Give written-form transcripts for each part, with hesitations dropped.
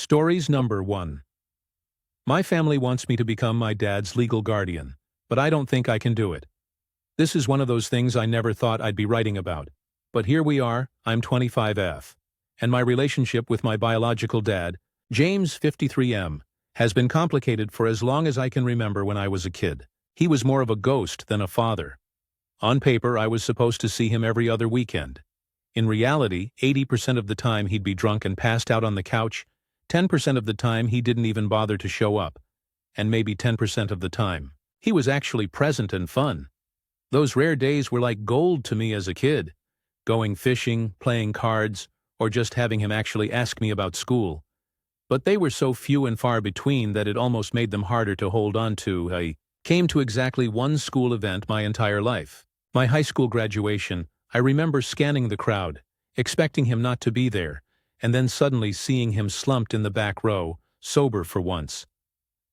Stories number 1. My family wants me to become my dad's legal guardian, but I don't think I can do it. This is one of those things I never thought I'd be writing about. But here we are, I'm 25F. And my relationship with my biological dad, James 53M, has been complicated for as long as I can remember when I was a kid. He was more of a ghost than a father. On paper, I was supposed to see him every other weekend. In reality, 80% of the time he'd be drunk and passed out on the couch, 10% of the time he didn't even bother to show up, and maybe 10% of the time he was actually present and fun. Those rare days were like gold to me as a kid, going fishing, playing cards, or just having him actually ask me about school. But they were so few and far between that it almost made them harder to hold on to. I came to exactly one school event my entire life. My high school graduation. I remember scanning the crowd, expecting him not to be there, and then suddenly seeing him slumped in the back row, sober for once.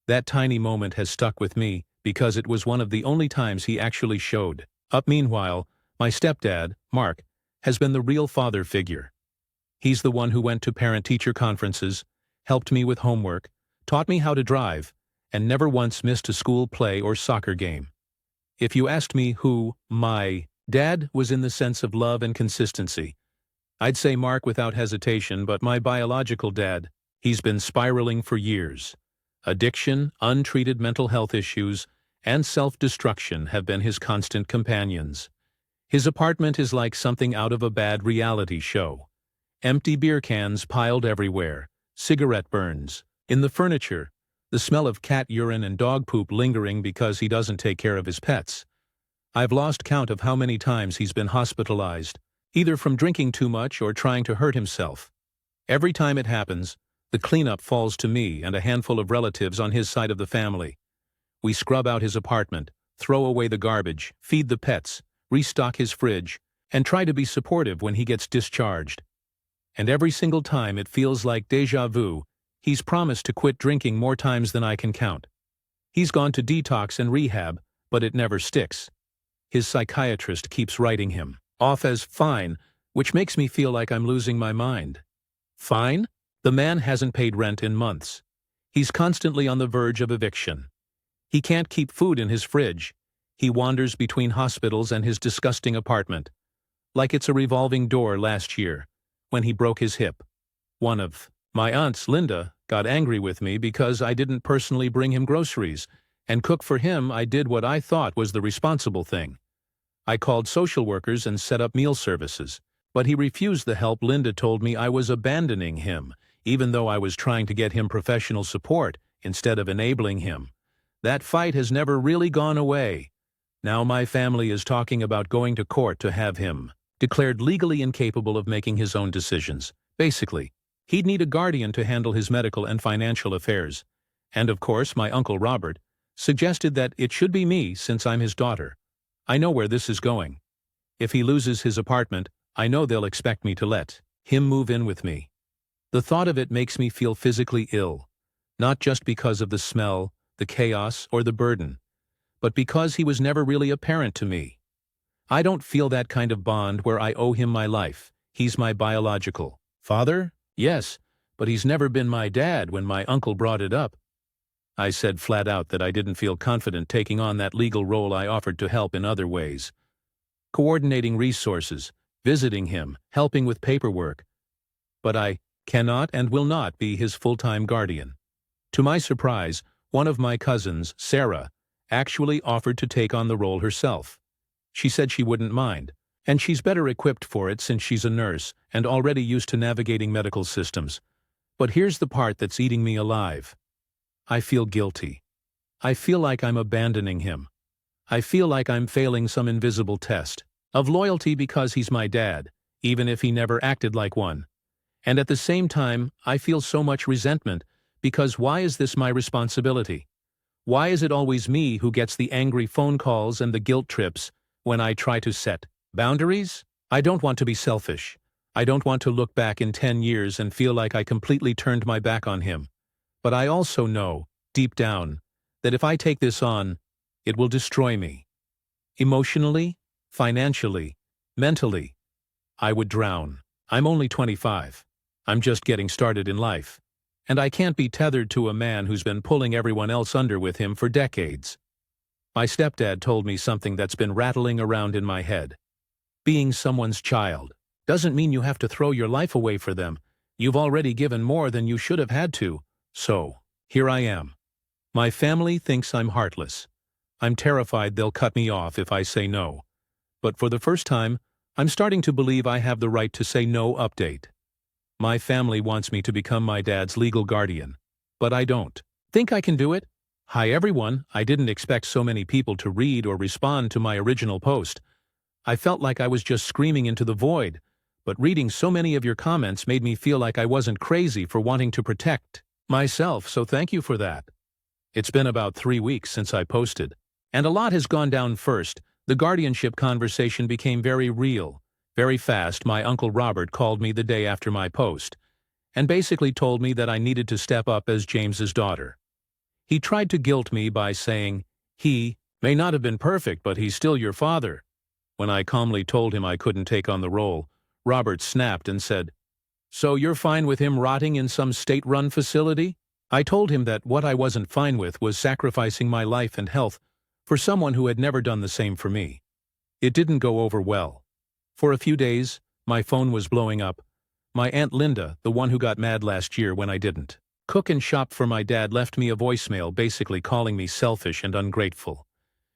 That tiny moment has stuck with me because it was one of the only times he actually showed up. Meanwhile, my stepdad, Mark, has been the real father figure. He's the one who went to parent-teacher conferences, helped me with homework, taught me how to drive, and never once missed a school play or soccer game. If you asked me who my dad was in the sense of love and consistency, I'd say Mark without hesitation, but my biological dad, he's been spiraling for years. Addiction, untreated mental health issues, and self-destruction have been his constant companions. His apartment is like something out of a bad reality show. Empty beer cans piled everywhere, cigarette burns. In the furniture, the smell of cat urine and dog poop lingering because he doesn't take care of his pets. I've lost count of how many times he's been hospitalized, either from drinking too much or trying to hurt himself. Every time it happens, the cleanup falls to me and a handful of relatives on his side of the family. We scrub out his apartment, throw away the garbage, feed the pets, restock his fridge, and try to be supportive when he gets discharged. And every single time it feels like déjà vu. He's promised to quit drinking more times than I can count. He's gone to detox and rehab, but it never sticks. His psychiatrist keeps writing him off as fine, which makes me feel like I'm losing my mind. Fine? The man hasn't paid rent in months. He's constantly on the verge of eviction. He can't keep food in his fridge. He wanders between hospitals and his disgusting apartment, like it's a revolving door last year, when he broke his hip. One of my aunts, Linda, got angry with me because I didn't personally bring him groceries and cook for him. I did what I thought was the responsible thing. I called social workers and set up meal services, but he refused the help. Linda told me I was abandoning him, even though I was trying to get him professional support instead of enabling him. That fight has never really gone away. Now my family is talking about going to court to have him declared legally incapable of making his own decisions. Basically, he'd need a guardian to handle his medical and financial affairs. And of course, my uncle Robert suggested that it should be me since I'm his daughter. I know where this is going. If he loses his apartment, I know they'll expect me to let him move in with me. The thought of it makes me feel physically ill, not just because of the smell, the chaos, or the burden, but because he was never really a parent to me. I don't feel that kind of bond where I owe him my life. He's my biological father? Yes, but he's never been my dad when my uncle brought it up. I said flat out that I didn't feel confident taking on that legal role. I offered to help in other ways. Coordinating resources, visiting him, helping with paperwork. But I cannot and will not be his full-time guardian. To my surprise, one of my cousins, Sarah, actually offered to take on the role herself. She said she wouldn't mind, and she's better equipped for it since she's a nurse and already used to navigating medical systems. But here's the part that's eating me alive. I feel guilty. I feel like I'm abandoning him. I feel like I'm failing some invisible test of loyalty because he's my dad, even if he never acted like one. And at the same time, I feel so much resentment because why is this my responsibility? Why is it always me who gets the angry phone calls and the guilt trips when I try to set boundaries? I don't want to be selfish. I don't want to look back in 10 years and feel like I completely turned my back on him. But I also know, deep down, that if I take this on, it will destroy me. Emotionally, financially, mentally, I would drown. I'm only 25. I'm just getting started in life. and I can't be tethered to a man who's been pulling everyone else under with him for decades. My stepdad told me something that's been rattling around in my head. Being someone's child doesn't mean you have to throw your life away for them. You've already given more than you should have had to. So, here I am. My family thinks I'm heartless. I'm terrified they'll cut me off if I say no. But for the first time, I'm starting to believe I have the right to say no update. My family wants me to become my dad's legal guardian. But I don't. Think I can do it? Hi everyone, I didn't expect so many people to read or respond to my original post. I felt like I was just screaming into the void, but reading so many of your comments made me feel like I wasn't crazy for wanting to protect myself, so thank you for that. It's been about 3 weeks since I posted, and a lot has gone down. First, the guardianship conversation became very real. Very fast, my Uncle Robert called me the day after my post, and basically told me that I needed to step up as James's daughter. He tried to guilt me by saying, he may not have been perfect, but he's still your father. When I calmly told him I couldn't take on the role, Robert snapped and said, "So you're fine with him rotting in some state-run facility?" I told him that what I wasn't fine with was sacrificing my life and health for someone who had never done the same for me. It didn't go over well. For a few days, my phone was blowing up. My Aunt Linda, the one who got mad last year when I didn't cook and shop for my dad, left me a voicemail basically calling me selfish and ungrateful.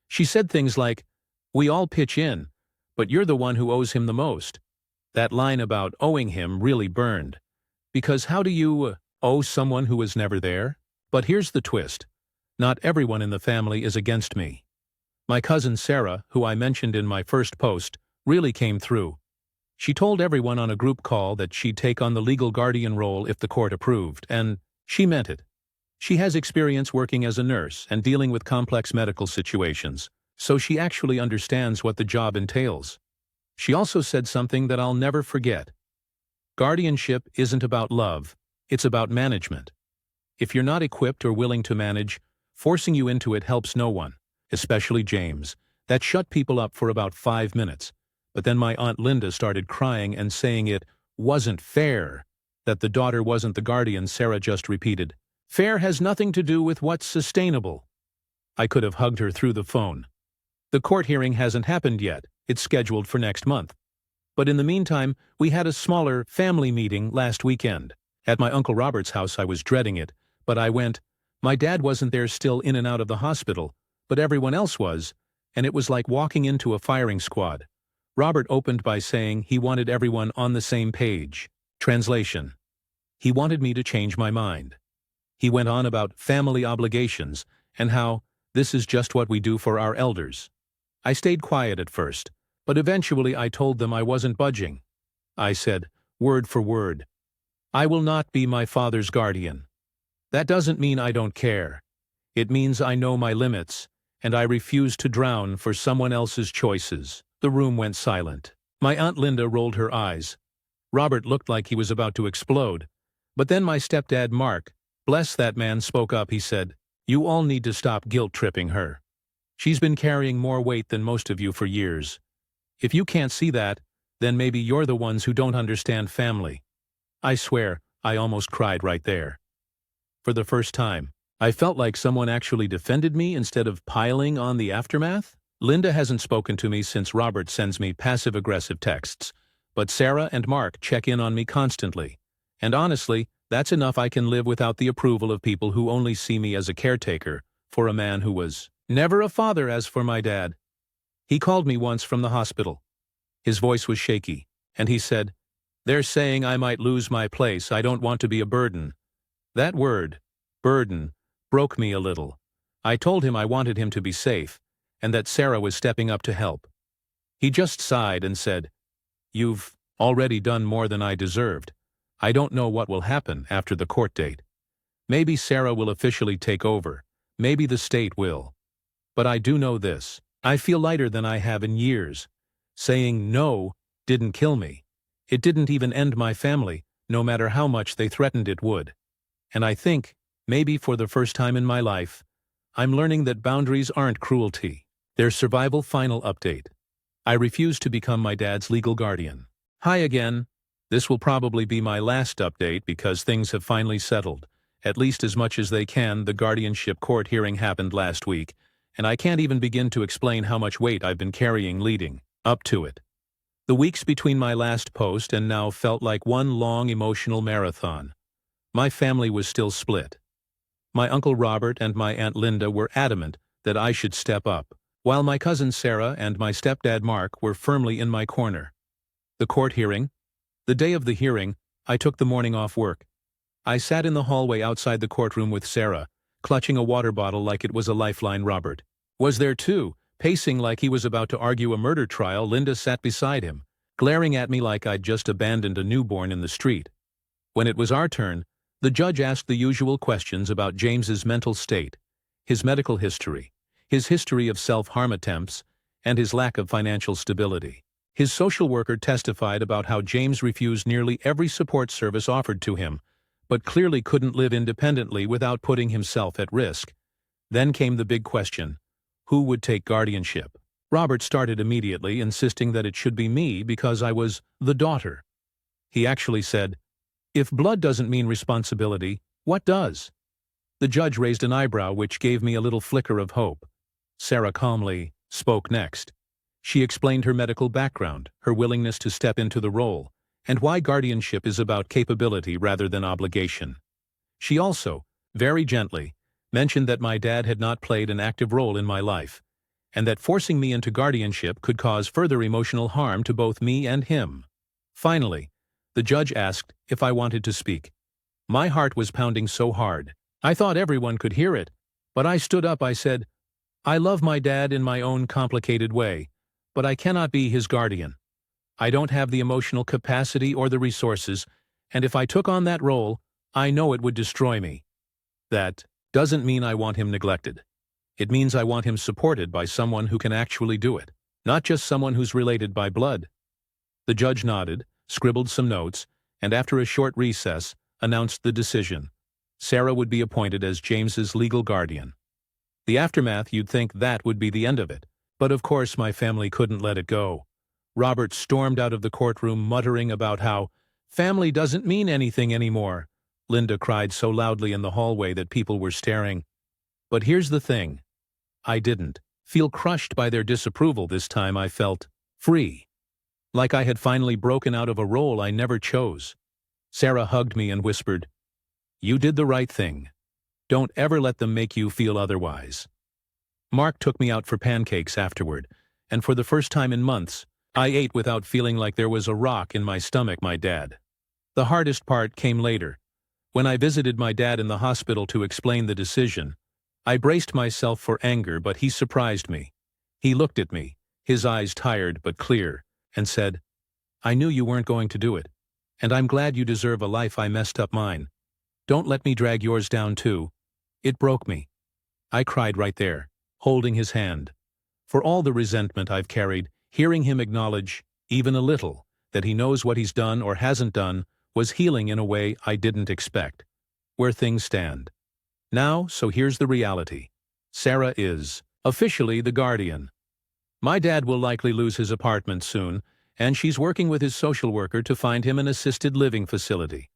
She said things like, "We all pitch in, but you're the one who owes him the most." That line about owing him really burned. Because how do you owe someone who was never there? But here's the twist. Not everyone in the family is against me. My cousin Sarah, who I mentioned in my first post, really came through. She told everyone on a group call that she'd take on the legal guardian role if the court approved, and she meant it. She has experience working as a nurse and dealing with complex medical situations, so she actually understands what the job entails. She also said something that I'll never forget. Guardianship isn't about love, it's about management. If you're not equipped or willing to manage, forcing you into it helps no one, especially James. That shut people up for about 5 minutes. But then my Aunt Linda started crying and saying it wasn't fair, that the daughter wasn't the guardian. Sarah just repeated, "Fair has nothing to do with what's sustainable." I could have hugged her through the phone. The court hearing hasn't happened yet. It's scheduled for next month. But in the meantime, we had a smaller family meeting last weekend. At my Uncle Robert's house. I was dreading it, but I went. My dad wasn't there, still in and out of the hospital, but everyone else was, and it was like walking into a firing squad. Robert opened by saying he wanted everyone on the same page. Translation: he wanted me to change my mind. He went on about family obligations and how this is just what we do for our elders. I stayed quiet at first, but eventually I told them I wasn't budging. I said, word for word, "I will not be my father's guardian." That doesn't mean I don't care. It means I know my limits, and I refuse to drown for someone else's choices. The room went silent. My Aunt Linda rolled her eyes. Robert looked like he was about to explode. But then my stepdad Mark, bless that man, spoke up. He said, "You all need to stop guilt-tripping her. She's been carrying more weight than most of you for years. If you can't see that, then maybe you're the ones who don't understand family." I swear, I almost cried right there. For the first time, I felt like someone actually defended me instead of piling on the aftermath. Linda hasn't spoken to me since Robert sends me passive-aggressive texts, but Sarah and Mark check in on me constantly. And honestly, that's enough. I can live without the approval of people who only see me as a caretaker for a man who was never a father. As for my dad, he called me once from the hospital. His voice was shaky, and he said, "They're saying I might lose my place. I don't want to be a burden." That word, burden, broke me a little. I told him I wanted him to be safe, and that Sarah was stepping up to help. He just sighed and said, "You've already done more than I deserved. I don't know what will happen after the court date. Maybe Sarah will officially take over. Maybe the state will. But I do know this. I feel lighter than I have in years. Saying no didn't kill me. It didn't even end my family, no matter how much they threatened it would. And I think, maybe for the first time in my life, I'm learning that boundaries aren't cruelty. They're survival. Final update. I refuse to become my dad's legal guardian. Hi again. This will probably be my last update because things have finally settled. at least as much as they can. The guardianship court hearing happened last week, and I can't even begin to explain how much weight I've been carrying leading up to it. The weeks between my last post and now felt like one long emotional marathon. My family was still split. My Uncle Robert and my Aunt Linda were adamant that I should step up, while my cousin Sarah and my stepdad Mark were firmly in my corner. The court hearing. The day of the hearing, I took the morning off work. I sat in the hallway outside the courtroom with Sarah, clutching a water bottle like it was a lifeline. Robert was there too, pacing like he was about to argue a murder trial. Linda sat beside him, glaring at me like I'd just abandoned a newborn in the street. When it was our turn, the judge asked the usual questions about James's mental state, his medical history, his history of self-harm attempts, and his lack of financial stability. His social worker testified about how James refused nearly every support service offered to him, but clearly couldn't live independently without putting himself at risk. Then came the big question: who would take guardianship? Robert started immediately, insisting that it should be me because I was the daughter. He actually said, "If blood doesn't mean responsibility, what does?" The judge raised an eyebrow, which gave me a little flicker of hope. Sarah calmly spoke next. She explained her medical background, her willingness to step into the role, and why guardianship is about capability rather than obligation. She also, very gently, mentioned that my dad had not played an active role in my life, and that forcing me into guardianship could cause further emotional harm to both me and him. Finally, the judge asked if I wanted to speak. My heart was pounding so hard, I thought everyone could hear it, but I stood up. I said, "I love my dad in my own complicated way, but I cannot be his guardian. I don't have the emotional capacity or the resources, and if I took on that role, I know it would destroy me. That doesn't mean I want him neglected. It means I want him supported by someone who can actually do it, not just someone who's related by blood." The judge nodded, scribbled some notes, and after a short recess, announced the decision. Sarah would be appointed as James's legal guardian. The aftermath, you'd think that would be the end of it, but of course my family couldn't let it go. Robert stormed out of the courtroom muttering about how family doesn't mean anything anymore. Linda cried so loudly in the hallway that people were staring. But here's the thing. I didn't feel crushed by their disapproval this time. I felt free. Like I had finally broken out of a role I never chose. Sarah hugged me and whispered, "You did the right thing. Don't ever let them make you feel otherwise." Mark took me out for pancakes afterward, and for the first time in months, I ate without feeling like there was a rock in my stomach. My dad. The hardest part came later. When I visited my dad in the hospital to explain the decision, I braced myself for anger, but he surprised me. He looked at me, his eyes tired but clear, and said, "I knew you weren't going to do it, and I'm glad you deserve a life. I messed up mine. Don't let me drag yours down too. It broke me." I cried right there, holding his hand. For all the resentment I've carried, hearing him acknowledge, even a little, that he knows what he's done or hasn't done was healing in a way I didn't expect. Where things stand now, so here's the reality. Sarah is officially the guardian. My dad will likely lose his apartment soon, and she's working with his social worker to find him an assisted living facility.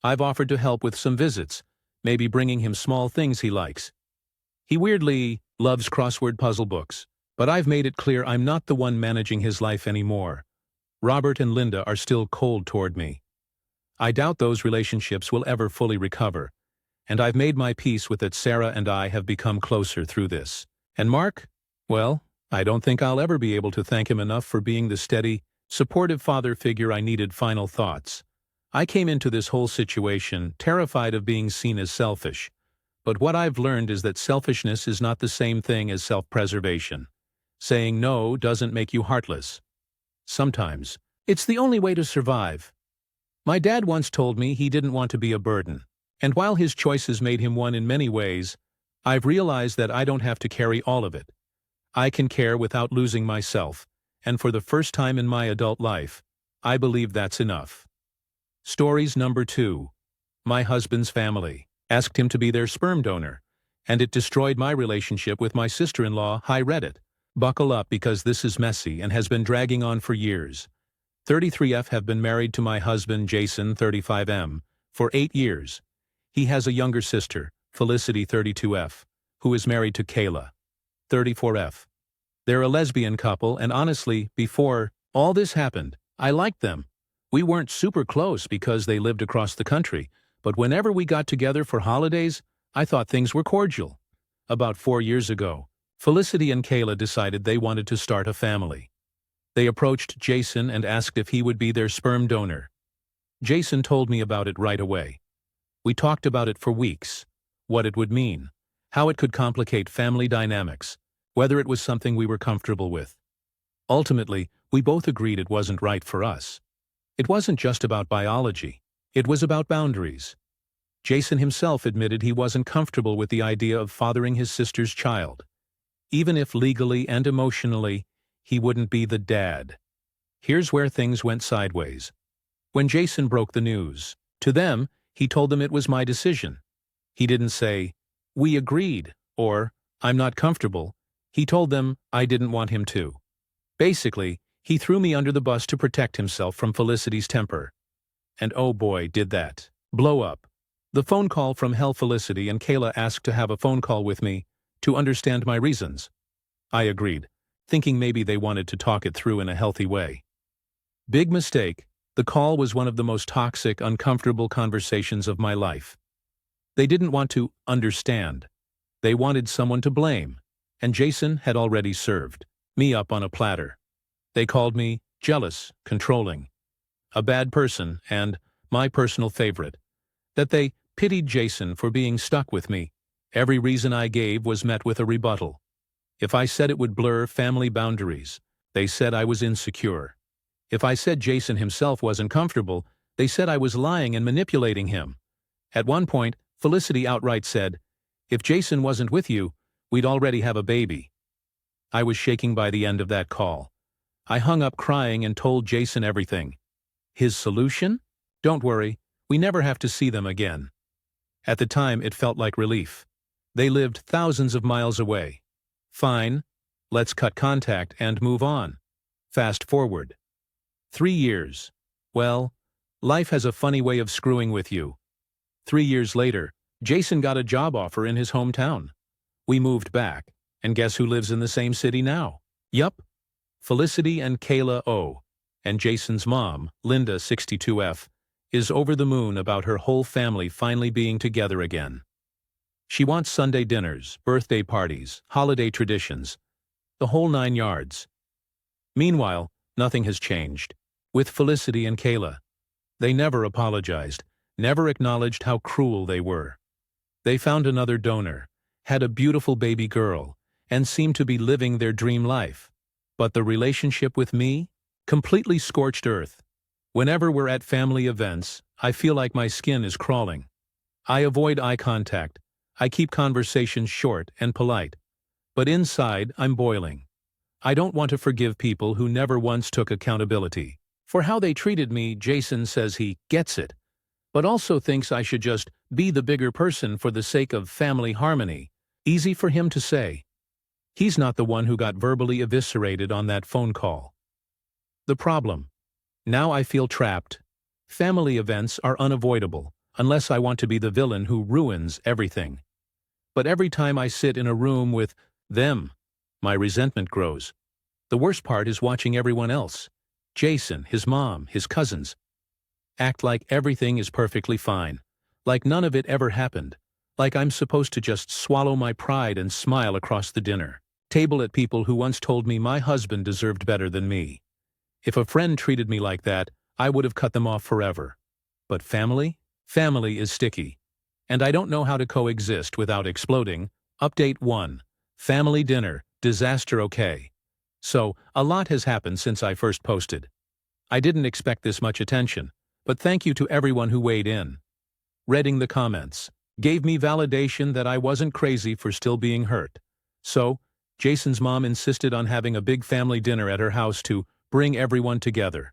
I've offered to help with some visits, maybe bringing him small things he likes. He weirdly loves crossword puzzle books, but I've made it clear I'm not the one managing his life anymore. Robert and Linda are still cold toward me. I doubt those relationships will ever fully recover, and I've made my peace with that. Sarah and I have become closer through this. And Mark? Well, I don't think I'll ever be able to thank him enough for being the steady, supportive father figure I needed. Final thoughts. I came into this whole situation terrified of being seen as selfish, but what I've learned is that selfishness is not the same thing as self-preservation. Saying no doesn't make you heartless. Sometimes, it's the only way to survive. My dad once told me he didn't want to be a burden, and while his choices made him one in many ways, I've realized that I don't have to carry all of it. I can care without losing myself, and for the first time in my adult life, I believe that's enough. Stories number 2. My husband's family asked him to be their sperm donor, and it destroyed my relationship with my sister-in-law. Hi Reddit. Buckle up because this is messy and has been dragging on for years. 33F have been married to my husband Jason 35M for 8 years. He has a younger sister, Felicity 32F, who is married to Kayla, 34F. They're a lesbian couple, and honestly, before all this happened, I liked them. We weren't super close because they lived across the country, but whenever we got together for holidays, I thought things were cordial. About 4 years ago, Felicity and Kayla decided they wanted to start a family. They approached Jason and asked if he would be their sperm donor. Jason told me about it right away. We talked about it for weeks, what it would mean, how it could complicate family dynamics, whether it was something we were comfortable with. Ultimately, we both agreed it wasn't right for us. It wasn't just about biology, it was about boundaries. Jason himself admitted he wasn't comfortable with the idea of fathering his sister's child. Even if legally and emotionally, he wouldn't be the dad. Here's where things went sideways. When Jason broke the news, to them, he told them it was my decision. He didn't say, "We agreed," or "I'm not comfortable." He told them I didn't want him to. Basically, he threw me under the bus to protect himself from Felicity's temper. And oh boy, did that blow up. The phone call from hell. Felicity and Kayla asked to have a phone call with me to understand my reasons. I agreed, thinking maybe they wanted to talk it through in a healthy way. Big mistake. The call was one of the most toxic, uncomfortable conversations of my life. They didn't want to understand. They wanted someone to blame, and Jason had already served me up on a platter. They called me jealous, controlling, a bad person, and, my personal favorite, that they pitied Jason for being stuck with me. Every reason I gave was met with a rebuttal. If I said it would blur family boundaries, they said I was insecure. If I said Jason himself wasn't comfortable, they said I was lying and manipulating him. At one point, Felicity outright said, "If Jason wasn't with you, we'd already have a baby." I was shaking by the end of that call. I hung up crying and told Jason everything. His solution? Don't worry, we never have to see them again. At the time, it felt like relief. They lived thousands of miles away. Fine, let's cut contact and move on. Fast forward. 3 years. Well, life has a funny way of screwing with you. 3 years later, Jason got a job offer in his hometown. We moved back, and guess who lives in the same city now? Yup, Felicity and Kayla O. And Jason's mom, Linda 62F, is over the moon about her whole family finally being together again. She wants Sunday dinners, birthday parties, holiday traditions, the whole 9 yards. Meanwhile, nothing has changed. With Felicity and Kayla, they never apologized, never acknowledged how cruel they were. They found another donor, had a beautiful baby girl, and seemed to be living their dream life. But the relationship with me? Completely scorched earth. Whenever we're at family events, I feel like my skin is crawling. I avoid eye contact. I keep conversations short and polite. But inside, I'm boiling. I don't want to forgive people who never once took accountability for how they treated me. Jason says he gets it, but also thinks I should just be the bigger person for the sake of family harmony. Easy for him to say. He's not the one who got verbally eviscerated on that phone call. The problem. Now I feel trapped. Family events are unavoidable, unless I want to be the villain who ruins everything. But every time I sit in a room with them, my resentment grows. The worst part is watching everyone else, Jason, his mom, his cousins, act like everything is perfectly fine, like none of it ever happened, like I'm supposed to just swallow my pride and smile across the dinner table at people who once told me my husband deserved better than me. If a friend treated me like that, I would have cut them off forever. But family? Family is sticky. And I don't know how to coexist without exploding. Update 1. Family dinner, disaster. Okay. So, a lot has happened since I first posted. I didn't expect this much attention, but thank you to everyone who weighed in. Reading the comments gave me validation that I wasn't crazy for still being hurt. So, Jason's mom insisted on having a big family dinner at her house to bring everyone together.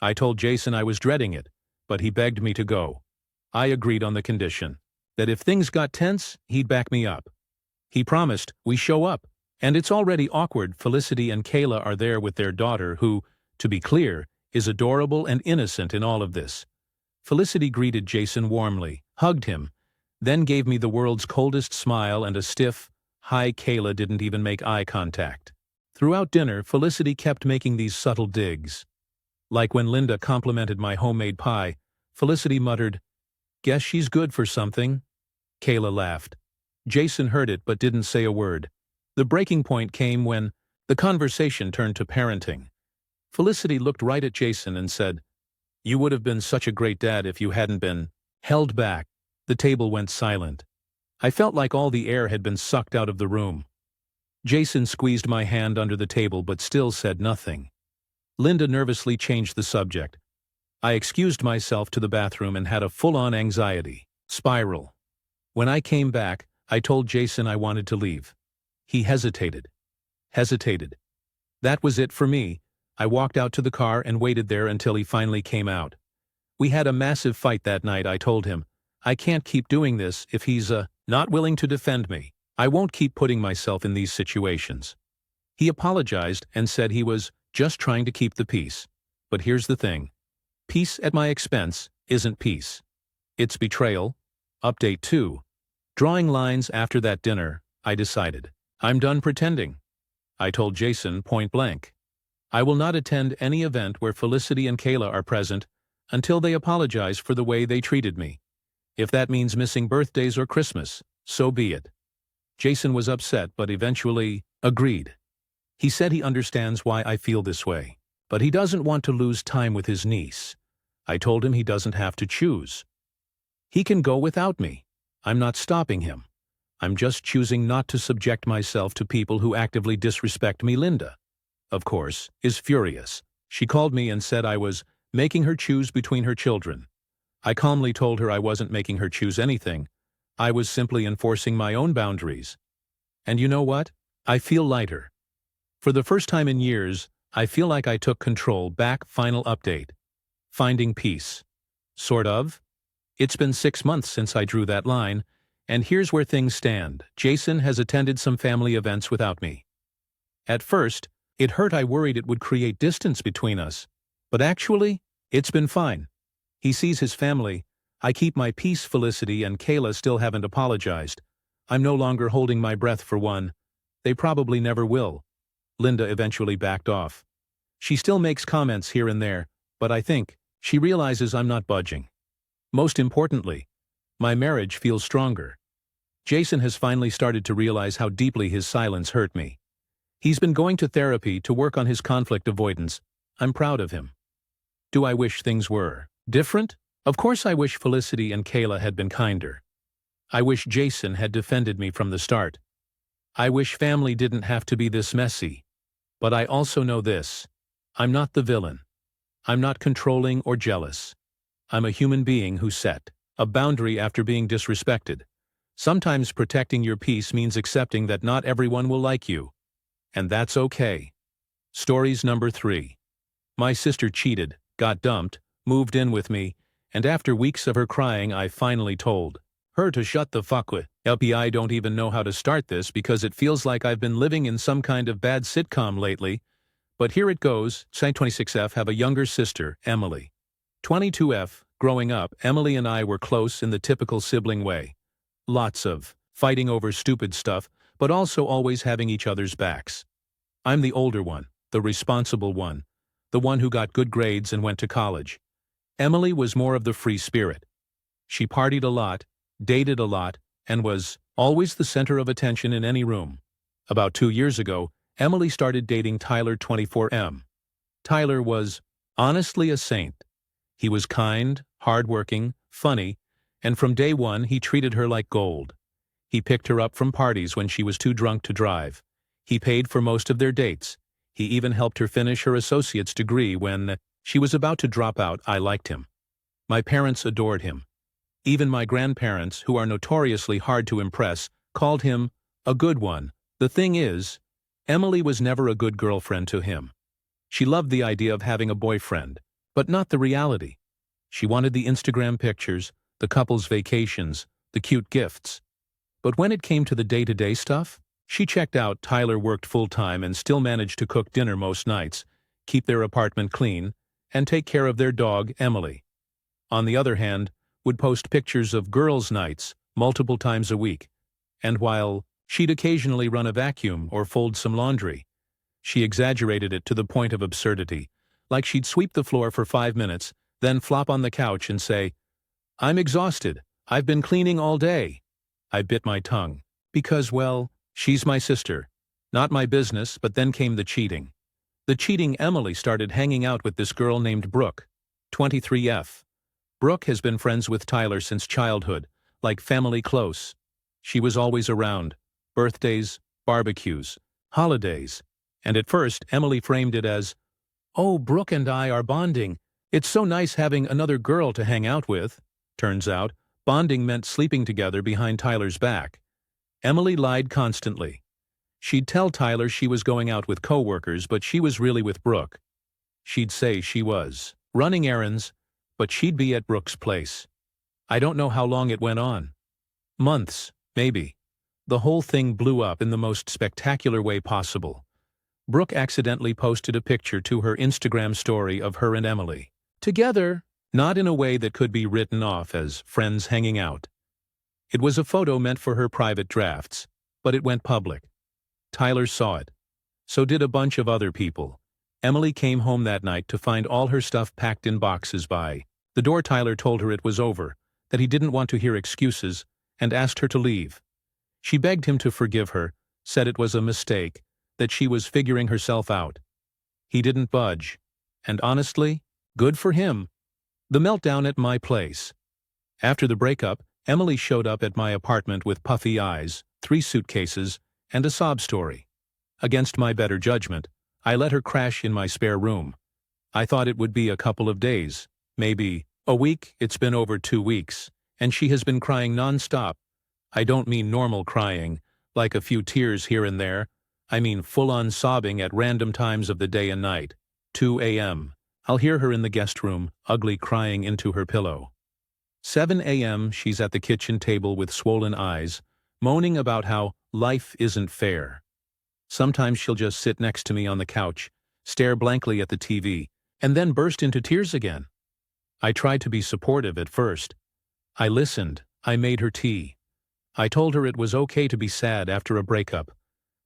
I told Jason I was dreading it, but he begged me to go. I agreed on the condition that if things got tense, he'd back me up. He promised we show up, and it's already awkward. Felicity and Kayla are there with their daughter who, to be clear, is adorable and innocent in all of this. Felicity greeted Jason warmly, hugged him, then gave me the world's coldest smile and a stiff, "Hi Kayla," didn't even make eye contact. Throughout dinner, Felicity kept making these subtle digs. Like when Linda complimented my homemade pie, Felicity muttered, "Guess she's good for something." Kayla laughed. Jason heard it but didn't say a word. The breaking point came when the conversation turned to parenting. Felicity looked right at Jason and said, "You would have been such a great dad if you hadn't been held back." The table went silent. I felt like all the air had been sucked out of the room. Jason squeezed my hand under the table but still said nothing. Linda nervously changed the subject. I excused myself to the bathroom and had a full-on anxiety spiral. When I came back, I told Jason I wanted to leave. He hesitated. That was it for me. I walked out to the car and waited there until he finally came out. We had a massive fight that night, I told him. I can't keep doing this if he's not willing to defend me. I won't keep putting myself in these situations. He apologized and said he was just trying to keep the peace. But here's the thing. Peace at my expense isn't peace. It's betrayal. Update 2. Drawing lines after that dinner, I decided. I'm done pretending. I told Jason point blank. I will not attend any event where Felicity and Kayla are present until they apologize for the way they treated me. If that means missing birthdays or Christmas, so be it. Jason was upset but eventually agreed. He said he understands why I feel this way, but he doesn't want to lose time with his niece. I told him he doesn't have to choose. He can go without me. I'm not stopping him. I'm just choosing not to subject myself to people who actively disrespect me. Linda, of course, is furious. She called me and said I was making her choose between her children. I calmly told her I wasn't making her choose anything. I was simply enforcing my own boundaries. And you know what? I feel lighter. For the first time in years, I feel like I took control back. Final update. Finding peace. Sort of. It's been 6 months since I drew that line, and here's where things stand. Jason has attended some family events without me. At first, it hurt. I worried it would create distance between us. But actually, it's been fine. He sees his family. I keep my peace. Felicity and Kayla still haven't apologized. I'm no longer holding my breath for one. They probably never will. Linda eventually backed off. She still makes comments here and there, but I think she realizes I'm not budging. Most importantly, my marriage feels stronger. Jason has finally started to realize how deeply his silence hurt me. He's been going to therapy to work on his conflict avoidance. I'm proud of him. Do I wish things were different? Of course I wish Felicity and Kayla had been kinder. I wish Jason had defended me from the start. I wish family didn't have to be this messy. But I also know this. I'm not the villain. I'm not controlling or jealous. I'm a human being who set a boundary after being disrespected. Sometimes protecting your peace means accepting that not everyone will like you. And that's okay. Stories number 3. My sister cheated, got dumped, moved in with me, and after weeks of her crying I finally told her to shut the fuck up. I don't even know how to start this because it feels like I've been living in some kind of bad sitcom lately. But here it goes. Site 26F have a younger sister, Emily. 22F, growing up, Emily and I were close in the typical sibling way. Lots of fighting over stupid stuff, but also always having each other's backs. I'm the older one, the responsible one, the one who got good grades and went to college. Emily was more of the free spirit. She partied a lot, dated a lot, and was always the center of attention in any room. About 2 years ago, Emily started dating Tyler, 24M. Tyler was honestly a saint. He was kind, hardworking, funny, and from day one he treated her like gold. He picked her up from parties when she was too drunk to drive. He paid for most of their dates. He even helped her finish her associate's degree when she was about to drop out. I liked him. My parents adored him. Even my grandparents, who are notoriously hard to impress, called him a good one. The thing is, Emily was never a good girlfriend to him. She loved the idea of having a boyfriend, but not the reality. She wanted the Instagram pictures, the couple's vacations, the cute gifts. But when it came to the day-to-day stuff, she checked out. Tyler worked full-time and still managed to cook dinner most nights, keep their apartment clean, and take care of their dog, Emily. On the other hand, would post pictures of girls' nights, multiple times a week, and while she'd occasionally run a vacuum or fold some laundry, she exaggerated it to the point of absurdity, like she'd sweep the floor for 5 minutes, then flop on the couch and say, "I'm exhausted. I've been cleaning all day." I bit my tongue. Because, well, she's my sister. Not my business, but then came the cheating. The cheating Emily started hanging out with this girl named Brooke, 23F. Brooke has been friends with Tyler since childhood, like family close. She was always around. Birthdays, barbecues, holidays. And at first, Emily framed it as, "Oh, Brooke and I are bonding. It's so nice having another girl to hang out with." Turns out, bonding meant sleeping together behind Tyler's back. Emily lied constantly. She'd tell Tyler she was going out with coworkers, but she was really with Brooke. She'd say she was running errands, but she'd be at Brooke's place. I don't know how long it went on. Months, maybe. The whole thing blew up in the most spectacular way possible. Brooke accidentally posted a picture to her Instagram story of her and Emily together, not in a way that could be written off as friends hanging out. It was a photo meant for her private drafts, but it went public. Tyler saw it. So did a bunch of other people. Emily came home that night to find all her stuff packed in boxes by the door. Tyler told her it was over, that he didn't want to hear excuses, and asked her to leave. She begged him to forgive her, said it was a mistake, that she was figuring herself out. He didn't budge. And honestly, good for him. The meltdown at my place. After the breakup, Emily showed up at my apartment with puffy eyes, 3 suitcases, and a sob story. Against my better judgment, I let her crash in my spare room. I thought it would be a couple of days, maybe a week. It's been over 2 weeks, and she has been crying non-stop. I don't mean normal crying, like a few tears here and there. I mean full-on sobbing at random times of the day and night. 2 a.m. I'll hear her in the guest room, ugly, crying into her pillow. 7 a.m. she's at the kitchen table with swollen eyes, moaning about how life isn't fair. Sometimes she'll just sit next to me on the couch, stare blankly at the TV, and then burst into tears again. I tried to be supportive at first. I listened. I made her tea. I told her it was okay to be sad after a breakup.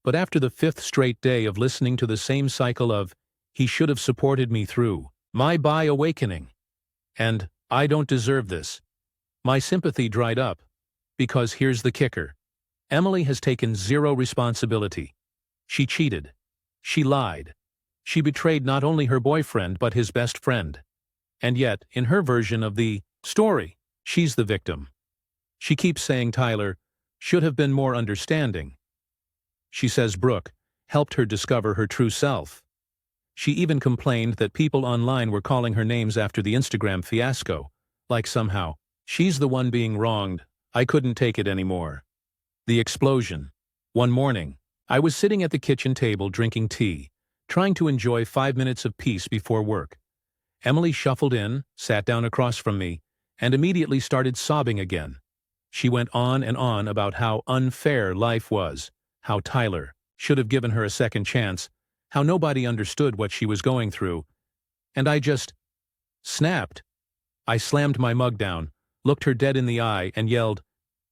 But after the 5th straight day of listening to the same cycle of, "He should have supported me through my awakening," and "I don't deserve this," my sympathy dried up. Because here's the kicker. Emily has taken zero responsibility. She cheated. She lied. She betrayed not only her boyfriend but his best friend. And yet, in her version of the story, she's the victim. She keeps saying Tyler should have been more understanding. She says Brooke helped her discover her true self. She even complained that people online were calling her names after the Instagram fiasco, like somehow she's the one being wronged. I couldn't take it anymore. The explosion. One morning, I was sitting at the kitchen table drinking tea, trying to enjoy 5 minutes of peace before work. Emily shuffled in, sat down across from me, and immediately started sobbing again. She went on and on about how unfair life was, how Tyler should have given her a second chance, how nobody understood what she was going through, and I just snapped. I slammed my mug down, looked her dead in the eye, and yelled,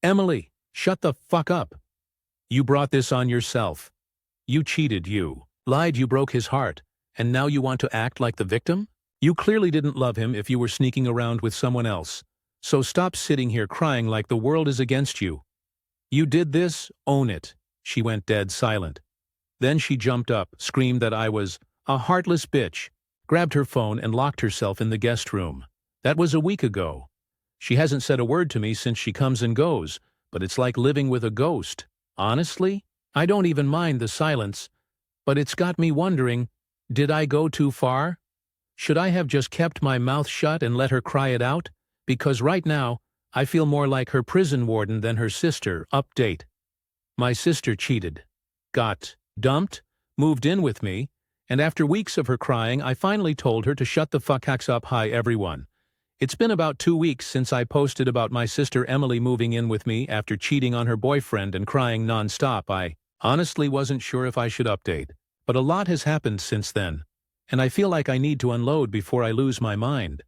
"Emily, shut the fuck up. You brought this on yourself. You cheated, you lied, you broke his heart, and now you want to act like the victim? You clearly didn't love him if you were sneaking around with someone else, so stop sitting here crying like the world is against you. You did this, own it." She went dead silent. Then she jumped up, screamed that I was a heartless bitch, grabbed her phone and locked herself in the guest room. That was a week ago. She hasn't said a word to me since she comes and goes, but it's like living with a ghost. Honestly, I don't even mind the silence, but it's got me wondering, did I go too far? Should I have just kept my mouth shut and let her cry it out? Because right now, I feel more like her prison warden than her sister. Update. My sister cheated, got dumped, moved in with me, and after weeks of her crying, I finally told her to shut the fuck up. Hi everyone. It's been about 2 weeks since I posted about my sister Emily moving in with me after cheating on her boyfriend and crying non-stop. I honestly wasn't sure if I should update, but a lot has happened since then, and I feel like I need to unload before I lose my mind.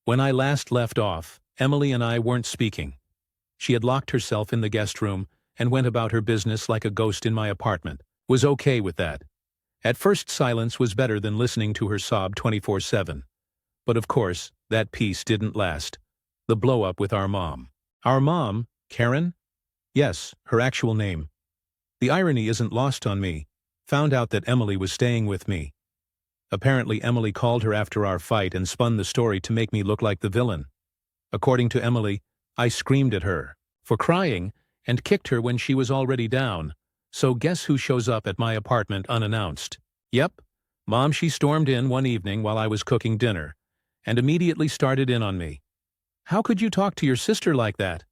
When I last left off, Emily and I weren't speaking. She had locked herself in the guest room and went about her business like a ghost in my apartment. Was okay with that. At first, silence was better than listening to her sob 24/7. But of course, that peace didn't last. The blow-up with our mom. Our mom, Karen? Yes, her actual name. The irony isn't lost on me. Found out that Emily was staying with me. Apparently Emily called her after our fight and spun the story to make me look like the villain. According to Emily, I screamed at her for crying and kicked her when she was already down. So guess who shows up at my apartment unannounced? Yep, Mom. She stormed in one evening while I was cooking dinner and immediately started in on me. How could you talk to your sister like that?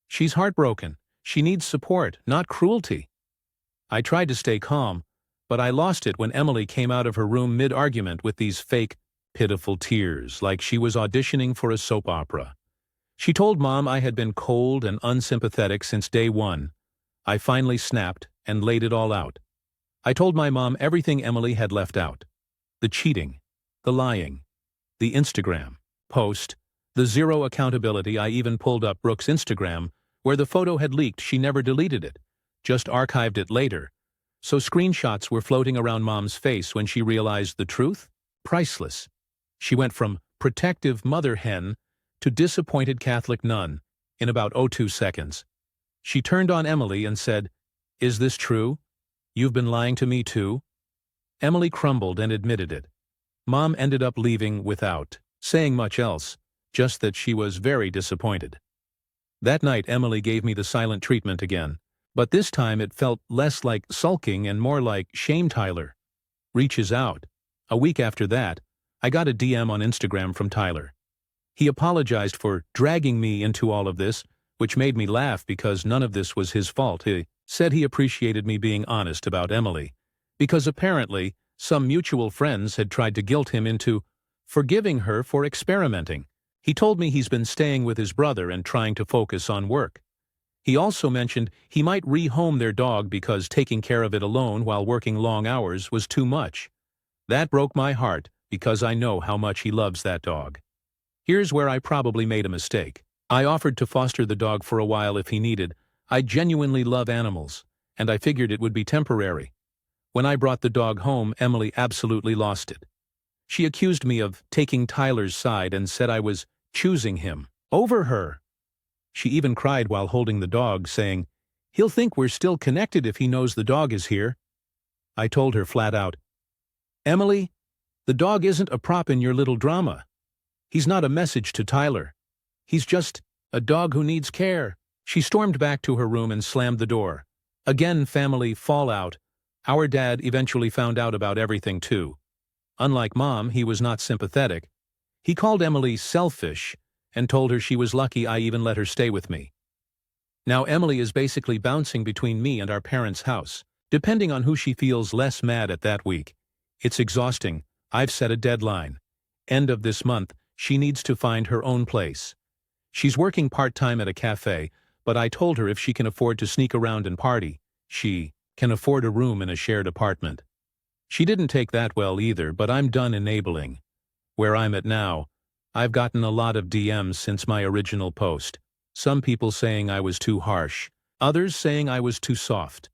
She's heartbroken. She needs support, not cruelty. I tried to stay calm, but I lost it when Emily came out of her room mid-argument with these fake, pitiful tears, like she was auditioning for a soap opera. She told Mom I had been cold and unsympathetic since day one. I finally snapped and laid it all out. I told my mom everything Emily had left out. The cheating, the lying, the Instagram post, the zero accountability. I even pulled up Brooke's Instagram, where the photo had leaked. She never deleted it, just archived it later. So screenshots were floating around Mom's face when she realized the truth? Priceless. She went from protective mother hen to disappointed Catholic nun in about 02 seconds. She turned on Emily and said, "Is this true? You've been lying to me too?" Emily crumbled and admitted it. Mom ended up leaving without saying much else, just that she was very disappointed. That night Emily gave me the silent treatment again, but this time it felt less like sulking and more like shame. Tyler reaches out. A week after that, I got a DM on Instagram from Tyler. He apologized for dragging me into all of this, which made me laugh because none of this was his fault. He said he appreciated me being honest about Emily, because apparently some mutual friends had tried to guilt him into forgiving her for experimenting. He told me he's been staying with his brother and trying to focus on work. He also mentioned he might rehome their dog because taking care of it alone while working long hours was too much. That broke my heart because I know how much he loves that dog. Here's where I probably made a mistake. I offered to foster the dog for a while if he needed. I genuinely love animals, and I figured it would be temporary. When I brought the dog home, Emily absolutely lost it. She accused me of taking Tyler's side and said I was choosing him over her. She even cried while holding the dog, saying, "He'll think we're still connected if he knows the dog is here." I told her flat out, "Emily, the dog isn't a prop in your little drama. He's not a message to Tyler. He's just a dog who needs care." She stormed back to her room and slammed the door. Again, family fallout. Our dad eventually found out about everything too. Unlike Mom, he was not sympathetic. He called Emily selfish and told her she was lucky I even let her stay with me. Now Emily is basically bouncing between me and our parents' house, depending on who she feels less mad at that week. It's exhausting. I've set a deadline. End of this month, she needs to find her own place. She's working part-time at a cafe, but I told her if she can afford to sneak around and party, she can afford a room in a shared apartment. She didn't take that well either, but I'm done enabling. Where I'm at now, I've gotten a lot of DMs since my original post. Some people saying I was too harsh, others saying I was too soft.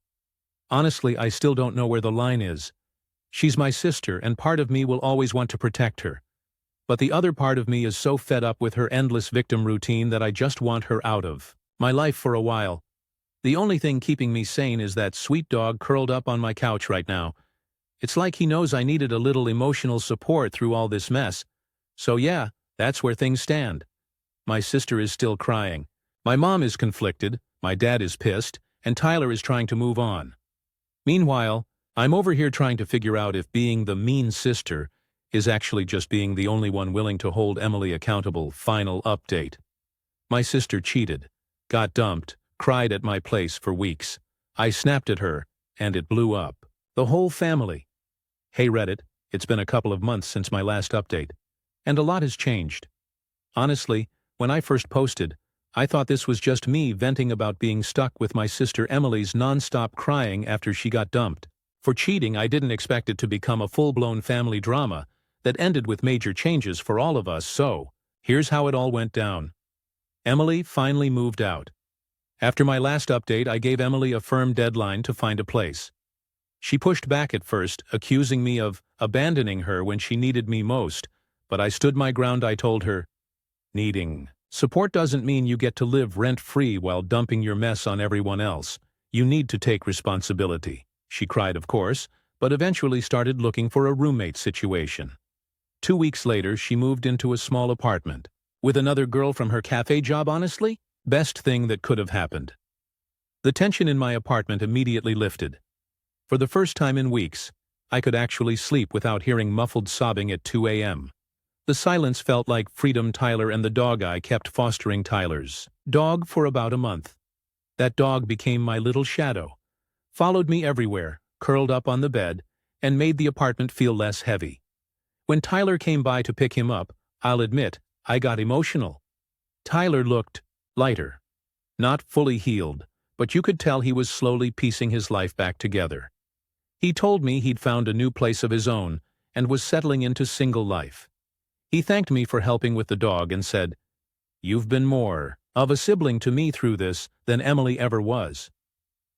Honestly, I still don't know where the line is. She's my sister, and part of me will always want to protect her. But the other part of me is so fed up with her endless victim routine that I just want her out of my life for a while. The only thing keeping me sane is that sweet dog curled up on my couch right now. It's like he knows I needed a little emotional support through all this mess. So yeah, that's where things stand. My sister is still crying. My mom is conflicted, my dad is pissed, and Tyler is trying to move on. Meanwhile, I'm over here trying to figure out if being the mean sister is actually just being the only one willing to hold Emily accountable. Final update. My sister cheated, got dumped, cried at my place for weeks. I snapped at her, and it blew up. The whole family. Hey Reddit, it's been a couple of months since my last update, and a lot has changed. Honestly, when I first posted, I thought this was just me venting about being stuck with my sister Emily's non-stop crying after she got dumped. For cheating, I didn't expect it to become a full-blown family drama that ended with major changes for all of us. So, here's how it all went down. Emily finally moved out. After my last update, I gave Emily a firm deadline to find a place. She pushed back at first, accusing me of abandoning her when she needed me most, but I stood my ground. I told her, needing support doesn't mean you get to live rent-free while dumping your mess on everyone else. You need to take responsibility. She cried, of course, but eventually started looking for a roommate situation. 2 weeks later, she moved into a small apartment. With another girl from her cafe job, honestly? Best thing that could have happened. The tension in my apartment immediately lifted. For the first time in weeks, I could actually sleep without hearing muffled sobbing at 2 a.m. The silence felt like freedom. Tyler and the dog. I kept fostering Tyler's dog for about a month. That dog became my little shadow, followed me everywhere, curled up on the bed, and made the apartment feel less heavy. When Tyler came by to pick him up, I'll admit, I got emotional. Tyler looked lighter. Not fully healed, but you could tell he was slowly piecing his life back together. He told me he'd found a new place of his own and was settling into single life. He thanked me for helping with the dog and said, "You've been more of a sibling to me through this than Emily ever was."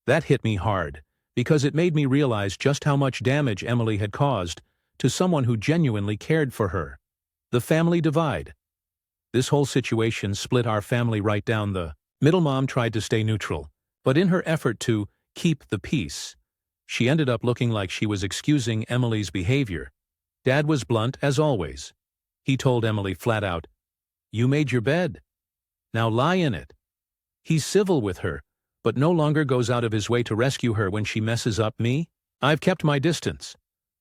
That hit me hard, because it made me realize just how much damage Emily had caused to someone who genuinely cared for her. The family divide. This whole situation split our family right down the middle. Mom tried to stay neutral, but in her effort to keep the peace, she ended up looking like she was excusing Emily's behavior. Dad was blunt as always. He told Emily flat out, "You made your bed. Now lie in it." He's civil with her, but no longer goes out of his way to rescue her when she messes up. Me? I've kept my distance.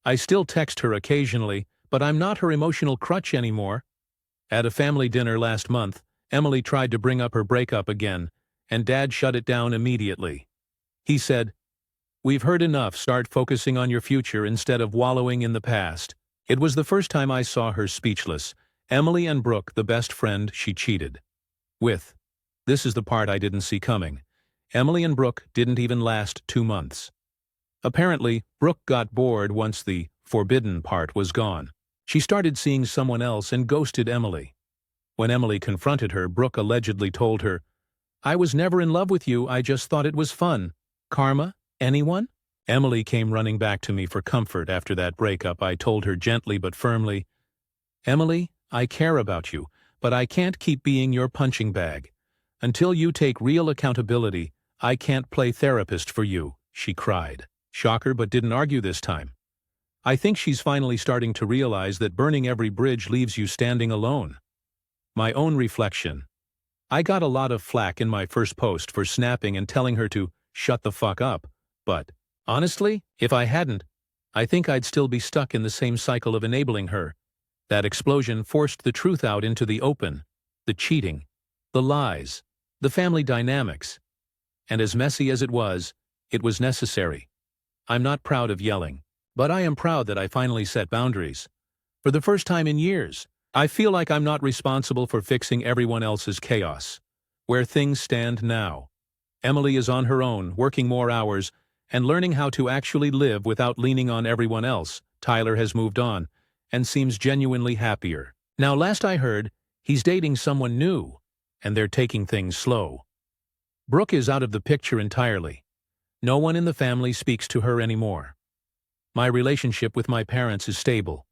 I still text her occasionally, but I'm not her emotional crutch anymore. At a family dinner last month, Emily tried to bring up her breakup again, and Dad shut it down immediately. He said, "We've heard enough. Start focusing on your future instead of wallowing in the past." It was the first time I saw her speechless. Emily and Brooke, the best friend she cheated with. This is the part I didn't see coming. Emily and Brooke didn't even last 2 months. Apparently, Brooke got bored once the forbidden part was gone. She started seeing someone else and ghosted Emily. When Emily confronted her, Brooke allegedly told her, "I was never in love with you, I just thought it was fun." Karma? Anyone? Emily came running back to me for comfort after that breakup. I told her gently but firmly, "Emily, I care about you, but I can't keep being your punching bag. Until you take real accountability, I can't play therapist for you," she cried. Shocker, but didn't argue this time. I think she's finally starting to realize that burning every bridge leaves you standing alone. My own reflection. I got a lot of flack in my first post for snapping and telling her to shut the fuck up, but honestly, if I hadn't, I think I'd still be stuck in the same cycle of enabling her. That explosion forced the truth out into the open. The cheating, the lies, the family dynamics. And as messy as it was necessary. I'm not proud of yelling, but I am proud that I finally set boundaries. For the first time in years, I feel like I'm not responsible for fixing everyone else's chaos. Where things stand now, Emily is on her own, working more hours, and learning how to actually live without leaning on everyone else. Tyler has moved on, and seems genuinely happier. Now, last I heard, he's dating someone new, and they're taking things slow. Brooke is out of the picture entirely. No one in the family speaks to her anymore. My relationship with my parents is stable.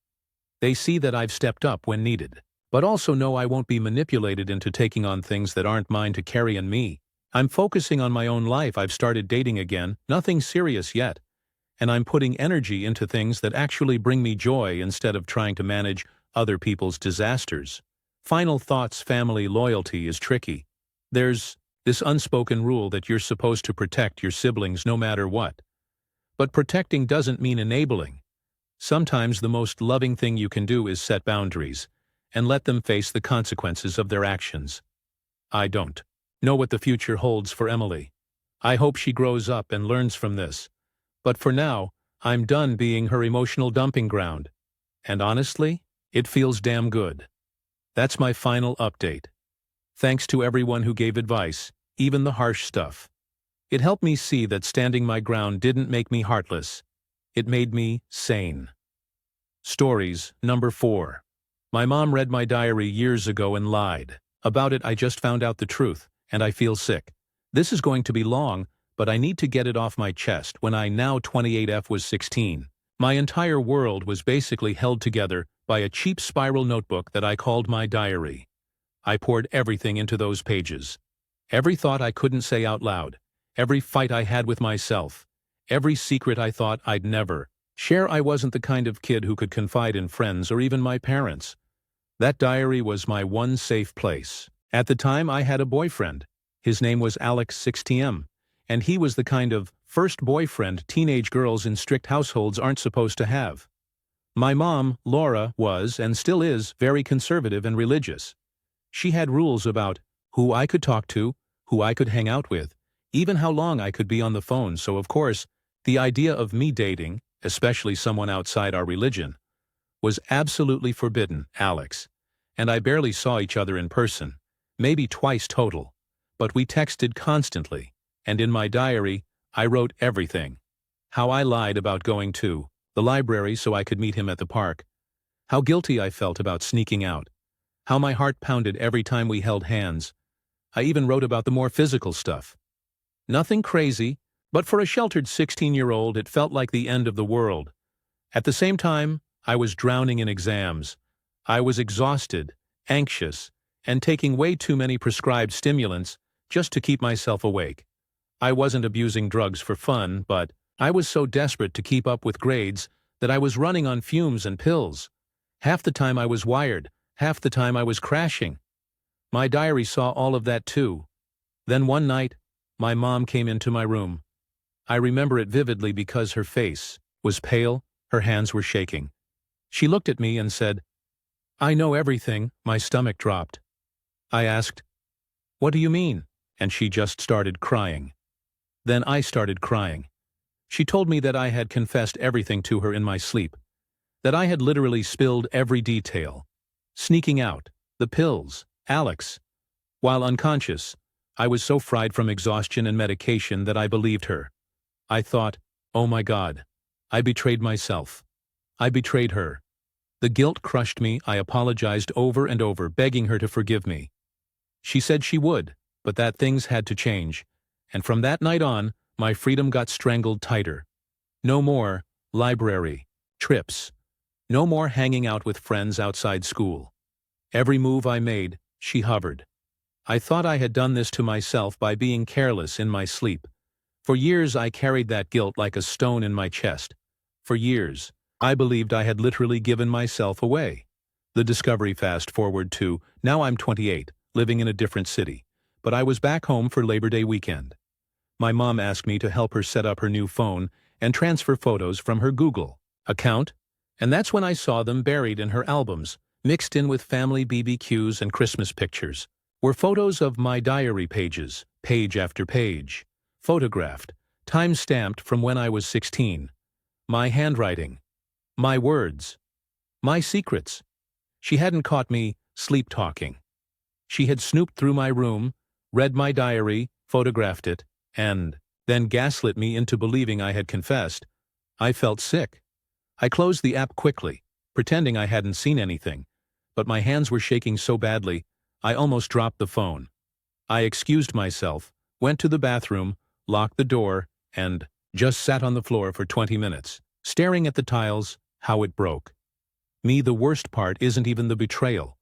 They see that I've stepped up when needed, but also know I won't be manipulated into taking on things that aren't mine to carry in me. I'm focusing on my own life. I've started dating again, nothing serious yet, and I'm putting energy into things that actually bring me joy instead of trying to manage other people's disasters. Final thoughts. Family loyalty is tricky. There's this unspoken rule that you're supposed to protect your siblings no matter what. But protecting doesn't mean enabling. Sometimes the most loving thing you can do is set boundaries and let them face the consequences of their actions. I don't know what the future holds for Emily. I hope she grows up and learns from this. But for now, I'm done being her emotional dumping ground. And honestly, it feels damn good. That's my final update. Thanks to everyone who gave advice, even the harsh stuff. It helped me see that standing my ground didn't make me heartless. It made me sane. Stories number 4. My mom read my diary years ago and lied. About it, I just found out the truth, and I feel sick. This is going to be long, but I need to get it off my chest. When I now 28F was 16. My entire world was basically held together by a cheap spiral notebook that I called my diary. I poured everything into those pages. Every thought I couldn't say out loud, every fight I had with myself, every secret I thought I'd never share. I wasn't the kind of kid who could confide in friends or even my parents. That diary was my one safe place. At the time, I had a boyfriend. His name was Alex 6TM, and he was the kind of first boyfriend teenage girls in strict households aren't supposed to have. My mom, Laura, was, and still is, very conservative and religious. She had rules about who I could talk to, who I could hang out with, even how long I could be on the phone, so of course, the idea of me dating, especially someone outside our religion, was absolutely forbidden. Alex and I barely saw each other in person, maybe twice total, but we texted constantly, and in my diary, I wrote everything. How I lied about going to the library so I could meet him at the park, how guilty I felt about sneaking out, how my heart pounded every time we held hands. I even wrote about the more physical stuff. Nothing crazy, but for a sheltered 16-year-old it felt like the end of the world. At the same time, I was drowning in exams. I was exhausted, anxious, and taking way too many prescribed stimulants just to keep myself awake. I wasn't abusing drugs for fun, but I was so desperate to keep up with grades that I was running on fumes and pills. Half the time I was wired, half the time I was crashing. My diary saw all of that too. Then one night, my mom came into my room. I remember it vividly because her face was pale, her hands were shaking. She looked at me and said, "I know everything." My stomach dropped. I asked, "What do you mean?" And she just started crying. Then I started crying. She told me that I had confessed everything to her in my sleep, that I had literally spilled every detail. Sneaking out, the pills, Alex. While unconscious, I was so fried from exhaustion and medication that I believed her. I thought, oh my God, I betrayed myself. I betrayed her. The guilt crushed me. I apologized over and over, begging her to forgive me. She said she would, but that things had to change. And from that night on, my freedom got strangled tighter. No more library trips. No more hanging out with friends outside school. Every move I made, she hovered. I thought I had done this to myself by being careless in my sleep. For years I carried that guilt like a stone in my chest. For years, I believed I had literally given myself away. The discovery fast forward to, now I'm 28, living in a different city. But I was back home for Labor Day weekend. My mom asked me to help her set up her new phone and transfer photos from her Google account, and that's when I saw them buried in her albums, mixed in with family BBQs and Christmas pictures, were photos of my diary pages, page after page, photographed, time-stamped from when I was 16. My handwriting, my words, my secrets. She hadn't caught me sleep-talking. She had snooped through my room, read my diary, photographed it, and then gaslit me into believing I had confessed. I felt sick. I closed the app quickly, pretending I hadn't seen anything, but my hands were shaking so badly, I almost dropped the phone. I excused myself, went to the bathroom, locked the door, and just sat on the floor for 20 minutes, staring at the tiles, how it broke. Me, the worst part isn't even the betrayal.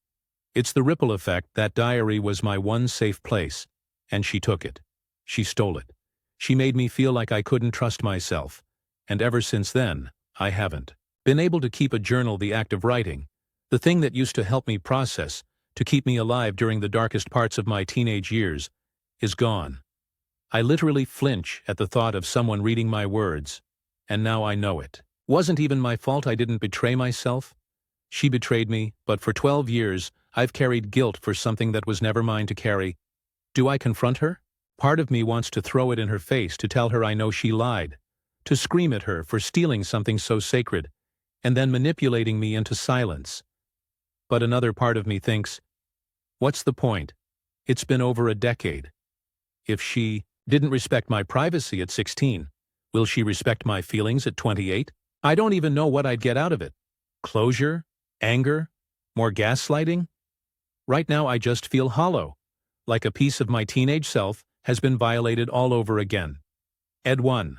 It's the ripple effect. That diary was my one safe place, and she took it. She stole it. She made me feel like I couldn't trust myself, and ever since then, I haven't been able to keep a journal. The act of writing, the thing that used to help me process, to keep me alive during the darkest parts of my teenage years, is gone. I literally flinch at the thought of someone reading my words, and now I know it wasn't even my fault. I didn't betray myself. She betrayed me, but for 12 years, I've carried guilt for something that was never mine to carry. Do I confront her? Part of me wants to throw it in her face, to tell her I know she lied, to scream at her for stealing something so sacred, and then manipulating me into silence. But another part of me thinks, what's the point? It's been over a decade. If she didn't respect my privacy at 16, will she respect my feelings at 28? I don't even know what I'd get out of it. Closure? Anger? More gaslighting? Right now I just feel hollow, like a piece of my teenage self has been violated all over again. Ed 1.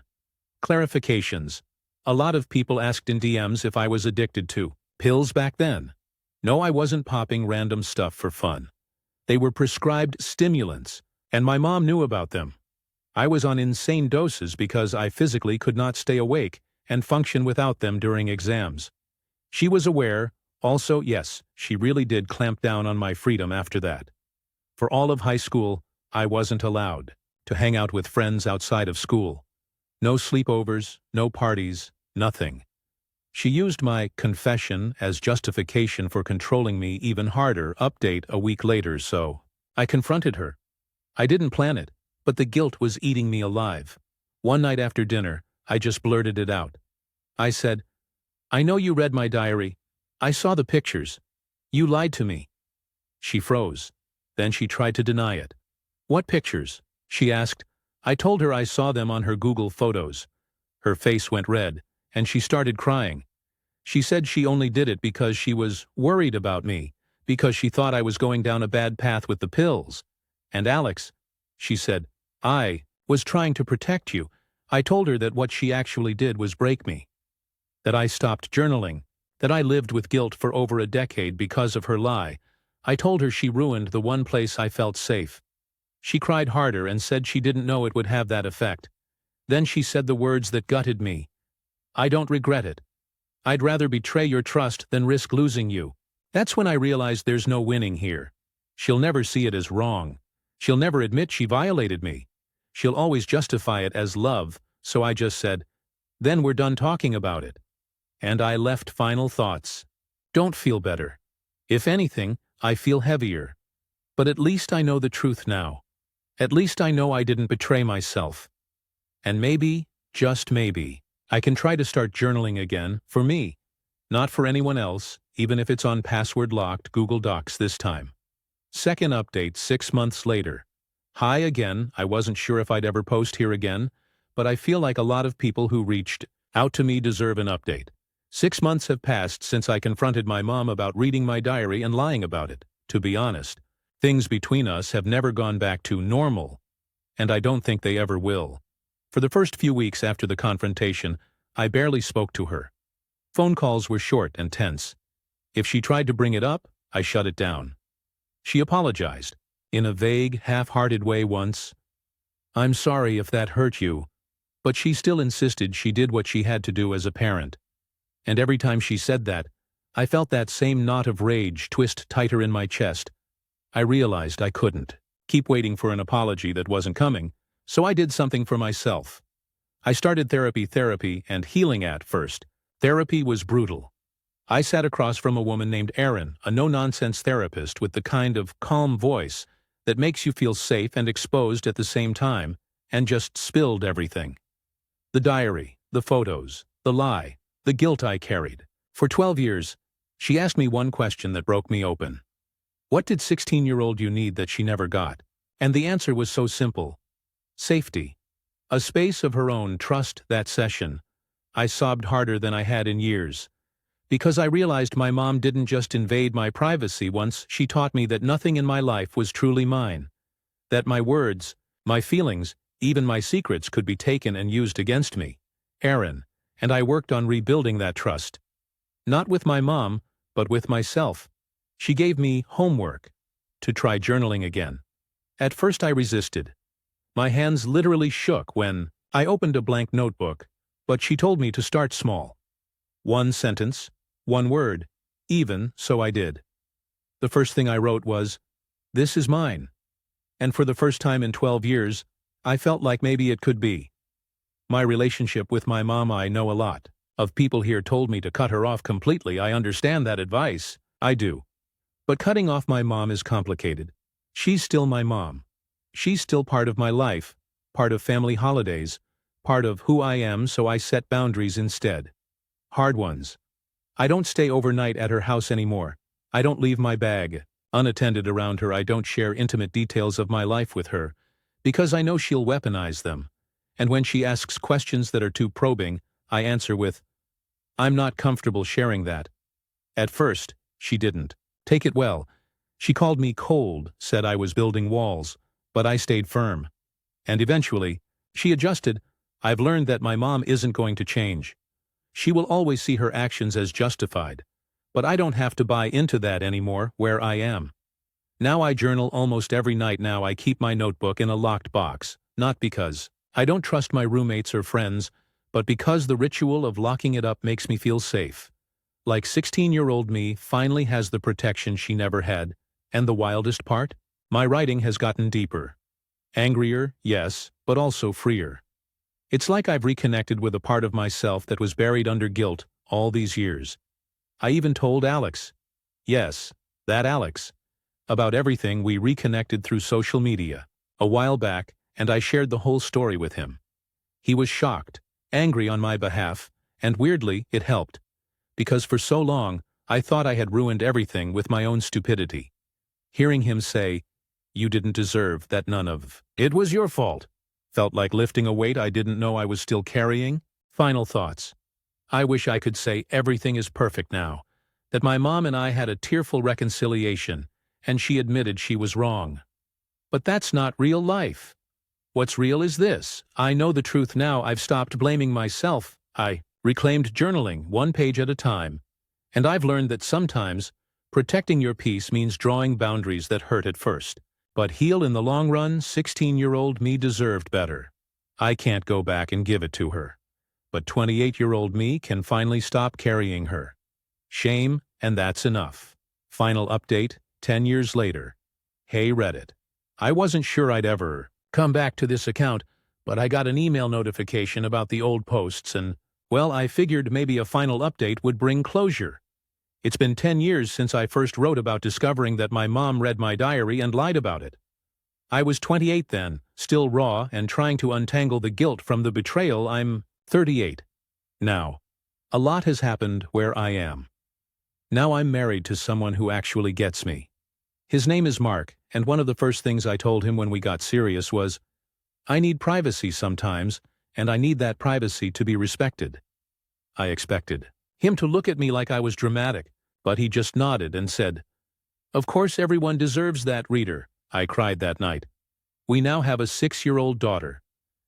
Clarifications. A lot of people asked in DMs if I was addicted to pills back then. No, I wasn't popping random stuff for fun. They were prescribed stimulants, and my mom knew about them. I was on insane doses because I physically could not stay awake and function without them during exams. She was aware. Also, yes, she really did clamp down on my freedom after that. For all of high school, I wasn't allowed to hang out with friends outside of school. No sleepovers, no parties, nothing. She used my confession as justification for controlling me even harder. Update a week later, so I confronted her. I didn't plan it, but the guilt was eating me alive. One night after dinner, I just blurted it out. I said, "I know you read my diary. I saw the pictures. You lied to me." She froze. Then she tried to deny it. "What pictures?" she asked. I told her I saw them on her Google Photos. Her face went red, and she started crying. She said she only did it because she was worried about me, because she thought I was going down a bad path with the pills. "And Alex," she said, "I was trying to protect you." I told her that what she actually did was break me. That I stopped journaling, that I lived with guilt for over a decade because of her lie. I told her she ruined the one place I felt safe. She cried harder and said she didn't know it would have that effect. Then she said the words that gutted me. "I don't regret it. I'd rather betray your trust than risk losing you." That's when I realized there's no winning here. She'll never see it as wrong. She'll never admit she violated me. She'll always justify it as love, so I just said, "Then we're done talking about it." And I left final thoughts. Don't feel better. If anything, I feel heavier. But at least I know the truth now. At least I know I didn't betray myself. And maybe, just maybe, I can try to start journaling again, for me. Not for anyone else, even if it's on password-locked Google Docs this time. Second update 6 months later. Hi again. I wasn't sure if I'd ever post here again, but I feel like a lot of people who reached out to me deserve an update. 6 months have passed since I confronted my mom about reading my diary and lying about it. To be honest, things between us have never gone back to normal, and I don't think they ever will. For the first few weeks after the confrontation, I barely spoke to her. Phone calls were short and tense. If she tried to bring it up, I shut it down. She apologized, in a vague, half-hearted way once. "I'm sorry if that hurt you," but she still insisted she did what she had to do as a parent. And every time she said that, I felt that same knot of rage twist tighter in my chest. I realized I couldn't keep waiting for an apology that wasn't coming, so I did something for myself. I started therapy and healing at first. Therapy was brutal. I sat across from a woman named Erin, a no-nonsense therapist with the kind of calm voice that makes you feel safe and exposed at the same time, and just spilled everything. The diary, the photos, the lie, the guilt I carried. For 12 years, she asked me one question that broke me open. What did 16-year-old you need that she never got? And the answer was so simple. Safety. A space of her own. Trust. That session, I sobbed harder than I had in years. Because I realized my mom didn't just invade my privacy once, she taught me that nothing in my life was truly mine. That my words, my feelings, even my secrets could be taken and used against me. Erin. And I worked on rebuilding that trust. Not with my mom, but with myself. She gave me homework to try journaling again. At first I resisted. My hands literally shook when I opened a blank notebook, but she told me to start small. One sentence, one word, even, so I did. The first thing I wrote was, "This is mine." And for the first time in 12 years, I felt like maybe it could be. My relationship with my mom, I know a lot of people here told me to cut her off completely. I understand that advice. I do. But cutting off my mom is complicated. She's still my mom. She's still part of my life, part of family holidays, part of who I am, so I set boundaries instead. Hard ones. I don't stay overnight at her house anymore. I don't leave my bag unattended around her. I don't share intimate details of my life with her, because I know she'll weaponize them. And when she asks questions that are too probing, I answer with, "I'm not comfortable sharing that." At first, she didn't take it well. She called me cold, said I was building walls, but I stayed firm. And eventually, she adjusted. I've learned that my mom isn't going to change. She will always see her actions as justified. But I don't have to buy into that anymore where I am. Now I journal almost every night. Now I keep my notebook in a locked box, not because I don't trust my roommates or friends, but because the ritual of locking it up makes me feel safe. Like 16-year-old me finally has the protection she never had. And the wildest part? My writing has gotten deeper. Angrier, yes, but also freer. It's like I've reconnected with a part of myself that was buried under guilt all these years. I even told Alex, yes, that Alex, about everything. We reconnected through social media a while back, and I shared the whole story with him. He was shocked, angry on my behalf, and weirdly, it helped. Because for so long, I thought I had ruined everything with my own stupidity. Hearing him say, "You didn't deserve that, none of it was your fault," felt like lifting a weight I didn't know I was still carrying. Final thoughts. I wish I could say everything is perfect now, that my mom and I had a tearful reconciliation, and she admitted she was wrong. But that's not real life. What's real is this: I know the truth now. I've stopped blaming myself. I reclaimed journaling, one page at a time. And I've learned that sometimes protecting your peace means drawing boundaries that hurt at first, but heal in the long run. 16-year-old me deserved better. I can't go back and give it to her. But 28-year-old me can finally stop carrying her shame, and that's enough. Final update, 10 years later. Hey Reddit. I wasn't sure I'd ever come back to this account, but I got an email notification about the old posts and, well, I figured maybe a final update would bring closure. It's been 10 years since I first wrote about discovering that my mom read my diary and lied about it. I was 28 then, still raw and trying to untangle the guilt from the betrayal. I'm 38 now. A lot has happened where I am. Now I'm married to someone who actually gets me. His name is Mark, and one of the first things I told him when we got serious was, I need privacy sometimes, and I need that privacy to be respected. I expected him to look at me like I was dramatic, but he just nodded and said, "Of course everyone deserves that, reader." I cried that night. We now have a 6-year-old daughter,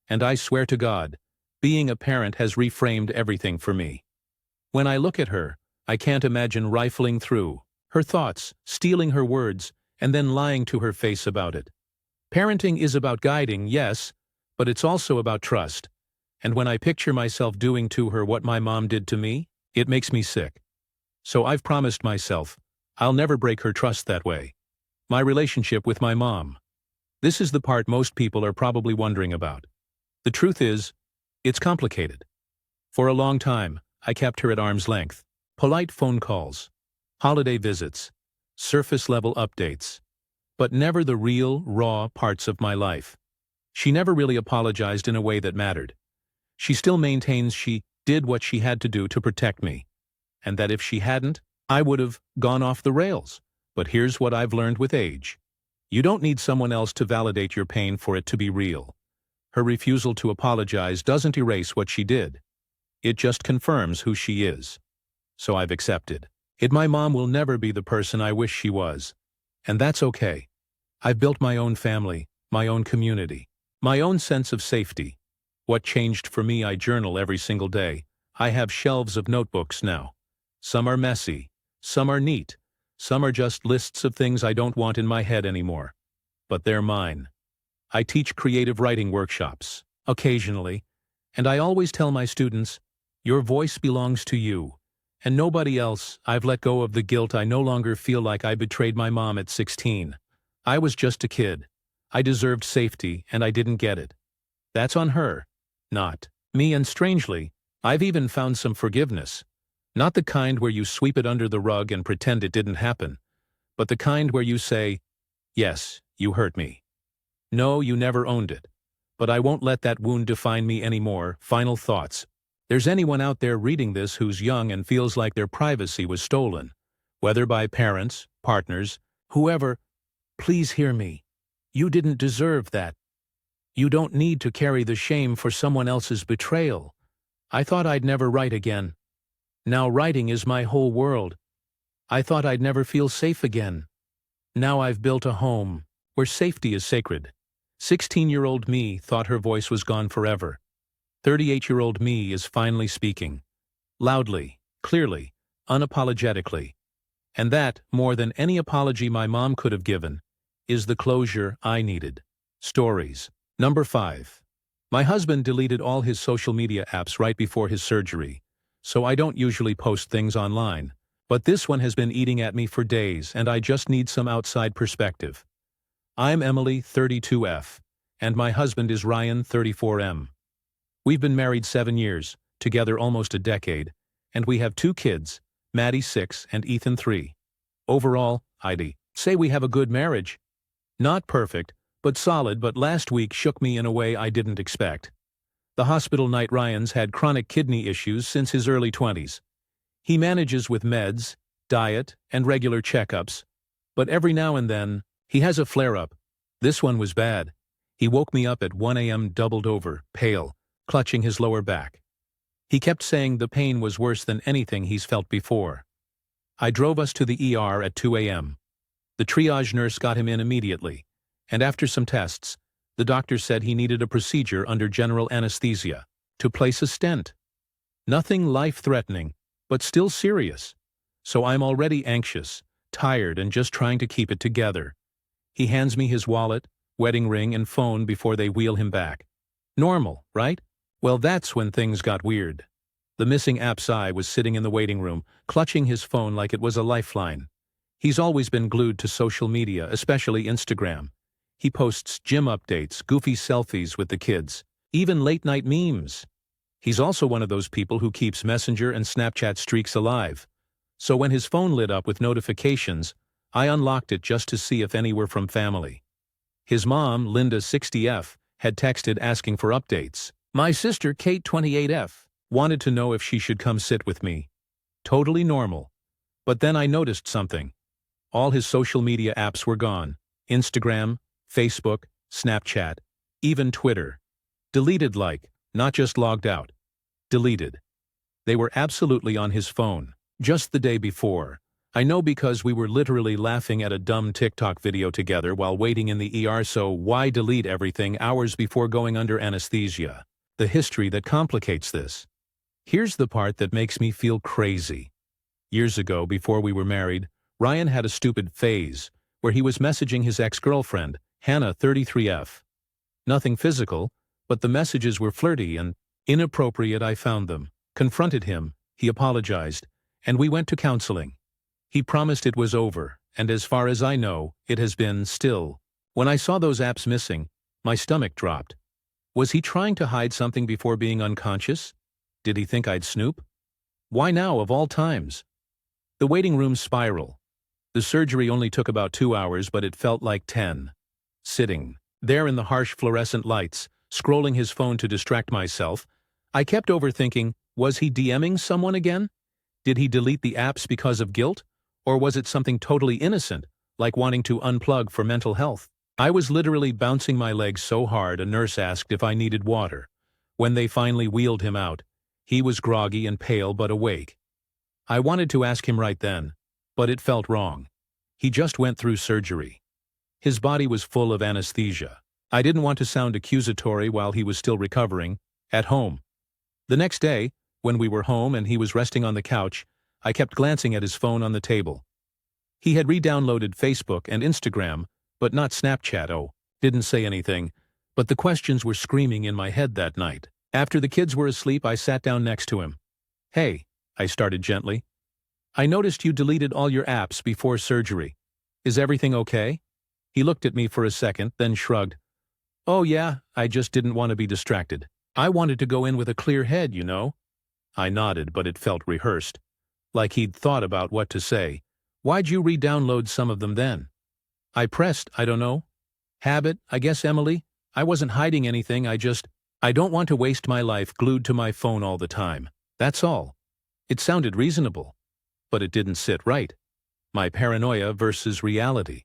and I swear to God, being a parent has reframed everything for me. When I look at her, I can't imagine rifling through her thoughts, stealing her words, and then lying to her face about it. Parenting is about guiding, yes, but it's also about trust. And when I picture myself doing to her what my mom did to me, it makes me sick. So I've promised myself, I'll never break her trust that way. My relationship with my mom. This is the part most people are probably wondering about. The truth is, it's complicated. For a long time, I kept her at arm's length. Polite phone calls, holiday visits, surface-level updates, but never the real, raw parts of my life. She never really apologized in a way that mattered. She still maintains she did what she had to do to protect me, and that if she hadn't, I would have gone off the rails. But here's what I've learned with age. You don't need someone else to validate your pain for it to be real. Her refusal to apologize doesn't erase what she did. It just confirms who she is. So I've accepted it. My mom will never be the person I wish she was. And that's okay. I've built my own family, my own community, my own sense of safety. What changed for me? I journal every single day. I have shelves of notebooks now. Some are messy, some are neat, some are just lists of things I don't want in my head anymore. But they're mine. I teach creative writing workshops, occasionally, and I always tell my students, your voice belongs to you, and nobody else. I've let go of the guilt. I no longer feel like I betrayed my mom at 16. I was just a kid. I deserved safety, and I didn't get it. That's on her, not me. And strangely, I've even found some forgiveness. Not the kind where you sweep it under the rug and pretend it didn't happen, but the kind where you say, yes, you hurt me. No, you never owned it. But I won't let that wound define me anymore. Final thoughts. There's anyone out there reading this who's young and feels like their privacy was stolen, whether by parents, partners, whoever, please hear me. You didn't deserve that. You don't need to carry the shame for someone else's betrayal. I thought I'd never write again. Now writing is my whole world. I thought I'd never feel safe again. Now I've built a home where safety is sacred. 16-year-old me thought her voice was gone forever. 38-year-old me is finally speaking. Loudly, clearly, unapologetically. And that, more than any apology my mom could have given, is the closure I needed. Stories. Number 5. My husband deleted all his social media apps right before his surgery, so I don't usually post things online. But this one has been eating at me for days, and I just need some outside perspective. I'm Emily, 32F, and my husband is Ryan, 34M. We've been married 7 years, together almost a decade, and we have 2 kids, Maddie 6 and Ethan 3. Overall, I'd say we have a good marriage. Not perfect, but solid. But last week shook me in a way I didn't expect. The hospital night. Ryan's had chronic kidney issues since his early 20s. He manages with meds, diet, and regular checkups, but every now and then, he has a flare-up. This one was bad. He woke me up at 1 a.m. doubled over, pale, clutching his lower back. He kept saying the pain was worse than anything he's felt before. I drove us to the ER at 2 a.m. The triage nurse got him in immediately, and after some tests, the doctor said he needed a procedure under general anesthesia to place a stent. Nothing life-threatening, but still serious. So I'm already anxious, tired, and just trying to keep it together. He hands me his wallet, wedding ring, and phone before they wheel him back. Normal, right? Well, that's when things got weird. The missing app's eye was sitting in the waiting room, clutching his phone like it was a lifeline. He's always been glued to social media, especially Instagram. He posts gym updates, goofy selfies with the kids, even late-night memes. He's also one of those people who keeps Messenger and Snapchat streaks alive. So when his phone lit up with notifications, I unlocked it just to see if any were from family. His mom, Linda, 60F, had texted asking for updates. My sister, Kate, 28F, wanted to know if she should come sit with me. Totally normal. But then I noticed something. All his social media apps were gone. Instagram, Facebook, Snapchat, even Twitter. Deleted, like, not just logged out. Deleted. They were absolutely on his phone. Just the day before. I know because we were literally laughing at a dumb TikTok video together while waiting in the ER. So why delete everything hours before going under anesthesia? The history that complicates this. Here's the part that makes me feel crazy. Years ago, before we were married, Ryan had a stupid phase where he was messaging his ex-girlfriend, Hannah, 33F. Nothing physical, but the messages were flirty and inappropriate. I found them, confronted him, he apologized, and we went to counseling. He promised it was over, and as far as I know, it has been still. When I saw those apps missing, my stomach dropped. Was he trying to hide something before being unconscious? Did he think I'd snoop? Why now, of all times? The waiting room spiral. The surgery only took about 2 hours, but it felt like 10. Sitting there in the harsh fluorescent lights, scrolling his phone to distract myself, I kept overthinking, was he DMing someone again? Did he delete the apps because of guilt? Or was it something totally innocent, like wanting to unplug for mental health? I was literally bouncing my legs so hard a nurse asked if I needed water. When they finally wheeled him out, he was groggy and pale but awake. I wanted to ask him right then, but it felt wrong. He just went through surgery. His body was full of anesthesia. I didn't want to sound accusatory while he was still recovering, at home. The next day, when we were home and he was resting on the couch, I kept glancing at his phone on the table. He had re-downloaded Facebook and Instagram, but not Snapchat. Didn't say anything, but the questions were screaming in my head that night. After the kids were asleep, I sat down next to him. Hey, I started gently. I noticed you deleted all your apps before surgery. Is everything okay? He looked at me for a second, then shrugged. Oh yeah, I just didn't want to be distracted. I wanted to go in with a clear head, you know. I nodded, but it felt rehearsed. Like he'd thought about what to say. Why'd you re-download some of them then? I pressed, I don't know. Habit, I guess, Emily. I wasn't hiding anything, I don't want to waste my life glued to my phone all the time. That's all. It sounded reasonable. But it didn't sit right. My paranoia versus reality.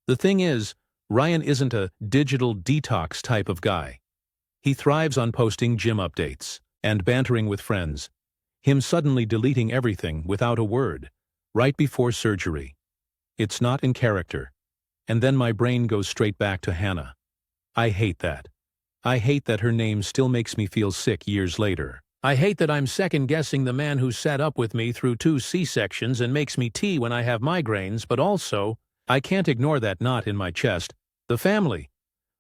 The thing is, Ryan isn't a digital detox type of guy. He thrives on posting gym updates and bantering with friends. Him suddenly deleting everything without a word, right before surgery. It's not in character. And then my brain goes straight back to Hannah. I hate that. I hate that her name still makes me feel sick years later. I hate that I'm second-guessing the man who sat up with me through 2 C-sections and makes me tea when I have migraines, but also, I can't ignore that knot in my chest. The family.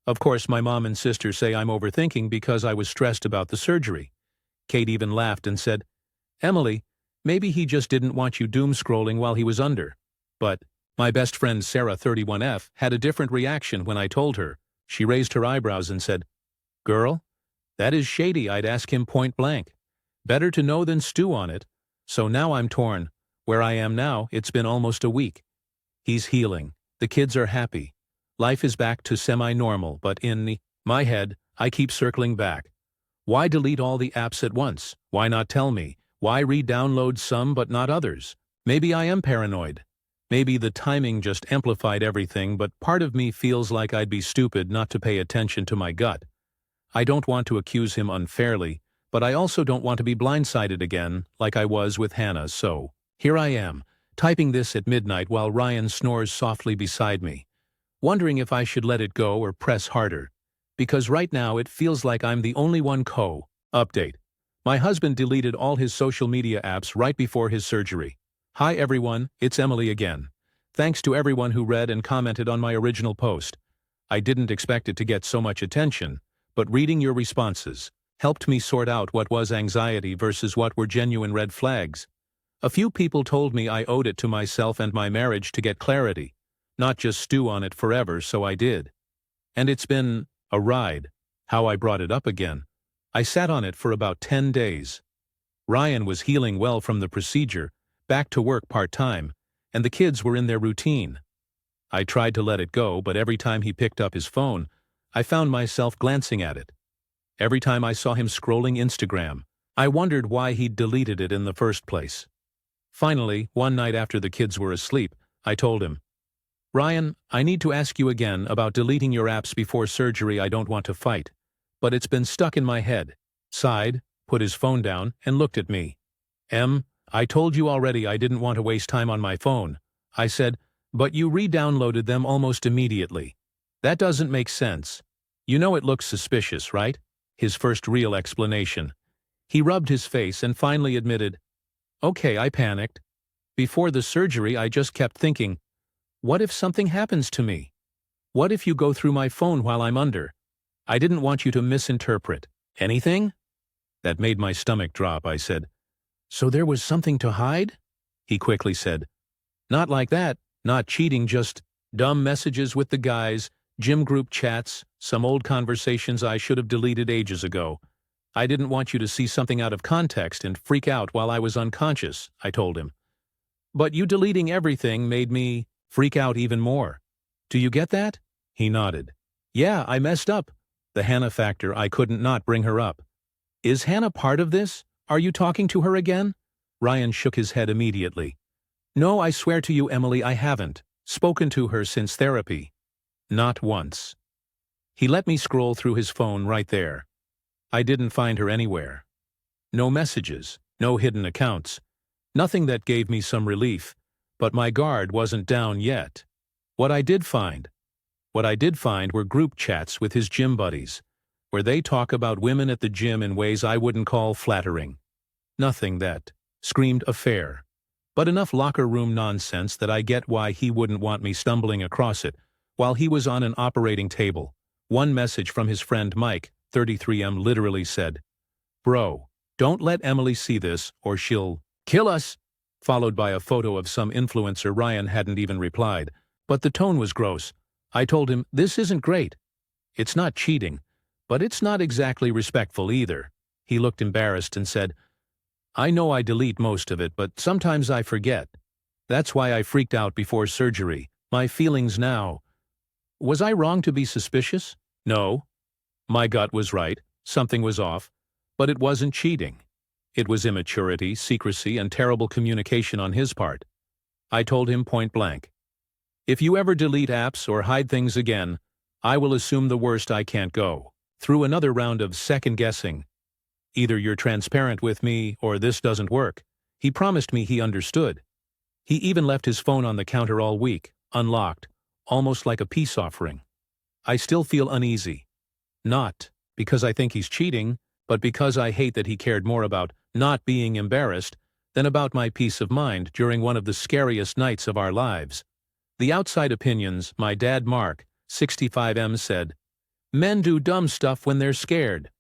Of course, my mom and sister say I'm overthinking because I was stressed about the surgery. Kate even laughed and said, "Emily, maybe he just didn't want you doom-scrolling while he was under." But my best friend Sarah 31F had a different reaction when I told her. She raised her eyebrows and said, "Girl, that is shady. I'd ask him point blank. Better to know than stew on it." So now I'm torn. Where I am now, it's been almost a week. He's healing. The kids are happy. Life is back to semi-normal, but in my head, I keep circling back. Why delete all the apps at once? Why not tell me? Why re-download some but not others? Maybe I am paranoid. Maybe the timing just amplified everything, but part of me feels like I'd be stupid not to pay attention to my gut. I don't want to accuse him unfairly, but I also don't want to be blindsided again, like I was with Hannah, so here I am, typing this at midnight while Ryan snores softly beside me, wondering if I should let it go or press harder. Because right now it feels like I'm the only one Update. My husband deleted all his social media apps right before his surgery. Hi everyone, it's Emily again. Thanks to everyone who read and commented on my original post. I didn't expect it to get so much attention, but reading your responses helped me sort out what was anxiety versus what were genuine red flags. A few people told me I owed it to myself and my marriage to get clarity, not just stew on it forever, so I did. And it's been a ride. How I brought it up again. I sat on it for about 10 days. Ryan was healing well from the procedure, back to work part-time, and the kids were in their routine. I tried to let it go, but every time he picked up his phone, I found myself glancing at it. Every time I saw him scrolling Instagram, I wondered why he'd deleted it in the first place. Finally, one night after the kids were asleep, I told him, "Ryan, I need to ask you again about deleting your apps before surgery. I don't want to fight, but it's been stuck in my head." Sighed, put his phone down, and looked at me. I told you already I didn't want to waste time on my phone." I said, "But you re-downloaded them almost immediately. That doesn't make sense. You know it looks suspicious, right?" His first real explanation. He rubbed his face and finally admitted, "Okay, I panicked. Before the surgery I just kept thinking, what if something happens to me? What if you go through my phone while I'm under? I didn't want you to misinterpret anything." That made my stomach drop. I said, "So there was something to hide?" He quickly said, "Not like that, not cheating, just dumb messages with the guys, gym group chats, some old conversations I should have deleted ages ago. I didn't want you to see something out of context and freak out while I was unconscious," I told him. "But you deleting everything made me freak out even more. Do you get that?" He nodded. "Yeah, I messed up. The Hannah factor, I couldn't not bring her up. Is Hannah part of this? Are you talking to her again?" Ryan shook his head immediately. "No, I swear to you, Emily, I haven't spoken to her since therapy. Not once." He let me scroll through his phone right there. I didn't find her anywhere. No messages, no hidden accounts, nothing that gave me some relief, but my guard wasn't down yet. What I did find were group chats with his gym buddies, where they talk about women at the gym in ways I wouldn't call flattering. Nothing that screamed affair, but enough locker room nonsense that I get why he wouldn't want me stumbling across it while he was on an operating table. One message from his friend Mike, 33M, literally said, "Bro, don't let Emily see this or she'll kill us," followed by a photo of some influencer. Ryan hadn't even replied, but the tone was gross. I told him, "This isn't great. It's not cheating, but it's not exactly respectful either." He looked embarrassed and said, "I know I delete most of it, but sometimes I forget. That's why I freaked out before surgery. My feelings now. Was I wrong to be suspicious? No. My gut was right. Something was off. But it wasn't cheating. It was immaturity, secrecy, and terrible communication on his part." I told him point blank, "If you ever delete apps or hide things again, I will assume the worst. I can't go through another round of second-guessing. Either you're transparent with me or this doesn't work." He promised me he understood. He even left his phone on the counter all week, unlocked, almost like a peace offering. I still feel uneasy. Not because I think he's cheating, but because I hate that he cared more about not being embarrassed than about my peace of mind during one of the scariest nights of our lives. The outside opinions, my dad Mark, 65M, said, "Men do dumb stuff when they're scared.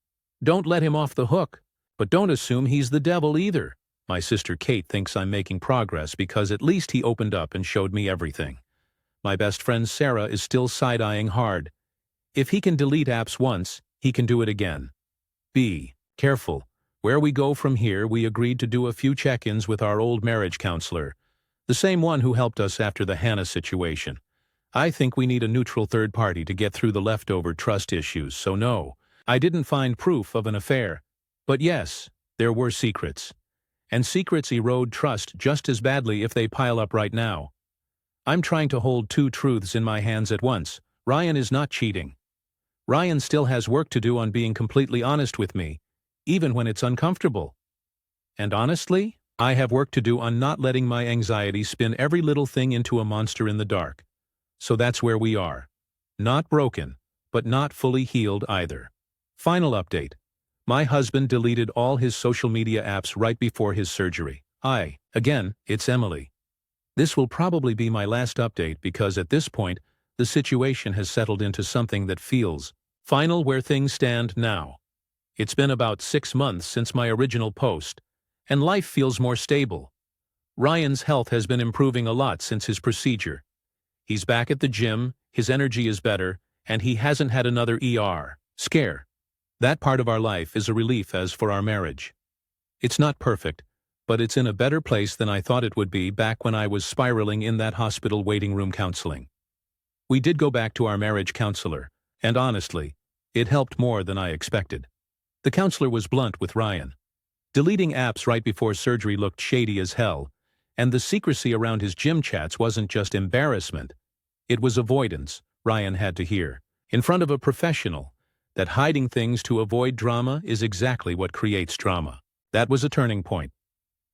Don't let him off the hook, but don't assume he's the devil either." My sister Kate thinks I'm making progress because at least he opened up and showed me everything. My best friend Sarah is still side-eyeing hard. If he can delete apps once, he can do it again. Be careful. Where we go from here, we agreed to do a few check-ins with our old marriage counselor, the same one who helped us after the Hannah situation. I think we need a neutral third party to get through the leftover trust issues, so no, I didn't find proof of an affair. But yes, there were secrets. And secrets erode trust just as badly if they pile up right now. I'm trying to hold two truths in my hands at once. Ryan is not cheating. Ryan still has work to do on being completely honest with me, even when it's uncomfortable. And honestly, I have work to do on not letting my anxiety spin every little thing into a monster in the dark. So that's where we are. Not broken, but not fully healed either. Final update. My husband deleted all his social media apps right before his surgery. Again, it's Emily. This will probably be my last update because at this point, the situation has settled into something that feels final where things stand now. It's been about 6 months since my original post, and life feels more stable. Ryan's health has been improving a lot since his procedure. He's back at the gym, his energy is better, and he hasn't had another ER scare. That part of our life is a relief. As for our marriage, it's not perfect, but it's in a better place than I thought it would be back when I was spiraling in that hospital waiting room counseling. We did go back to our marriage counselor, and honestly, it helped more than I expected. The counselor was blunt with Ryan. Deleting apps right before surgery looked shady as hell, and the secrecy around his gym chats wasn't just embarrassment. It was avoidance. Ryan had to hear, in front of a professional, that hiding things to avoid drama is exactly what creates drama. That was a turning point.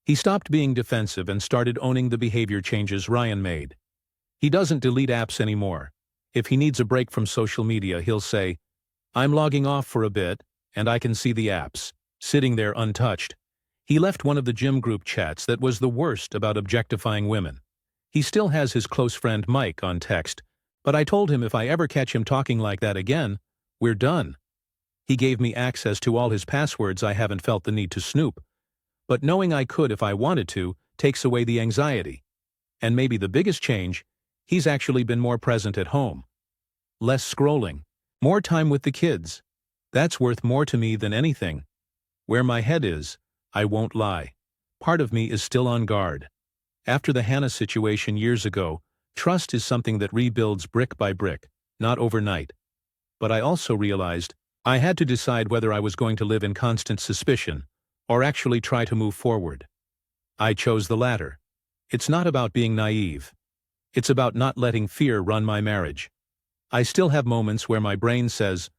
He stopped being defensive and started owning the behavior changes Ryan made. He doesn't delete apps anymore. If he needs a break from social media, he'll say, "I'm logging off for a bit, and I can see the apps," sitting there untouched. He left one of the gym group chats that was the worst about objectifying women. He still has his close friend Mike on text, but I told him if I ever catch him talking like that again, we're done. He gave me access to all his passwords. I haven't felt the need to snoop. But knowing I could if I wanted to takes away the anxiety. And maybe the biggest change, he's actually been more present at home. Less scrolling. More time with the kids. That's worth more to me than anything. Where my head is, I won't lie. Part of me is still on guard. After the Hannah situation years ago, trust is something that rebuilds brick by brick, not overnight. But I also realized I had to decide whether I was going to live in constant suspicion or actually try to move forward. I chose the latter. It's not about being naive. It's about not letting fear run my marriage. I still have moments where my brain says,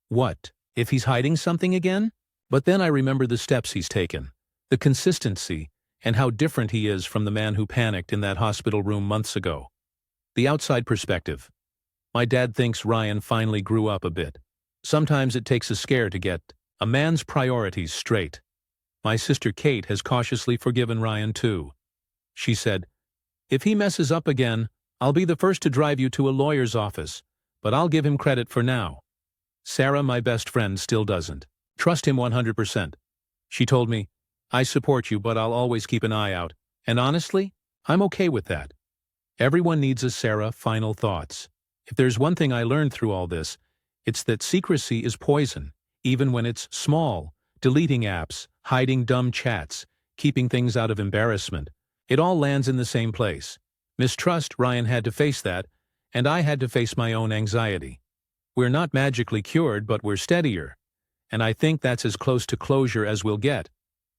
"What, if he's hiding something again?" But then I remember the steps he's taken, the consistency, and how different he is from the man who panicked in that hospital room months ago. The outside perspective. My dad thinks Ryan finally grew up a bit. Sometimes it takes a scare to get a man's priorities straight. My sister Kate has cautiously forgiven Ryan too. She said, "If he messes up again, I'll be the first to drive you to a lawyer's office, but I'll give him credit for now." Sarah, my best friend, still doesn't trust him 100%. She told me, "I support you, but I'll always keep an eye out." And honestly, I'm okay with that. Everyone needs a Sarah. Final thoughts. If there's one thing I learned through all this, it's that secrecy is poison, even when it's small. Deleting apps, hiding dumb chats, keeping things out of embarrassment. It all lands in the same place. Mistrust. Ryan had to face that, and I had to face my own anxiety. We're not magically cured, but we're steadier. And I think that's as close to closure as we'll get.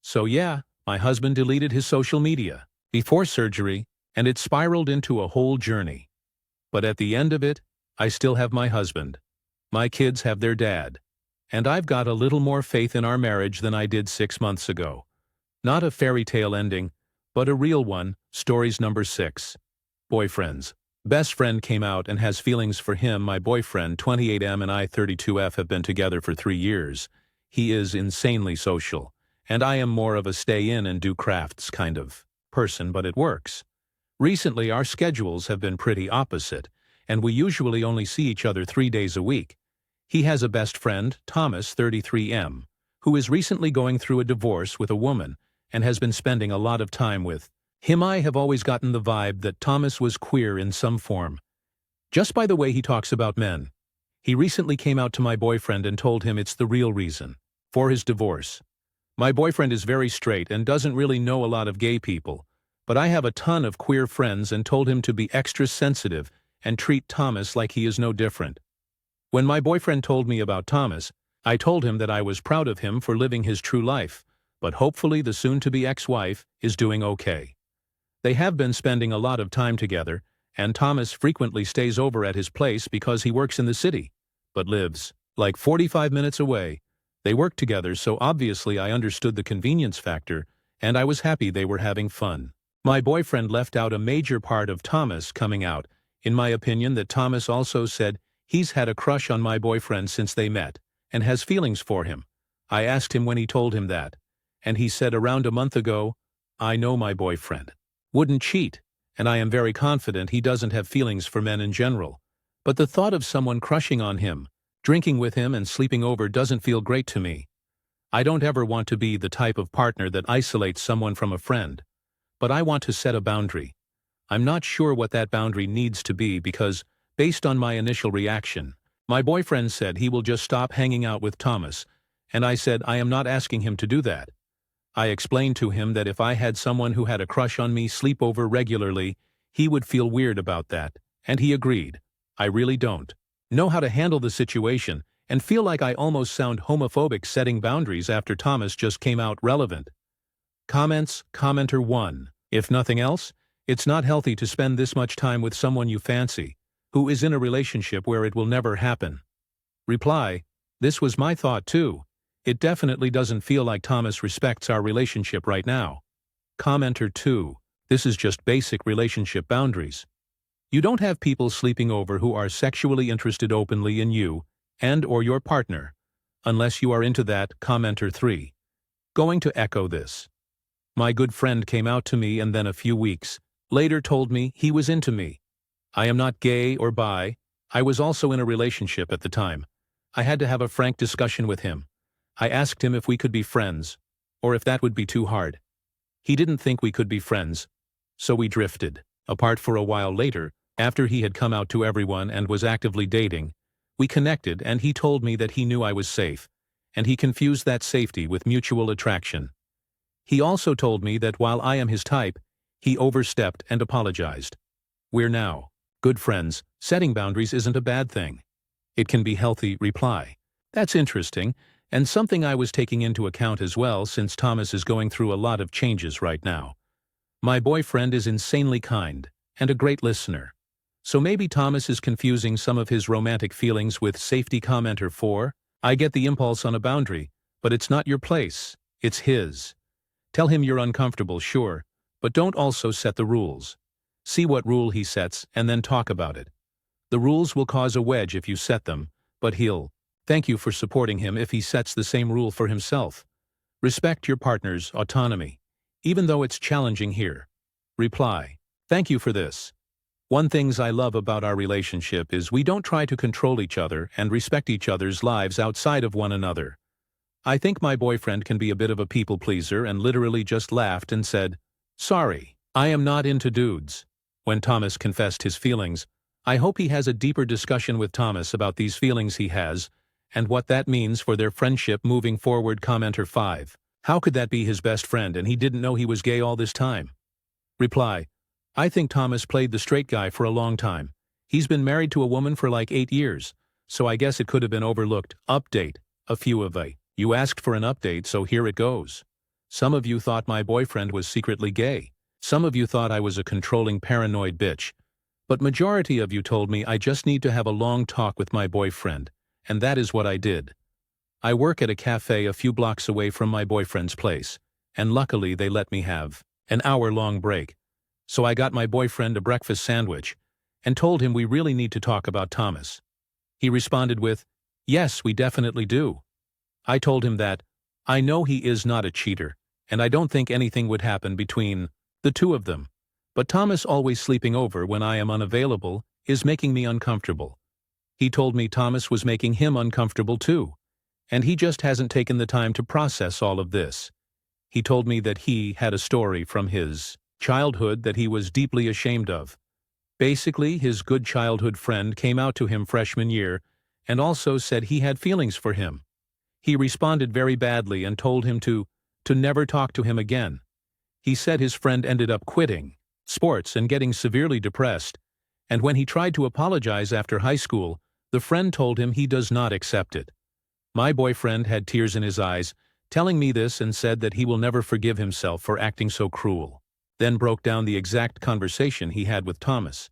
So yeah, my husband deleted his social media before surgery, and it spiraled into a whole journey. But at the end of it, I still have my husband. My kids have their dad. And I've got a little more faith in our marriage than I did 6 months ago. Not a fairy tale ending, but a real one. Stories number 6. Boyfriends. Best friend came out and has feelings for him. My boyfriend, 28M, and I, 32F, have been together for 3 years. He is insanely social, and I am more of a stay-in and do crafts kind of person, but it works. Recently, our schedules have been pretty opposite, and we usually only see each other 3 days a week. He has a best friend, Thomas, 33M, who is recently going through a divorce with a woman and has been spending a lot of time with him. I have always gotten the vibe that Thomas was queer in some form, just by the way he talks about men. He recently came out to my boyfriend and told him it's the real reason for his divorce. My boyfriend is very straight and doesn't really know a lot of gay people, but I have a ton of queer friends and told him to be extra sensitive and treat Thomas like he is no different. When my boyfriend told me about Thomas, I told him that I was proud of him for living his true life, but hopefully the soon-to-be ex-wife is doing okay. They have been spending a lot of time together, and Thomas frequently stays over at his place because he works in the city, but lives like 45 minutes away. They work together, so obviously I understood the convenience factor, and I was happy they were having fun. My boyfriend left out a major part of Thomas coming out, in my opinion, that Thomas also said he's had a crush on my boyfriend since they met, and has feelings for him. I asked him when he told him that, and he said around a month ago. I know my boyfriend wouldn't cheat, and I am very confident he doesn't have feelings for men in general. But the thought of someone crushing on him, drinking with him and sleeping over doesn't feel great to me. I don't ever want to be the type of partner that isolates someone from a friend, but I want to set a boundary. I'm not sure what that boundary needs to be because, based on my initial reaction, my boyfriend said he will just stop hanging out with Thomas, and I said I am not asking him to do that. I explained to him that if I had someone who had a crush on me sleep over regularly, he would feel weird about that, and he agreed. I really don't know how to handle the situation and feel like I almost sound homophobic setting boundaries after Thomas just came out relevant. Comments. Commenter 1. If nothing else, it's not healthy to spend this much time with someone you fancy, who is in a relationship where it will never happen. Reply. This was my thought too. It definitely doesn't feel like Thomas respects our relationship right now. Commenter 2. This is just basic relationship boundaries. You don't have people sleeping over who are sexually interested openly in you and/or your partner, unless you are into that. Commenter 3. Going to echo this. My good friend came out to me and then a few weeks later told me he was into me. I am not gay or bi. I was also in a relationship at the time. I had to have a frank discussion with him. I asked him if we could be friends, or if that would be too hard. He didn't think we could be friends, so we drifted apart for a while. Later, after he had come out to everyone and was actively dating, we connected and he told me that he knew I was safe, and he confused that safety with mutual attraction. He also told me that while I am his type, he overstepped and apologized. We're now good friends. Setting boundaries isn't a bad thing. It can be healthy. Reply. That's interesting, and something I was taking into account as well since Thomas is going through a lot of changes right now. My boyfriend is insanely kind and a great listener. So maybe Thomas is confusing some of his romantic feelings with safety. Commenter 4. I get the impulse on a boundary, but it's not your place, it's his. Tell him you're uncomfortable, sure, but don't also set the rules. See what rule he sets and then talk about it. The rules will cause a wedge if you set them, but he'll thank you for supporting him if he sets the same rule for himself. Respect your partner's autonomy, even though it's challenging here. Reply. Thank you for this. One things I love about our relationship is we don't try to control each other and respect each other's lives outside of one another. I think my boyfriend can be a bit of a people pleaser and literally just laughed and said, "Sorry, I am not into dudes." When Thomas confessed his feelings, I hope he has a deeper discussion with Thomas about these feelings he has and what that means for their friendship moving forward. Commenter 5. How could that be his best friend and he didn't know he was gay all this time? Reply. I think Thomas played the straight guy for a long time. He's been married to a woman for like 8 years, so I guess it could have been overlooked. Update. A few of you asked for an update, so here it goes. Some of you thought my boyfriend was secretly gay. Some of you thought I was a controlling paranoid bitch. But majority of you told me I just need to have a long talk with my boyfriend, and that is what I did. I work at a cafe a few blocks away from my boyfriend's place, and luckily they let me have an hour-long break. So I got my boyfriend a breakfast sandwich, and told him we really need to talk about Thomas. He responded with, "Yes, we definitely do." I told him that, I know he is not a cheater, and I don't think anything would happen between the two of them. But Thomas always sleeping over when I am unavailable is making me uncomfortable. He told me Thomas was making him uncomfortable too, and he just hasn't taken the time to process all of this. He told me that he had a story from his childhood that he was deeply ashamed of. Basically, his good childhood friend came out to him freshman year and also said he had feelings for him. He responded very badly and told him to never talk to him again. He said his friend ended up quitting sports and getting severely depressed, and when he tried to apologize after high school, the friend told him he does not accept it. My boyfriend had tears in his eyes, telling me this, and said that he will never forgive himself for acting so cruel. Then broke down the exact conversation he had with Thomas.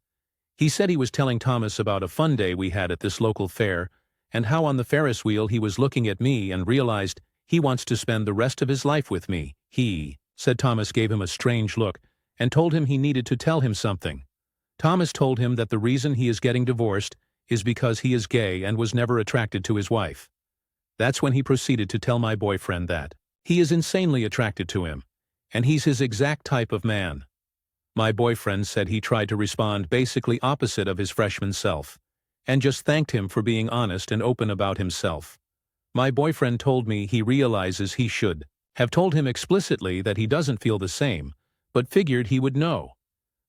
He said he was telling Thomas about a fun day we had at this local fair, and how on the Ferris wheel he was looking at me and realized he wants to spend the rest of his life with me. He said Thomas gave him a strange look and told him he needed to tell him something. Thomas told him that the reason he is getting divorced is because he is gay and was never attracted to his wife. That's when he proceeded to tell my boyfriend that he is insanely attracted to him, and he's his exact type of man. My boyfriend said he tried to respond basically opposite of his freshman self, and just thanked him for being honest and open about himself. My boyfriend told me he realizes he should have told him explicitly that he doesn't feel the same, but figured he would know.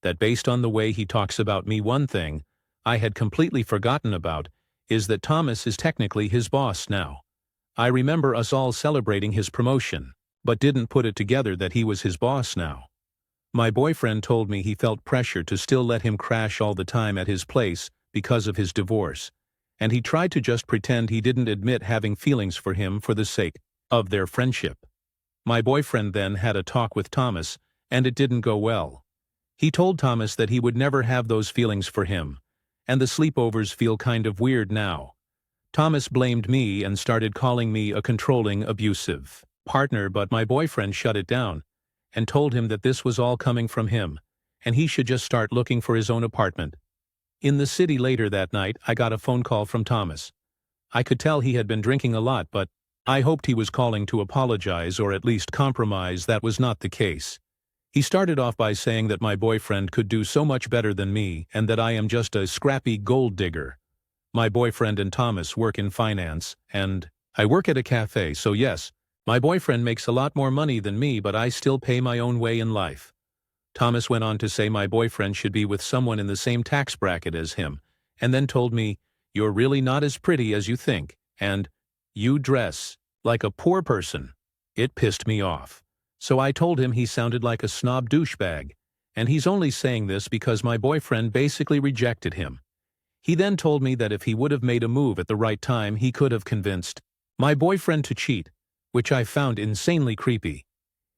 That based on the way he talks about me, one thing I had completely forgotten about is that Thomas is technically his boss now. I remember us all celebrating his promotion, but didn't put it together that he was his boss now. My boyfriend told me he felt pressure to still let him crash all the time at his place because of his divorce, and he tried to just pretend he didn't admit having feelings for him for the sake of their friendship. My boyfriend then had a talk with Thomas, and it didn't go well. He told Thomas that he would never have those feelings for him, and the sleepovers feel kind of weird now. Thomas blamed me and started calling me a controlling, abusive partner, but my boyfriend shut it down and told him that this was all coming from him, and he should just start looking for his own apartment. In the city later that night, I got a phone call from Thomas. I could tell he had been drinking a lot, but I hoped he was calling to apologize or at least compromise. That was not the case. He started off by saying that my boyfriend could do so much better than me and that I am just a scrappy gold digger. My boyfriend and Thomas work in finance, and I work at a cafe, so yes, my boyfriend makes a lot more money than me, but I still pay my own way in life. Thomas went on to say my boyfriend should be with someone in the same tax bracket as him, and then told me, "You're really not as pretty as you think, and you dress like a poor person." It pissed me off. So I told him he sounded like a snob douchebag, and he's only saying this because my boyfriend basically rejected him. He then told me that if he would have made a move at the right time, he could have convinced my boyfriend to cheat, which I found insanely creepy.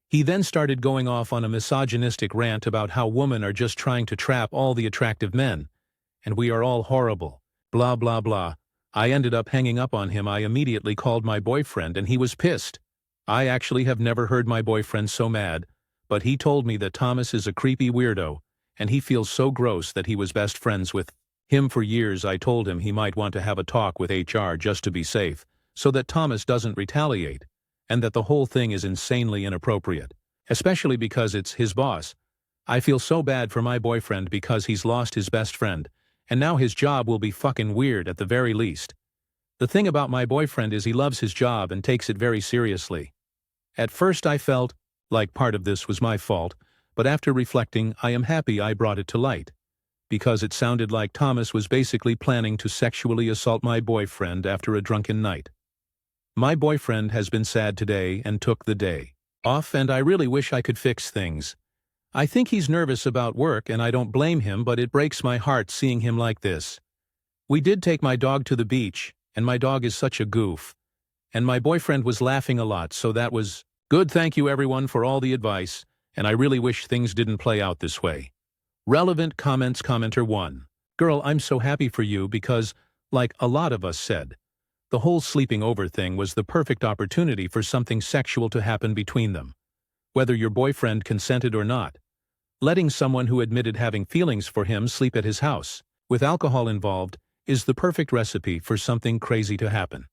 He then started going off on a misogynistic rant about how women are just trying to trap all the attractive men, and we are all horrible, blah blah blah. I ended up hanging up on him. I immediately called my boyfriend and he was pissed. I actually have never heard my boyfriend so mad, but he told me that Thomas is a creepy weirdo, and he feels so gross that he was best friends with him for years. I told him he might want to have a talk with HR just to be safe, so that Thomas doesn't retaliate, and that the whole thing is insanely inappropriate, especially because it's his boss. I feel so bad for my boyfriend because he's lost his best friend, and now his job will be fucking weird at the very least. The thing about my boyfriend is he loves his job and takes it very seriously. At first I felt like part of this was my fault, but after reflecting, I am happy I brought it to light, because it sounded like Thomas was basically planning to sexually assault my boyfriend after a drunken night. My boyfriend has been sad today and took the day off, and I really wish I could fix things. I think he's nervous about work, and I don't blame him, but it breaks my heart seeing him like this. We did take my dog to the beach, and my dog is such a goof. And my boyfriend was laughing a lot, so that was good. Thank you everyone for all the advice, and I really wish things didn't play out this way. Relevant comments. Commenter 1. Girl, I'm so happy for you because, like a lot of us said, the whole sleeping over thing was the perfect opportunity for something sexual to happen between them. Whether your boyfriend consented or not. Letting someone who admitted having feelings for him sleep at his house with alcohol involved, is the perfect recipe for something crazy to happen.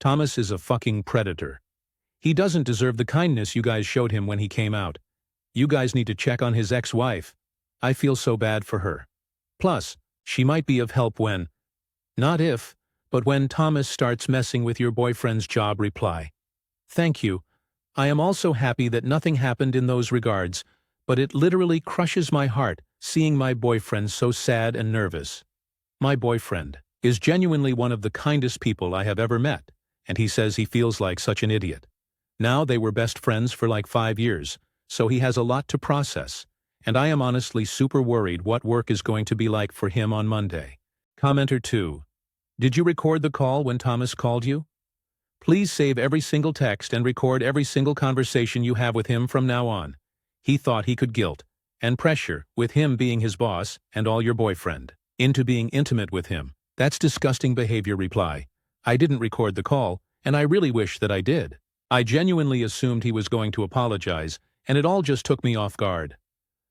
Thomas is a fucking predator. He doesn't deserve the kindness you guys showed him when he came out. You guys need to check on his ex-wife. I feel so bad for her. Plus, she might be of help when, not if, but when Thomas starts messing with your boyfriend's job. Reply. Thank you. I am also happy that nothing happened in those regards, but it literally crushes my heart seeing my boyfriend so sad and nervous. My boyfriend is genuinely one of the kindest people I have ever met, and he says he feels like such an idiot. Now they were best friends for like 5 years, so he has a lot to process, and I am honestly super worried what work is going to be like for him on Monday. Commenter 2. Did you record the call when Thomas called you? Please save every single text and record every single conversation you have with him from now on. He thought he could guilt and pressure, with him being his boss and all your boyfriend, into being intimate with him. That's disgusting behavior. Reply. I didn't record the call, and I really wish that I did. I genuinely assumed he was going to apologize, and it all just took me off guard.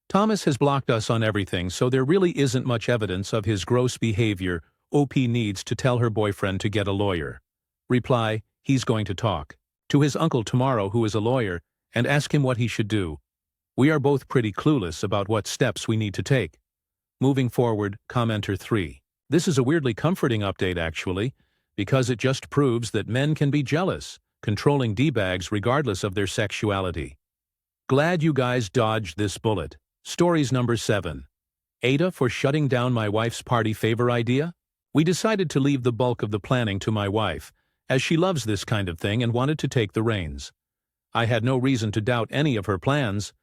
Thomas has blocked us on everything, so there really isn't much evidence of his gross behavior. OP needs to tell her boyfriend to get a lawyer. Reply. He's going to talk to his uncle tomorrow, who is a lawyer, and ask him what he should do. We are both pretty clueless about what steps we need to take. Moving forward. Commenter 3. This is a weirdly comforting update actually, because it just proves that men can be jealous, controlling D-bags regardless of their sexuality. Glad you guys dodged this bullet. Stories number 7. Ada for shutting down my wife's party favor idea? We decided to leave the bulk of the planning to my wife, as she loves this kind of thing and wanted to take the reins. I had no reason to doubt any of her plans,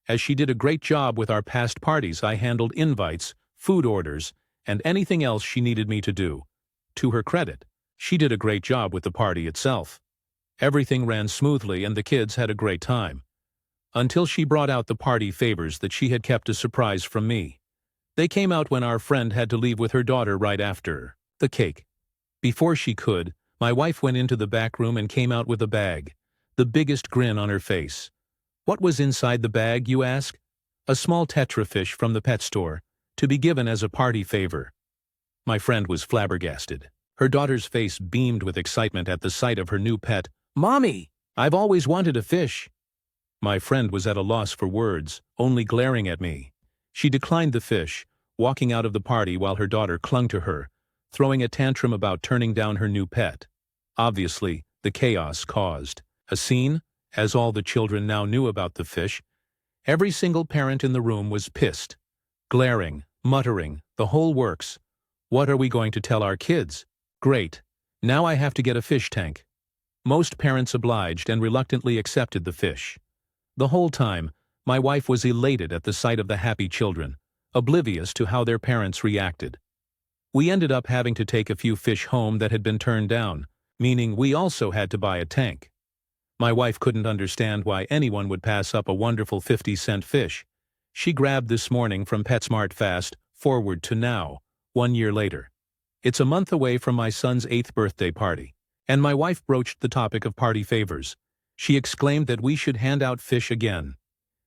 as she did a great job with our past parties. I handled invites, food orders, and anything else she needed me to do. To her credit, she did a great job with the party itself. Everything ran smoothly and the kids had a great time. Until she brought out the party favors that she had kept a surprise from me. They came out when our friend had to leave with her daughter right after the cake. Before she could, my wife went into the back room and came out with a bag, the biggest grin on her face. What was inside the bag, you ask? A small tetra fish from the pet store, to be given as a party favor. My friend was flabbergasted. Her daughter's face beamed with excitement at the sight of her new pet. Mommy, I've always wanted a fish. My friend was at a loss for words, only glaring at me. She declined the fish, walking out of the party while her daughter clung to her, throwing a tantrum about turning down her new pet. Obviously, the chaos caused a scene, as all the children now knew about the fish. Every single parent in the room was pissed, glaring, muttering, the whole works. What are we going to tell our kids? Great. Now I have to get a fish tank. Most parents obliged and reluctantly accepted the fish. The whole time, my wife was elated at the sight of the happy children, oblivious to how their parents reacted. We ended up having to take a few fish home that had been turned down, meaning we also had to buy a tank. My wife couldn't understand why anyone would pass up a wonderful 50-cent fish. She grabbed this morning from PetSmart fast forward to now, 1 year later. It's a month away from my son's 8th birthday party, and my wife broached the topic of party favors. She exclaimed that we should hand out fish again.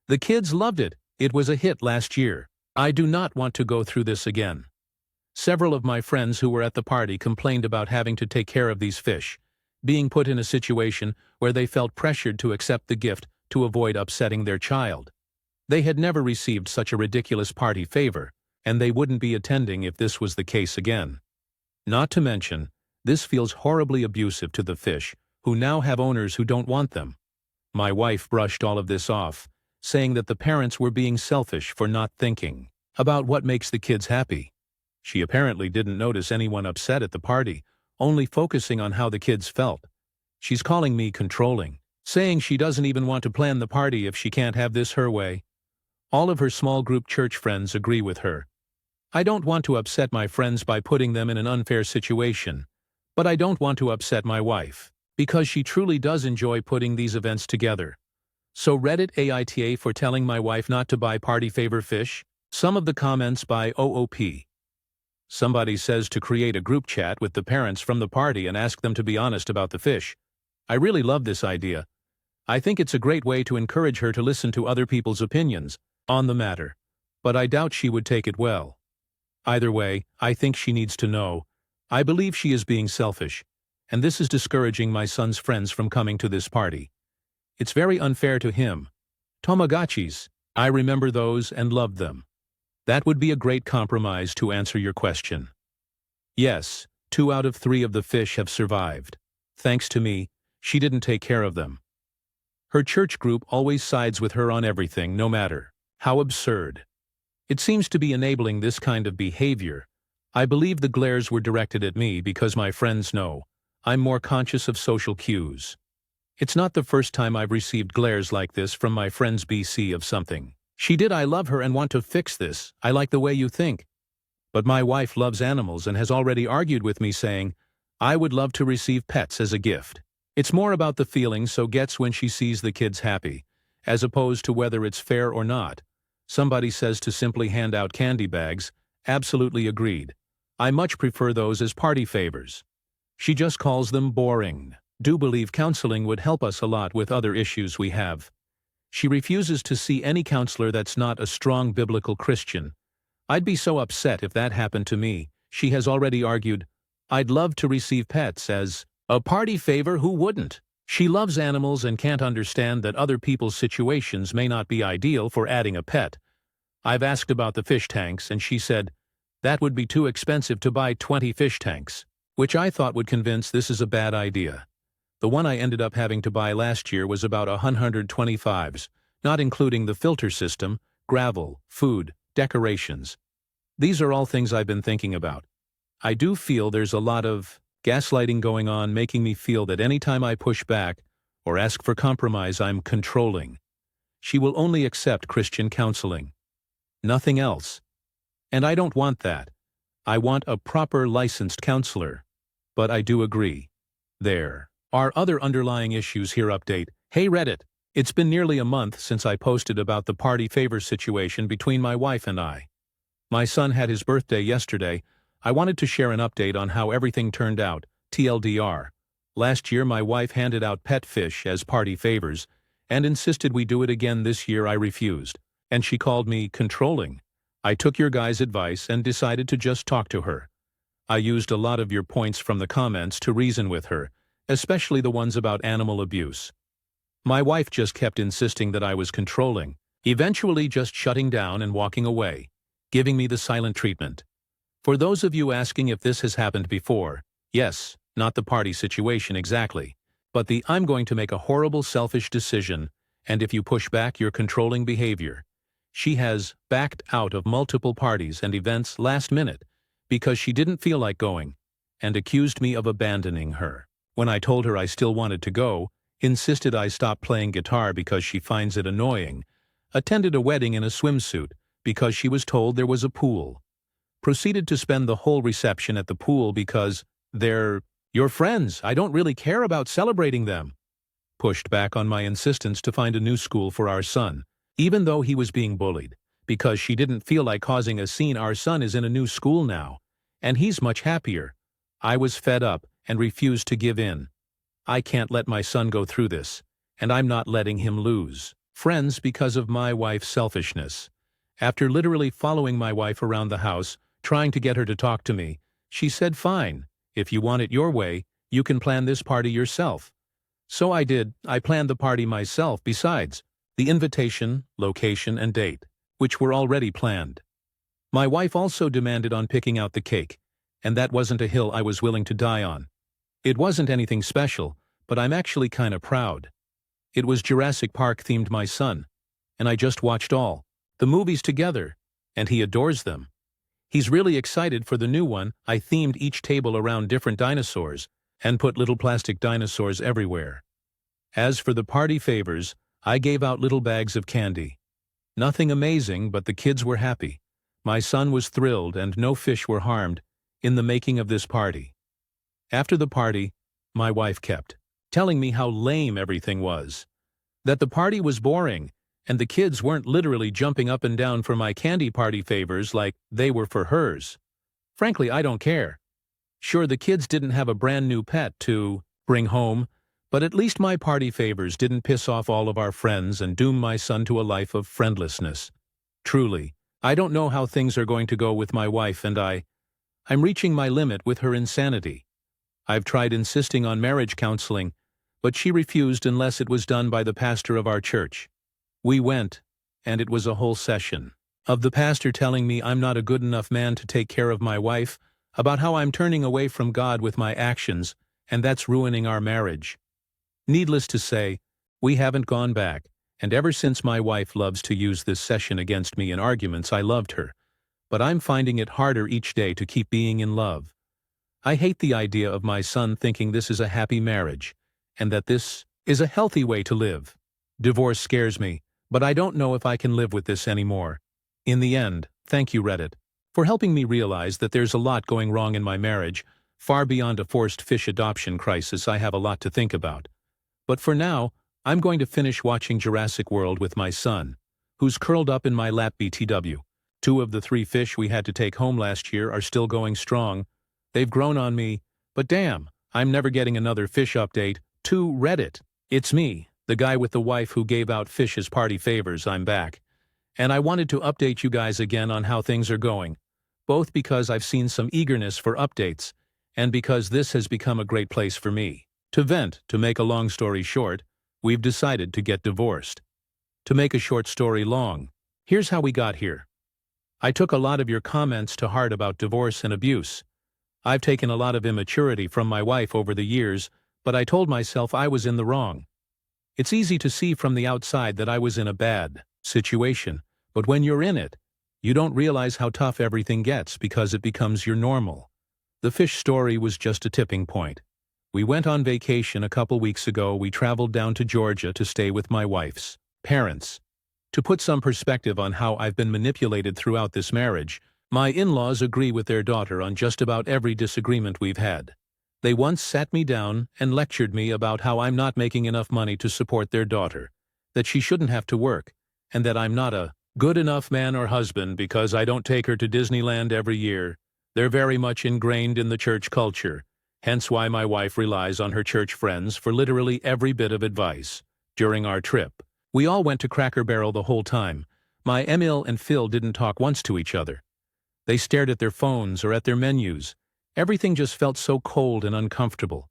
The kids loved it. It was a hit last year. I do not want to go through this again. Several of my friends who were at the party complained about having to take care of these fish, being put in a situation where they felt pressured to accept the gift to avoid upsetting their child. They had never received such a ridiculous party favor, and they wouldn't be attending if this was the case again. Not to mention, this feels horribly abusive to the fish, who now have owners who don't want them. My wife brushed all of this off, saying that the parents were being selfish for not thinking about what makes the kids happy. She apparently didn't notice anyone upset at the party, only focusing on how the kids felt. She's calling me controlling, saying she doesn't even want to plan the party if she can't have this her way. All of her small group church friends agree with her. I don't want to upset my friends by putting them in an unfair situation, but I don't want to upset my wife, because she truly does enjoy putting these events together. So Reddit AITA for telling my wife not to buy party favor fish. Some of the comments by OOP. Somebody says to create a group chat with the parents from the party and ask them to be honest about the fish. I really love this idea. I think it's a great way to encourage her to listen to other people's opinions on the matter, but I doubt she would take it well. Either way, I think she needs to know. I believe she is being selfish, and this is discouraging my son's friends from coming to this party. It's very unfair to him. Tamagotchis, I remember those and loved them. That would be a great compromise to answer your question. Yes, 2 out of 3 of the fish have survived. Thanks to me, she didn't take care of them. Her church group always sides with her on everything, no matter. How absurd. It seems to be enabling this kind of behavior. I believe the glares were directed at me because my friends know I'm more conscious of social cues. It's not the first time I've received glares like this from my friends BC of something. She did. I love her and want to fix this. I like the way you think. But my wife loves animals and has already argued with me saying, I would love to receive pets as a gift. It's more about the feeling so gets when she sees the kids happy, as opposed to whether it's fair or not. Somebody says to simply hand out candy bags. Absolutely agreed. I much prefer those as party favors. She just calls them boring. Do believe counseling would help us a lot with other issues we have. She refuses to see any counselor that's not a strong biblical Christian. I'd be so upset if that happened to me. She has already argued, I'd love to receive pets as a party favor. Who wouldn't? She loves animals and can't understand that other people's situations may not be ideal for adding a pet. I've asked about the fish tanks and she said, that would be too expensive to buy 20 fish tanks, which I thought would convince this is a bad idea. The one I ended up having to buy last year was about 125s, not including the filter system, gravel, food, decorations. These are all things I've been thinking about. I do feel there's a lot of gaslighting going on, making me feel that any time I push back or ask for compromise, I'm controlling. She will only accept Christian counseling. Nothing else. And I don't want that. I want a proper licensed counselor. But I do agree. There are other underlying issues here. Update. Hey Reddit. It's been nearly a month since I posted about the party favor situation between my wife and I. My son had his birthday yesterday. I wanted to share an update on how everything turned out. TLDR. Last year my wife handed out pet fish as party favors and insisted we do it again this year. I refused. And she called me controlling. I took your guys' advice and decided to just talk to her. I used a lot of your points from the comments to reason with her, especially the ones about animal abuse. My wife just kept insisting that I was controlling, eventually just shutting down and walking away, giving me the silent treatment. For those of you asking if this has happened before, yes, not the party situation exactly, but the I'm going to make a horrible selfish decision, and if you push back your controlling behavior. She has backed out of multiple parties and events last minute because she didn't feel like going, and accused me of abandoning her. When I told her I still wanted to go, insisted I stop playing guitar because she finds it annoying, attended a wedding in a swimsuit because she was told there was a pool, proceeded to spend the whole reception at the pool because they're your friends. I don't really care about celebrating them. Pushed back on my insistence to find a new school for our son, even though he was being bullied, because she didn't feel like causing a scene. Our son is in a new school now, and he's much happier. I was fed up and refused to give in. I can't let my son go through this, and I'm not letting him lose friends because of my wife's selfishness. After literally following my wife around the house, trying to get her to talk to me, she said, fine, if you want it your way, you can plan this party yourself. So I did. I planned the party myself. Besides, the invitation, location, and date, which were already planned. My wife also demanded on picking out the cake, and that wasn't a hill I was willing to die on. It wasn't anything special, but I'm actually kinda proud. It was Jurassic Park themed. My son and I just watched all the movies together, and he adores them. He's really excited for the new one. I themed each table around different dinosaurs and put little plastic dinosaurs everywhere. As for the party favors, I gave out little bags of candy. Nothing amazing, but the kids were happy. My son was thrilled and no fish were harmed in the making of this party. After the party, my wife kept telling me how lame everything was, that the party was boring, and the kids weren't literally jumping up and down for my candy party favors like they were for hers. Frankly, I don't care. Sure, the kids didn't have a brand new pet to bring home, but at least my party favors didn't piss off all of our friends and doom my son to a life of friendlessness. Truly, I don't know how things are going to go with my wife and I'm reaching my limit with her insanity. I've tried insisting on marriage counseling, but she refused unless it was done by the pastor of our church. We went, and it was a whole session of the pastor telling me I'm not a good enough man to take care of my wife, about how I'm turning away from God with my actions, and that's ruining our marriage. Needless to say, we haven't gone back, and ever since my wife loves to use this session against me in arguments, I loved her, but I'm finding it harder each day to keep being in love. I hate the idea of my son thinking this is a happy marriage, and that this is a healthy way to live. Divorce scares me, but I don't know if I can live with this anymore. In the end, thank you, Reddit, for helping me realize that there's a lot going wrong in my marriage, far beyond a forced fish adoption crisis. I have a lot to think about. But for now, I'm going to finish watching Jurassic World with my son, who's curled up in my lap. BTW. 2 of the 3 fish we had to take home last year are still going strong. They've grown on me, but damn, I'm never getting another fish update. To Reddit. It's me, the guy with the wife who gave out fish as party favors. I'm back. And I wanted to update you guys again on how things are going, both because I've seen some eagerness for updates, and because this has become a great place for me to vent. To make a long story short, we've decided to get divorced. To make a short story long, here's how we got here. I took a lot of your comments to heart about divorce and abuse. I've taken a lot of immaturity from my wife over the years, but I told myself I was in the wrong. It's easy to see from the outside that I was in a bad situation, but when you're in it, you don't realize how tough everything gets because it becomes your normal. The fish story was just a tipping point. We went on vacation a couple weeks ago. We traveled down to Georgia to stay with my wife's parents. To put some perspective on how I've been manipulated throughout this marriage, my in-laws agree with their daughter on just about every disagreement we've had. They once sat me down and lectured me about how I'm not making enough money to support their daughter, that she shouldn't have to work, and that I'm not a good enough man or husband because I don't take her to Disneyland every year. They're very much ingrained in the church culture, hence why my wife relies on her church friends for literally every bit of advice. During our trip, we all went to Cracker Barrel the whole time. My Emil and Phil didn't talk once to each other. They stared at their phones or at their menus. Everything just felt so cold and uncomfortable.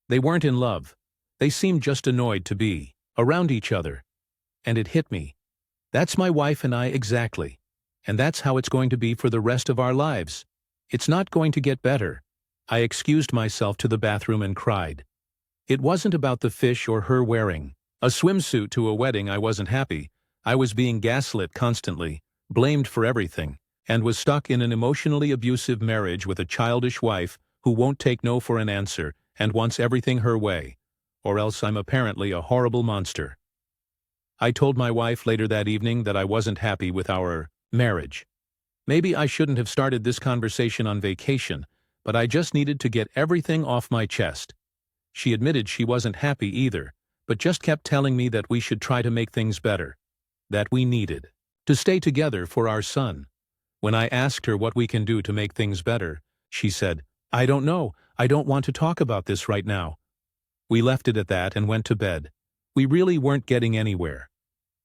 They weren't in love. They seemed just annoyed to be around each other. And it hit me. That's my wife and I exactly. And that's how it's going to be for the rest of our lives. It's not going to get better. I excused myself to the bathroom and cried. It wasn't about the fish or her wearing a swimsuit to a wedding. I wasn't happy. I was being gaslit constantly, blamed for everything, and was stuck in an emotionally abusive marriage with a childish wife who won't take no for an answer and wants everything her way, or else I'm apparently a horrible monster. I told my wife later that evening that I wasn't happy with our marriage. Maybe I shouldn't have started this conversation on vacation, but I just needed to get everything off my chest. She admitted she wasn't happy either, but just kept telling me that we should try to make things better, that we needed to stay together for our son. When I asked her what we can do to make things better, she said, "I don't know. I don't want to talk about this right now." We left it at that and went to bed. We really weren't getting anywhere.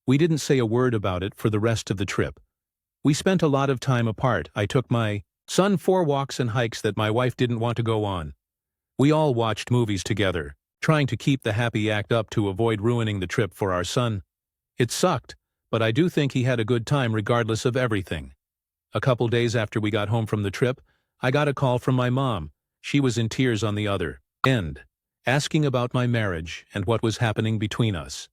We didn't say a word about it for the rest of the trip. We spent a lot of time apart. I took my son for walks and hikes that my wife didn't want to go on. We all watched movies together, trying to keep the happy act up to avoid ruining the trip for our son. It sucked, but I do think he had a good time regardless of everything. A couple days after we got home from the trip, I got a call from my mom. She was in tears on the other end, asking about my marriage and what was happening between us.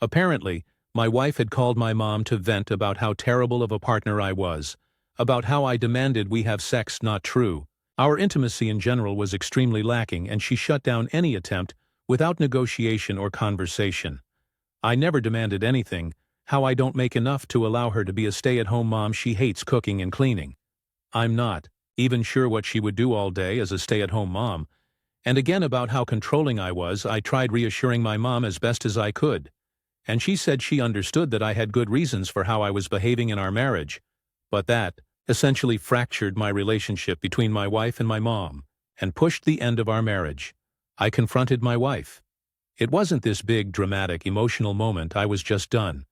Apparently, my wife had called my mom to vent about how terrible of a partner I was, about how I demanded we have sex. Not true. Our intimacy in general was extremely lacking, and she shut down any attempt without negotiation or conversation. I never demanded anything, how I don't make enough to allow her to be a stay-at-home mom. She hates cooking and cleaning. I'm not even sure what she would do all day as a stay-at-home mom. And again about how controlling I was, I tried reassuring my mom as best as I could. And she said she understood that I had good reasons for how I was behaving in our marriage, but that essentially fractured my relationship between my wife and my mom, and pushed the end of our marriage. I confronted my wife. It wasn't this big, dramatic, emotional moment. I was just done.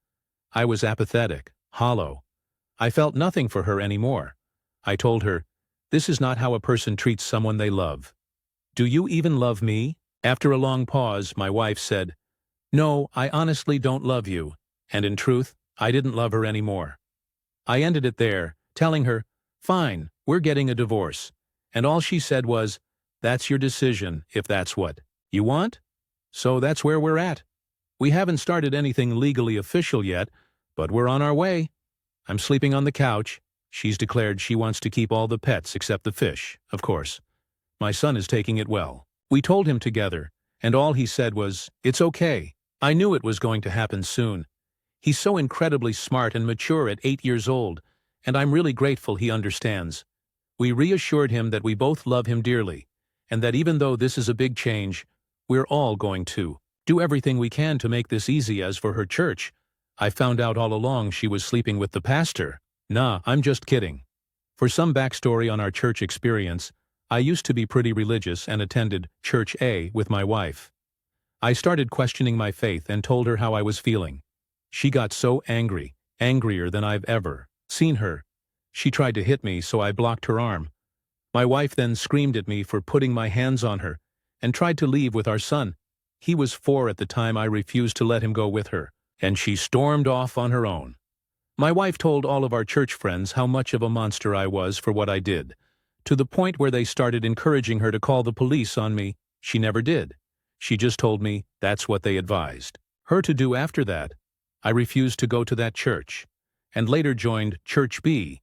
I was apathetic, hollow. I felt nothing for her anymore. I told her, "This is not how a person treats someone they love." "Do you even love me?" After a long pause, my wife said, "No, I honestly don't love you." And in truth, I didn't love her anymore. I ended it there, telling her, "Fine, we're getting a divorce." And all she said was, "That's your decision, if that's what you want." So that's where we're at. We haven't started anything legally official yet, but we're on our way. I'm sleeping on the couch. She's declared she wants to keep all the pets except the fish, of course. My son is taking it well. We told him together, and all he said was, "It's okay." I knew it was going to happen soon. He's so incredibly smart and mature at 8 years old, and I'm really grateful he understands. We reassured him that we both love him dearly, and that even though this is a big change, we're all going to do everything we can to make this easy. As for her church, I found out all along she was sleeping with the pastor. Nah, I'm just kidding. For some backstory on our church experience, I used to be pretty religious and attended Church A with my wife. I started questioning my faith and told her how I was feeling. She got so angry, angrier than I've ever seen her. She tried to hit me, so I blocked her arm. My wife then screamed at me for putting my hands on her and tried to leave with our son. He was 4 at the time. I refused to let him go with her, and she stormed off on her own. My wife told all of our church friends how much of a monster I was for what I did, to the point where they started encouraging her to call the police on me. She never did. She just told me that's what they advised her to do. After that, I refused to go to that church, and later joined Church B,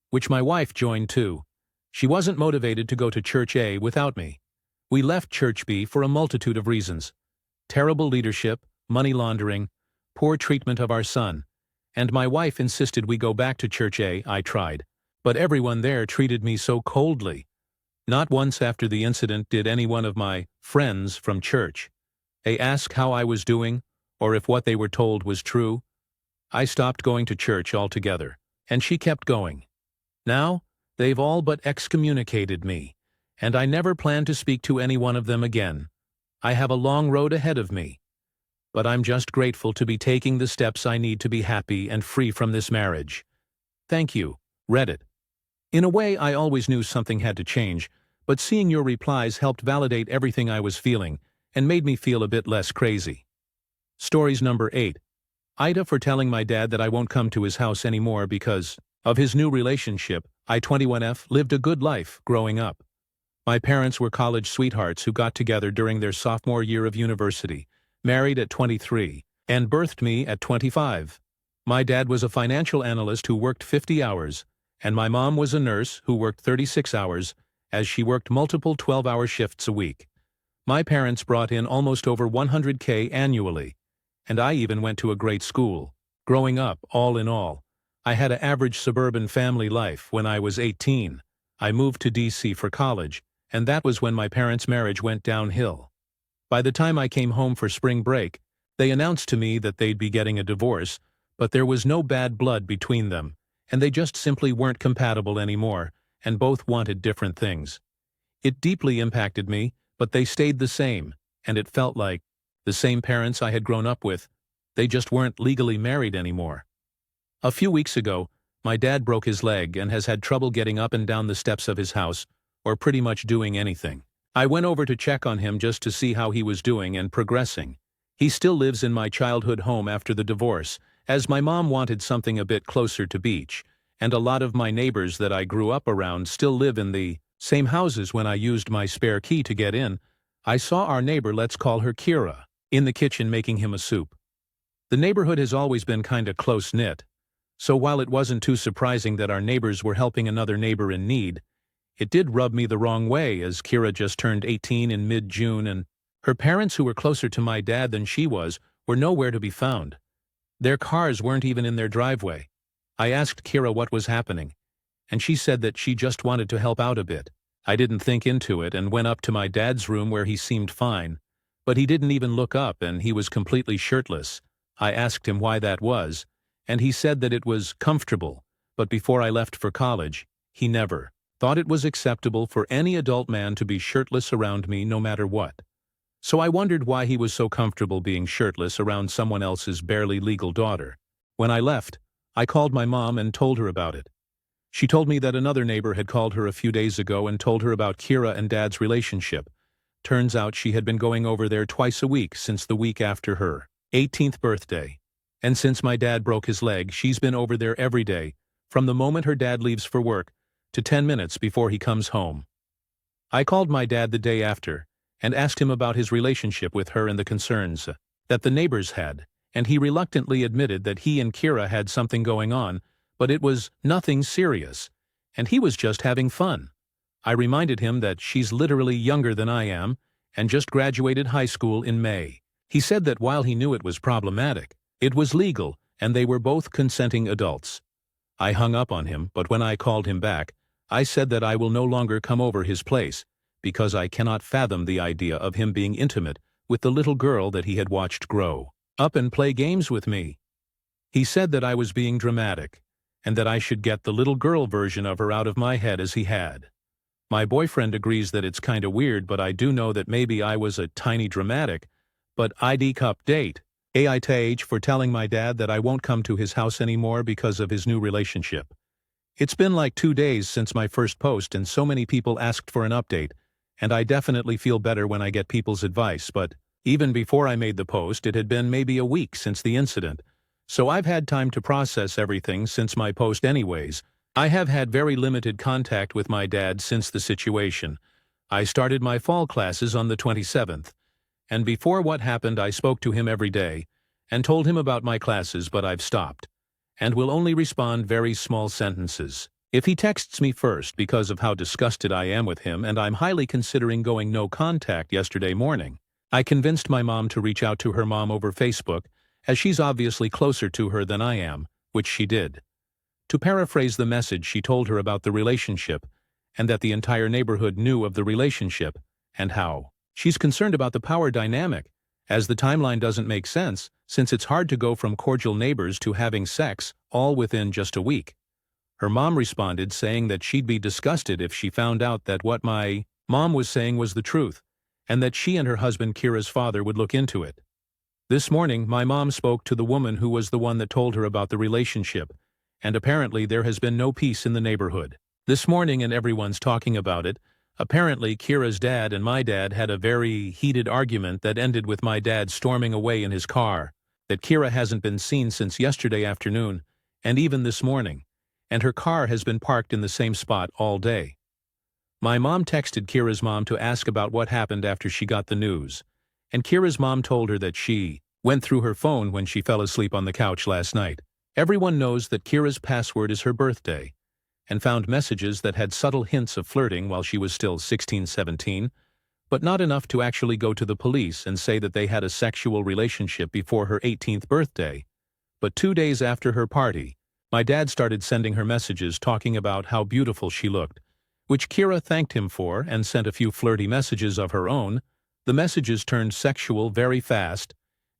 which my wife joined too. She wasn't motivated to go to Church A without me. We left Church B for a multitude of reasons: terrible leadership, money laundering, poor treatment of our son, and my wife insisted we go back to Church A. I tried, but everyone there treated me so coldly. Not once after the incident did any one of my friends from church ask how I was doing or if what they were told was true. I stopped going to church altogether, and she kept going. Now, they've all but excommunicated me, and I never plan to speak to any one of them again. I have a long road ahead of me, but I'm just grateful to be taking the steps I need to be happy and free from this marriage. Thank you, Reddit. In a way, I always knew something had to change, but seeing your replies helped validate everything I was feeling and made me feel a bit less crazy. Stories number 8. Ida, for telling my dad that I won't come to his house anymore because of his new relationship. I, 21F, lived a good life growing up. My parents were college sweethearts who got together during their sophomore year of university, married at 23, and birthed me at 25. My dad was a financial analyst who worked 50 hours, and my mom was a nurse who worked 36 hours, as she worked multiple 12-hour shifts a week. My parents brought in almost over $100K annually, and I even went to a great school. Growing up, all in all, I had an average suburban family life. When I was 18, I moved to DC for college, and that was when my parents' marriage went downhill. By the time I came home for spring break, they announced to me that they'd be getting a divorce, but there was no bad blood between them, and they just simply weren't compatible anymore, and both wanted different things. It deeply impacted me, but they stayed the same, and it felt like the same parents I had grown up with. They just weren't legally married anymore. A few weeks ago, my dad broke his leg and has had trouble getting up and down the steps of his house, or pretty much doing anything. I went over to check on him just to see how he was doing and progressing. He still lives in my childhood home after the divorce, as my mom wanted something a bit closer to beach, and a lot of my neighbors that I grew up around still live in the same houses. When I used my spare key to get in, I saw our neighbor, let's call her Kira, in the kitchen making him a soup. The neighborhood has always been kinda close-knit, so while it wasn't too surprising that our neighbors were helping another neighbor in need, it did rub me the wrong way, as Kira just turned 18 in mid-June, and her parents, who were closer to my dad than she was, were nowhere to be found. Their cars weren't even in their driveway. I asked Kira what was happening, and she said that she just wanted to help out a bit. I didn't think into it and went up to my dad's room, where he seemed fine, but he didn't even look up, and he was completely shirtless. I asked him why that was, and he said that it was comfortable, but before I left for college, he never thought it was acceptable for any adult man to be shirtless around me, no matter what. So I wondered why he was so comfortable being shirtless around someone else's barely legal daughter. When I left, I called my mom and told her about it. She told me that another neighbor had called her a few days ago and told her about Kira and Dad's relationship. Turns out she had been going over there twice a week since the week after her 18th birthday. And since my dad broke his leg, she's been over there every day, from the moment her dad leaves for work to 10 minutes before he comes home. I called my dad the day after and asked him about his relationship with her and the concerns that the neighbors had, and he reluctantly admitted that he and Kira had something going on, but it was nothing serious, and he was just having fun. I reminded him that she's literally younger than I am and just graduated high school in May. He said that while he knew it was problematic, it was legal and they were both consenting adults. I hung up on him, but when I called him back, I said that I will no longer come over his place because I cannot fathom the idea of him being intimate with the little girl that he had watched grow up and play games with me. He said that I was being dramatic and that I should get the little girl version of her out of my head as he had. My boyfriend agrees that it's kinda weird, but I do know that maybe I was a tiny dramatic, but ID cup date. AITH for telling my dad that I won't come to his house anymore because of his new relationship. It's been like 2 days since my first post and so many people asked for an update, and I definitely feel better when I get people's advice, but even before I made the post, it had been maybe a week since the incident, so I've had time to process everything since my post anyways. I have had very limited contact with my dad since the situation. I started my fall classes on the 27th, and before what happened I spoke to him every day and told him about my classes, but I've stopped and will only respond very small sentences. If he texts me first because of how disgusted I am with him, and I'm highly considering going no contact yesterday morning. I convinced my mom to reach out to her mom over Facebook, as she's obviously closer to her than I am, which she did. To paraphrase the message, she told her about the relationship, and that the entire neighborhood knew of the relationship, and how she's concerned about the power dynamic, as the timeline doesn't make sense, since it's hard to go from cordial neighbors to having sex, all within just a week. Her mom responded saying that she'd be disgusted if she found out that what my mom was saying was the truth, and that she and her husband Kira's father would look into it. This morning, my mom spoke to the woman who was the one that told her about the relationship, and apparently there has been no peace in the neighborhood. This morning, and everyone's talking about it, apparently Kira's dad and my dad had a very heated argument that ended with my dad storming away in his car, that Kira hasn't been seen since yesterday afternoon, and even this morning, and her car has been parked in the same spot all day. My mom texted Kira's mom to ask about what happened after she got the news, and Kira's mom told her that she went through her phone when she fell asleep on the couch last night. Everyone knows that Kira's password is her birthday, and found messages that had subtle hints of flirting while she was still 16-17, but not enough to actually go to the police and say that they had a sexual relationship before her 18th birthday. But 2 days after her party, my dad started sending her messages talking about how beautiful she looked, which Kira thanked him for and sent a few flirty messages of her own. The messages turned sexual very fast,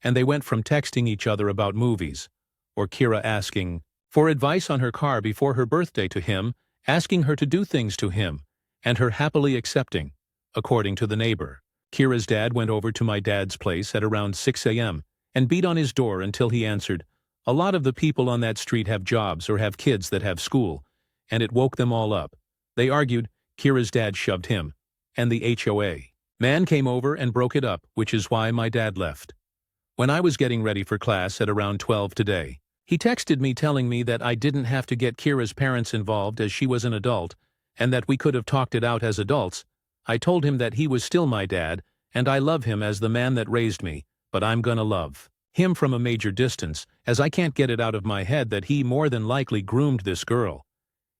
and they went from texting each other about movies, or Kira asking for advice on her car before her birthday to him, asking her to do things to him, and her happily accepting, according to the neighbor. Kira's dad went over to my dad's place at around 6 a.m. and beat on his door until he answered. A lot of the people on that street have jobs or have kids that have school, and it woke them all up. They argued, Kira's dad shoved him, and the HOA man came over and broke it up, which is why my dad left. When I was getting ready for class at around 12 today, he texted me telling me that I didn't have to get Kira's parents involved as she was an adult, and that we could have talked it out as adults. I told him that he was still my dad, and I love him as the man that raised me, but I'm gonna love him from a major distance, as I can't get it out of my head that he more than likely groomed this girl.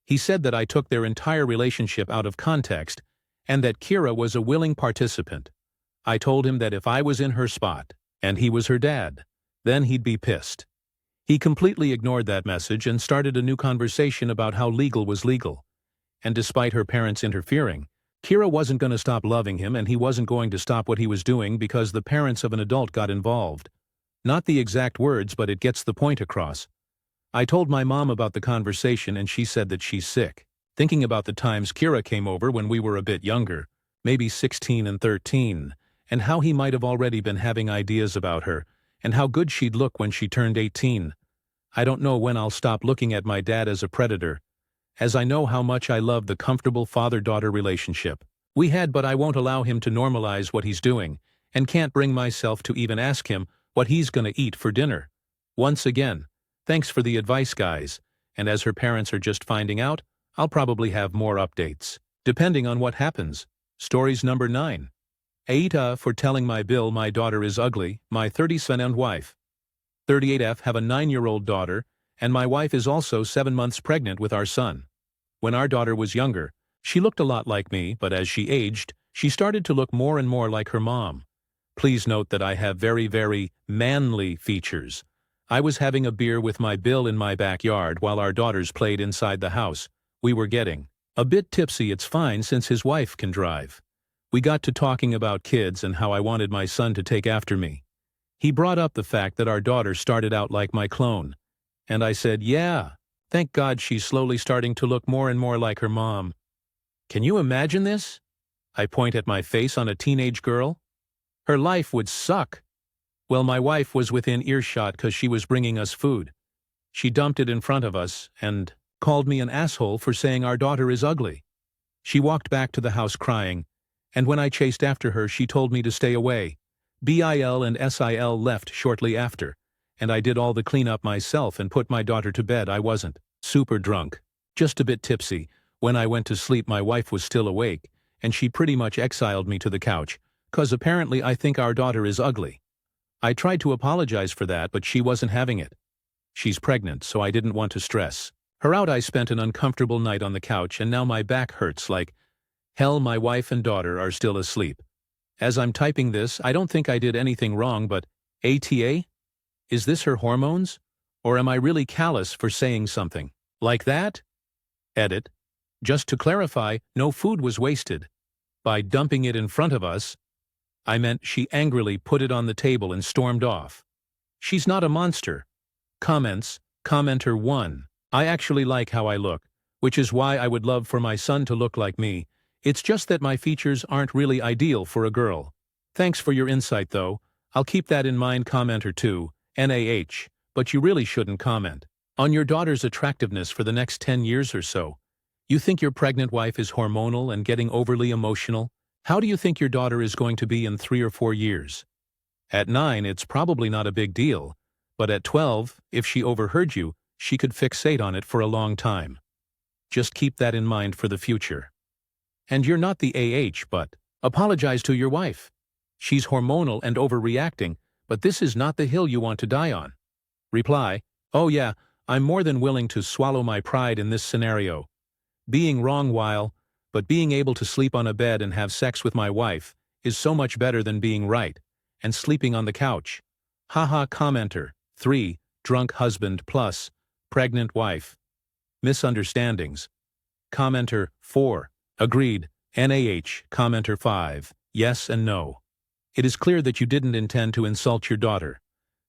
He said that I took their entire relationship out of context, and that Kira was a willing participant. I told him that if I was in her spot, and he was her dad, then he'd be pissed. He completely ignored that message and started a new conversation about how legal was legal. And despite her parents interfering, Kira wasn't going to stop loving him, and he wasn't going to stop what he was doing because the parents of an adult got involved. Not the exact words, but it gets the point across. I told my mom about the conversation and she said that she's sick, thinking about the times Kira came over when we were a bit younger, maybe 16 and 13, and how he might have already been having ideas about her, and how good she'd look when she turned 18. I don't know when I'll stop looking at my dad as a predator, as I know how much I love the comfortable father-daughter relationship we had, but I won't allow him to normalize what he's doing, and can't bring myself to even ask him what he's gonna eat for dinner. Once again, thanks for the advice, guys, and as her parents are just finding out, I'll probably have more updates, depending on what happens. Stories number 9. Aita for telling my bill my daughter is ugly, my 30-son and wife. 38F have a 9-year-old daughter, and my wife is also 7 months pregnant with our son. When our daughter was younger, she looked a lot like me, but as she aged, she started to look more and more like her mom. Please note that I have very, very manly features. I was having a beer with my bill in my backyard while our daughters played inside the house. We were getting a bit tipsy. It's fine since his wife can drive. We got to talking about kids and how I wanted my son to take after me. He brought up the fact that our daughter started out like my clone. And I said, yeah, thank God she's slowly starting to look more and more like her mom. Can you imagine this? I point at my face on a teenage girl. Her life would suck. Well, my wife was within earshot because she was bringing us food. She dumped it in front of us and called me an asshole for saying our daughter is ugly. She walked back to the house crying, and when I chased after her, she told me to stay away. Bil and Sil left shortly after, and I did all the cleanup myself and put my daughter to bed. I wasn't super drunk, just a bit tipsy. When I went to sleep, my wife was still awake, and she pretty much exiled me to the couch, 'cause apparently I think our daughter is ugly. I tried to apologize for that, but she wasn't having it. She's pregnant, so I didn't want to stress her out. I spent an uncomfortable night on the couch, and now my back hurts like hell. My wife and daughter are still asleep. As I'm typing this, I don't think I did anything wrong, but ATA? Is this her hormones? Or am I really callous for saying something like that? Edit. Just to clarify, no food was wasted. By dumping it in front of us, I meant she angrily put it on the table and stormed off. She's not a monster. Comments. Commenter 1. I actually like how I look, which is why I would love for my son to look like me. It's just that my features aren't really ideal for a girl. Thanks for your insight though. I'll keep that in mind. Commenter 2. NAH. But you really shouldn't comment on your daughter's attractiveness for the next 10 years or so. You think your pregnant wife is hormonal and getting overly emotional? How do you think your daughter is going to be in 3 or 4 years? At 9, it's probably not a big deal, but at 12, if she overheard you, she could fixate on it for a long time. Just keep that in mind for the future. And you're not the AH, but apologize to your wife. She's hormonal and overreacting, but this is not the hill you want to die on. Reply, oh yeah, I'm more than willing to swallow my pride in this scenario. Being wrong but being able to sleep on a bed and have sex with my wife is so much better than being right and sleeping on the couch. Haha. Commenter 3. Drunk husband plus pregnant wife. Misunderstandings. Commenter 4. Agreed. NAH. Commenter 5. Yes and no. It is clear that you didn't intend to insult your daughter.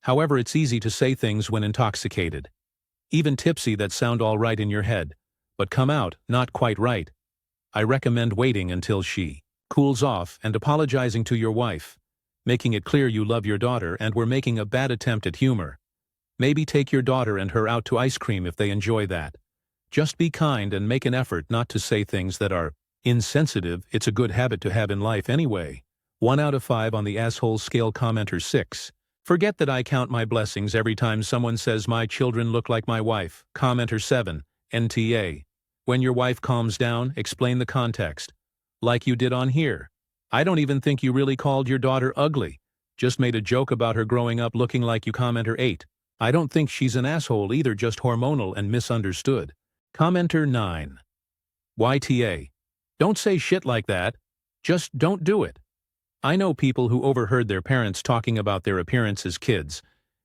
However, it's easy to say things when intoxicated. Even tipsy that sound all right in your head, but come out not quite right. I recommend waiting until she cools off and apologizing to your wife, making it clear you love your daughter and were making a bad attempt at humor. Maybe take your daughter and her out to ice cream if they enjoy that. Just be kind and make an effort not to say things that are insensitive. It's a good habit to have in life anyway. 1 out of 5 on the asshole scale. Commenter 6. Forget that I count my blessings every time someone says my children look like my wife. Commenter 7. NTA. When your wife calms down, explain the context. Like you did on here. I don't even think you really called your daughter ugly. Just made a joke about her growing up looking like you. Commenter 8. I don't think she's an asshole either, just hormonal and misunderstood. Commenter 9. YTA. Don't say shit like that. Just don't do it. I know people who overheard their parents talking about their appearance as kids,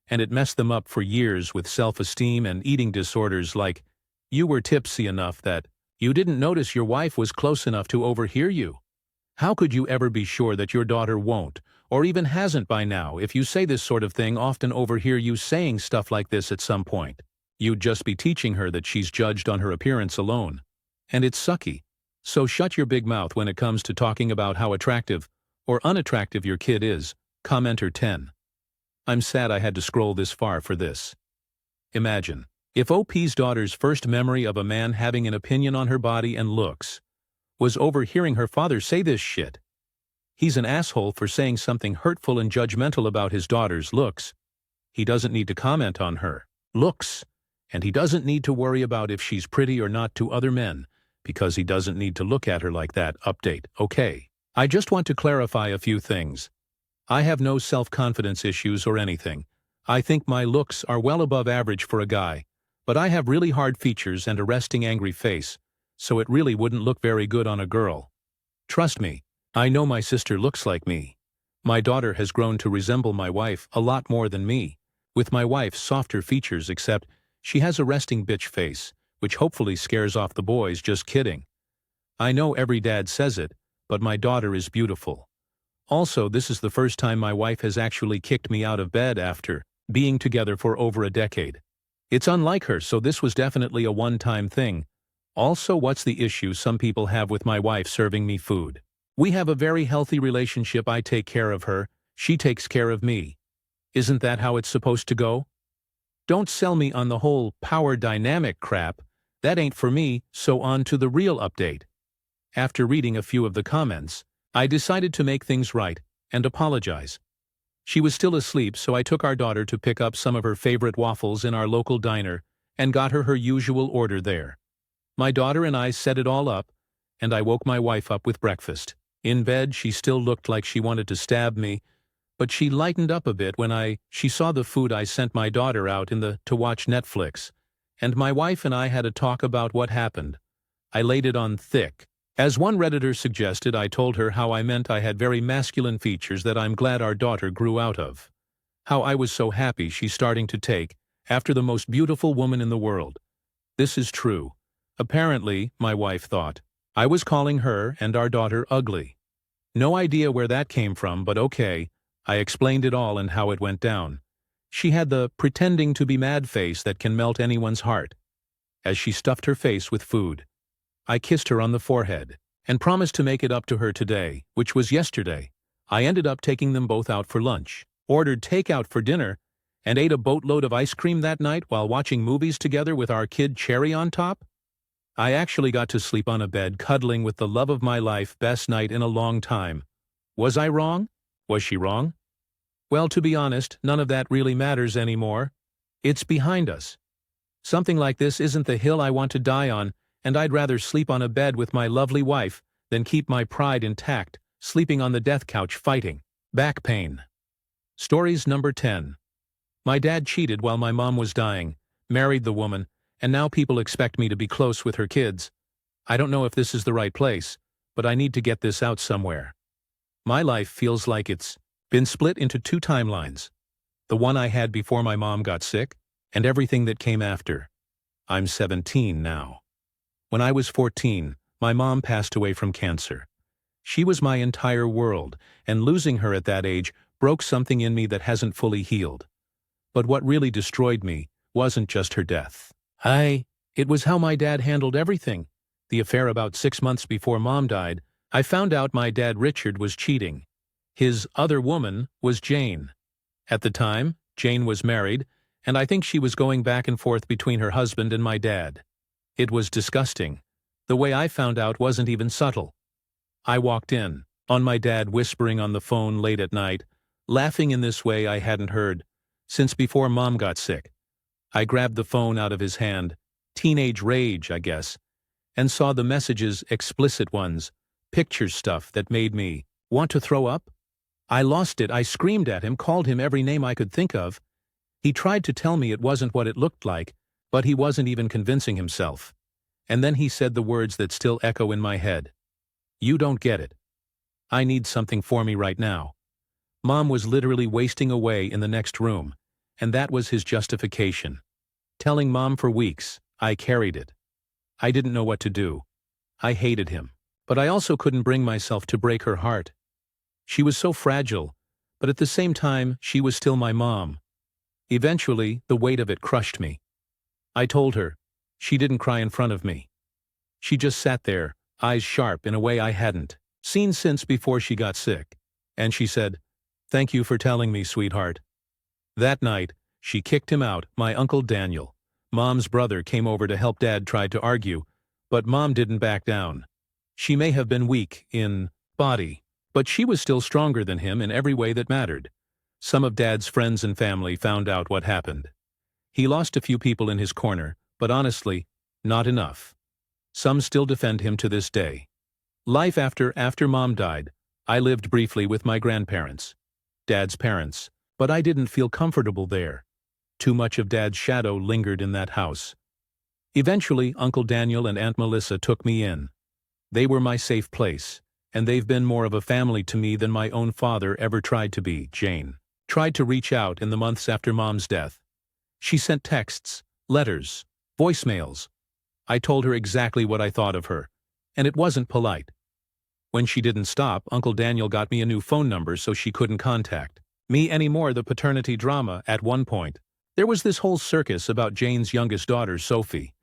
and it messed them up for years with self-esteem and eating disorders. Like, you were tipsy enough that you didn't notice your wife was close enough to overhear you. How could you ever be sure that your daughter won't, or even hasn't by now? If you say this sort of thing, often overhear you saying stuff like this at some point. You'd just be teaching her that she's judged on her appearance alone. And it's sucky. So shut your big mouth when it comes to talking about how attractive or unattractive your kid is. Commenter 10. I'm sad I had to scroll this far for this. Imagine. If OP's daughter's first memory of a man having an opinion on her body and looks was overhearing her father say this shit. He's an asshole for saying something hurtful and judgmental about his daughter's looks. He doesn't need to comment on her looks, and he doesn't need to worry about if she's pretty or not to other men, because he doesn't need to look at her like that. Update. Okay. I just want to clarify a few things. I have no self-confidence issues or anything. I think my looks are well above average for a guy, but I have really hard features and a resting angry face, so it really wouldn't look very good on a girl. Trust me, I know my sister looks like me. My daughter has grown to resemble my wife a lot more than me, with my wife's softer features, except she has a resting bitch face, which hopefully scares off the boys. Just kidding. I know every dad says it, but my daughter is beautiful. Also, this is the first time my wife has actually kicked me out of bed after being together for over a decade. It's unlike her, so this was definitely a one-time thing. Also, what's the issue some people have with my wife serving me food? We have a very healthy relationship. I take care of her, she takes care of me. Isn't that how it's supposed to go? Don't sell me on the whole power dynamic crap. That ain't for me. So on to the real update. After reading a few of the comments, I decided to make things right and apologize. She was still asleep, so I took our daughter to pick up some of her favorite waffles in our local diner and got her usual order there. My daughter and I set it all up, and I woke my wife up with breakfast. In bed, she still looked like she wanted to stab me, but she lightened up a bit when she saw the food I sent my daughter out to watch Netflix, and my wife and I had a talk about what happened. I laid it on thick. As one Redditor suggested, I told her how I meant I had very masculine features that I'm glad our daughter grew out of. How I was so happy she's starting to take after the most beautiful woman in the world. This is true. Apparently, my wife thought I was calling her and our daughter ugly. No idea where that came from, but okay. I explained it all and how it went down. She had the pretending to be mad face that can melt anyone's heart. As she stuffed her face with food, I kissed her on the forehead and promised to make it up to her today, which was yesterday. I ended up taking them both out for lunch, ordered takeout for dinner, and ate a boatload of ice cream that night while watching movies together with our kid Cherry on top. I actually got to sleep on a bed cuddling with the love of my life. Best night in a long time. Was I wrong? Was she wrong? Well, to be honest, none of that really matters anymore. It's behind us. Something like this isn't the hill I want to die on, and I'd rather sleep on a bed with my lovely wife than keep my pride intact, sleeping on the death couch fighting back pain. Stories number 10. My dad cheated while my mom was dying, married the woman, and now people expect me to be close with her kids. I don't know if this is the right place, but I need to get this out somewhere. My life feels like it's been split into two timelines. The one I had before my mom got sick, and everything that came after. I'm 17 now. When I was 14, my mom passed away from cancer. She was my entire world, and losing her at that age broke something in me that hasn't fully healed. But what really destroyed me wasn't just her death. It was how my dad handled everything. The affair about 6 months before Mom died, I found out my dad Richard was cheating. His other woman was Jane. At the time, Jane was married, and I think she was going back and forth between her husband and my dad. It was disgusting. The way I found out wasn't even subtle. I walked in, on my dad whispering on the phone late at night, laughing in this way I hadn't heard since before Mom got sick. I grabbed the phone out of his hand, teenage rage, I guess, and saw the messages, explicit ones, picture stuff that made me want to throw up. I lost it. I screamed at him, called him every name I could think of. He tried to tell me it wasn't what it looked like, but he wasn't even convincing himself. And then he said the words that still echo in my head. You don't get it. I need something for me right now. Mom was literally wasting away in the next room, and that was his justification. Telling Mom for weeks, I carried it. I didn't know what to do. I hated him, but I also couldn't bring myself to break her heart. She was so fragile, but at the same time, she was still my mom. Eventually, the weight of it crushed me. I told her. She didn't cry in front of me. She just sat there, eyes sharp in a way I hadn't seen since before she got sick. And she said, "Thank you for telling me, sweetheart." That night, She kicked him out, my Uncle Daniel. Mom's brother came over to help Dad try to argue, but Mom didn't back down. She may have been weak in body, but she was still stronger than him in every way that mattered. Some of Dad's friends and family found out what happened. He lost a few people in his corner, but honestly, not enough. Some still defend him to this day. Life after Mom died, I lived briefly with my grandparents, Dad's parents, but I didn't feel comfortable there. Too much of Dad's shadow lingered in that house. Eventually, Uncle Daniel and Aunt Melissa took me in. They were my safe place, and they've been more of a family to me than my own father ever tried to be. Jane tried to reach out in the months after Mom's death. She sent texts, letters, voicemails. I told her exactly what I thought of her, and it wasn't polite. When she didn't stop, Uncle Daniel got me a new phone number so she couldn't contact me anymore. The paternity drama at one point. There was this whole circus about Jane's youngest daughter, Sophie.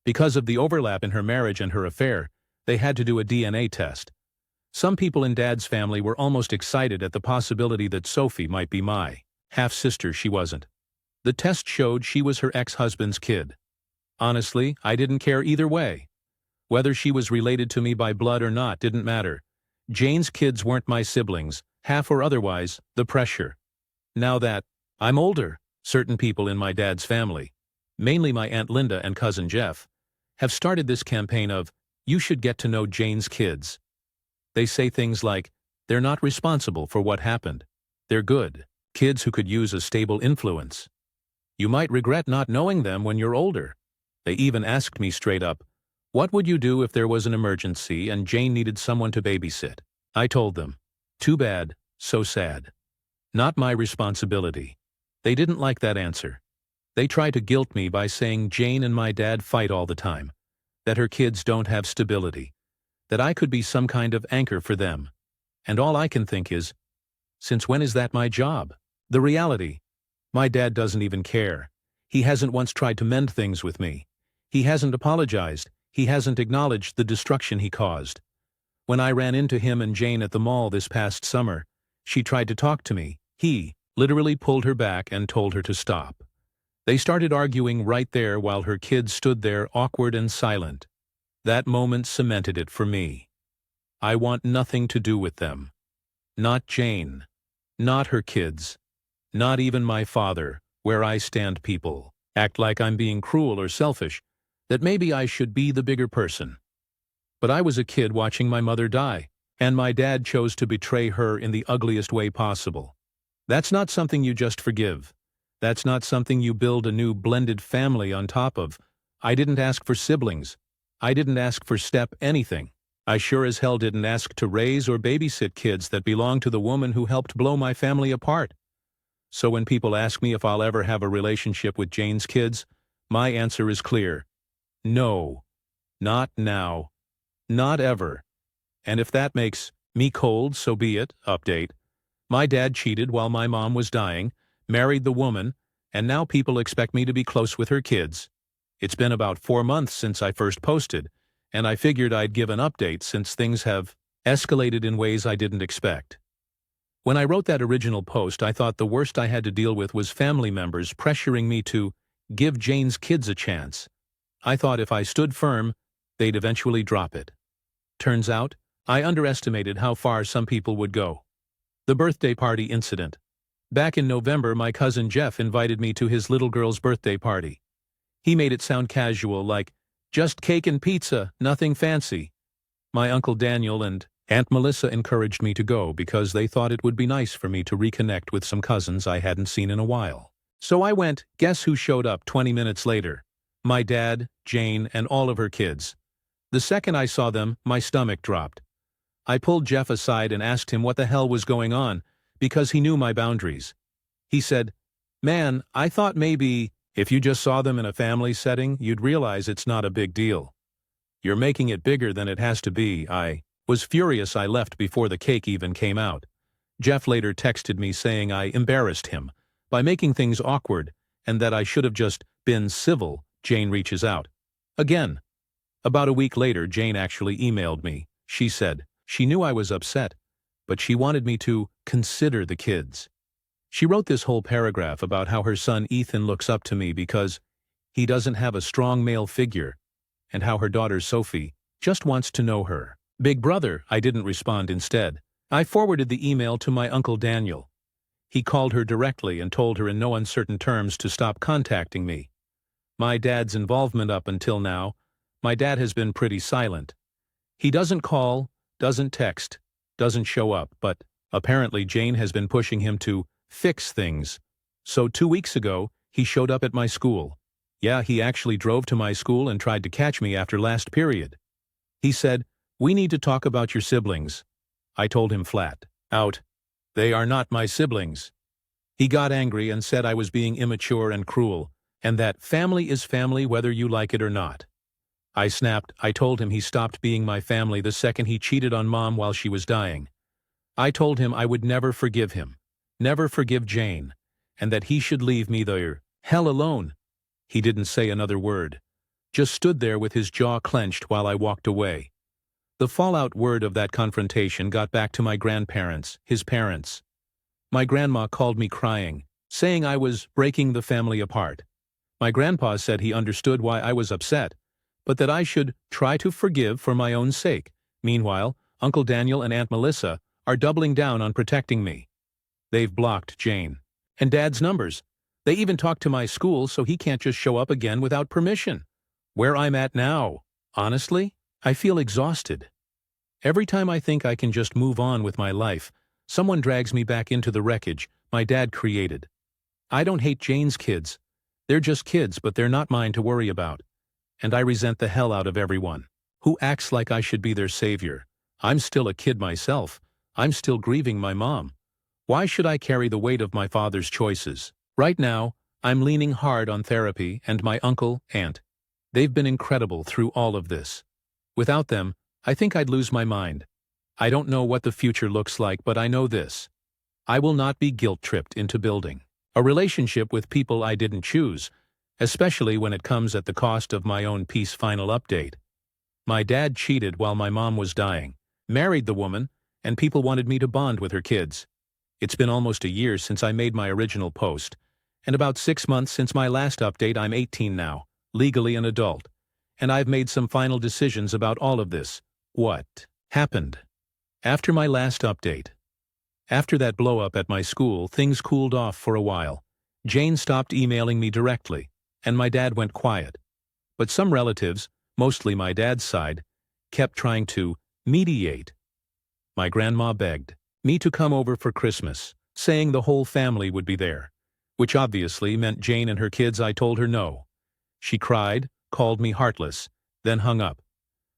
Because of the overlap in her marriage and her affair, they had to do a DNA test. Some people in Dad's family were almost excited at the possibility that Sophie might be my half-sister. She wasn't. The test showed she was her ex-husband's kid. Honestly, I didn't care either way. Whether she was related to me by blood or not didn't matter. Jane's kids weren't my siblings, half or otherwise. The pressure. Now that I'm older, certain people in my dad's family, mainly my Aunt Linda and Cousin Jeff, have started this campaign of, "You should get to know Jane's kids." They say things like, "They're not responsible for what happened. They're good kids who could use a stable influence. You might regret not knowing them when you're older." They even asked me straight up, "What would you do if there was an emergency and Jane needed someone to babysit?" I told them, "Too bad, so sad. Not my responsibility." They didn't like that answer. They tried to guilt me by saying Jane and my dad fight all the time, that her kids don't have stability, that I could be some kind of anchor for them. And all I can think is, since when is that my job? The reality: my dad doesn't even care. He hasn't once tried to mend things with me. He hasn't apologized. He hasn't acknowledged the destruction he caused. When I ran into him and Jane at the mall this past summer, she tried to talk to me. He literally pulled her back and told her to stop. They started arguing right there while her kids stood there awkward and silent. That moment cemented it for me. I want nothing to do with them. Not Jane. Not her kids. Not even my father. Where I stand, people act like I'm being cruel or selfish, that maybe I should be the bigger person. But I was a kid watching my mother die, and my dad chose to betray her in the ugliest way possible. That's not something you just forgive. That's not something you build a new blended family on top of. I didn't ask for siblings. I didn't ask for step anything. I sure as hell didn't ask to raise or babysit kids that belong to the woman who helped blow my family apart. So when people ask me if I'll ever have a relationship with Jane's kids, my answer is clear. No. Not now. Not ever. And if that makes me cold, so be it. Update. My dad cheated while my mom was dying, married the woman, and now people expect me to be close with her kids. It's been about 4 months since I first posted, and I figured I'd give an update since things have escalated in ways I didn't expect. When I wrote that original post, I thought the worst I had to deal with was family members pressuring me to give Jane's kids a chance. I thought if I stood firm, they'd eventually drop it. Turns out, I underestimated how far some people would go. The birthday party incident. Back in November, my cousin Jeff invited me to his little girl's birthday party. He made it sound casual, like, just cake and pizza, nothing fancy. My Uncle Daniel and Aunt Melissa encouraged me to go because they thought it would be nice for me to reconnect with some cousins I hadn't seen in a while. So I went. Guess who showed up 20 minutes later? My dad, Jane, and all of her kids. The second I saw them, my stomach dropped. I pulled Jeff aside and asked him what the hell was going on, because he knew my boundaries. He said, "Man, I thought maybe if you just saw them in a family setting, you'd realize it's not a big deal. You're making it bigger than it has to be." I was furious. I left before the cake even came out. Jeff later texted me saying I embarrassed him by making things awkward and that I should have just been civil. Jane reaches out. Again. About a week later, Jane actually emailed me. She said she knew I was upset, but she wanted me to consider the kids. She wrote this whole paragraph about how her son Ethan looks up to me because he doesn't have a strong male figure, and how her daughter Sophie just wants to know her. Big brother, I didn't respond instead. I forwarded the email to my Uncle Daniel. He called her directly and told her in no uncertain terms to stop contacting me. My dad's involvement up until now, my dad has been pretty silent. He doesn't call, doesn't text, doesn't show up, but apparently Jane has been pushing him to fix things. So 2 weeks ago, he showed up at my school. Yeah, he actually drove to my school and tried to catch me after last period. He said, "We need to talk about your siblings." I told him flat out, "They are not my siblings." He got angry and said I was being immature and cruel, and that family is family whether you like it or not. I snapped. I told him he stopped being my family the second he cheated on Mom while she was dying. I told him I would never forgive him, never forgive Jane, and that he should leave me the hell alone. He didn't say another word, just stood there with his jaw clenched while I walked away. The fallout word of that confrontation got back to my grandparents, his parents. My grandma called me crying, saying I was breaking the family apart. My grandpa said he understood why I was upset, but that I should try to forgive for my own sake. Meanwhile, Uncle Daniel and Aunt Melissa are doubling down on protecting me. They've blocked Jane and Dad's numbers. They even talked to my school so he can't just show up again without permission. Where I'm at now, honestly, I feel exhausted. Every time I think I can just move on with my life, someone drags me back into the wreckage my dad created. I don't hate Jane's kids. They're just kids, but they're not mine to worry about. And I resent the hell out of everyone who acts like I should be their savior. I'm still a kid myself. I'm still grieving my mom. Why should I carry the weight of my father's choices? Right now, I'm leaning hard on therapy and my uncle, aunt. They've been incredible through all of this. Without them, I think I'd lose my mind. I don't know what the future looks like, but I know this. I will not be guilt-tripped into building a relationship with people I didn't choose, especially when it comes at the cost of my own peace. Final update. My dad cheated while my mom was dying, married the woman, and people wanted me to bond with her kids. It's been almost a year since I made my original post, and about 6 months since my last update. I'm 18 now, legally an adult, and I've made some final decisions about all of this. What happened? After my last update. After that blow-up at my school, things cooled off for a while. Jane stopped emailing me directly, and my dad went quiet. But some relatives, mostly my dad's side, kept trying to mediate. My grandma begged me to come over for Christmas, saying the whole family would be there, which obviously meant Jane and her kids. I told her no. She cried, called me heartless, then hung up.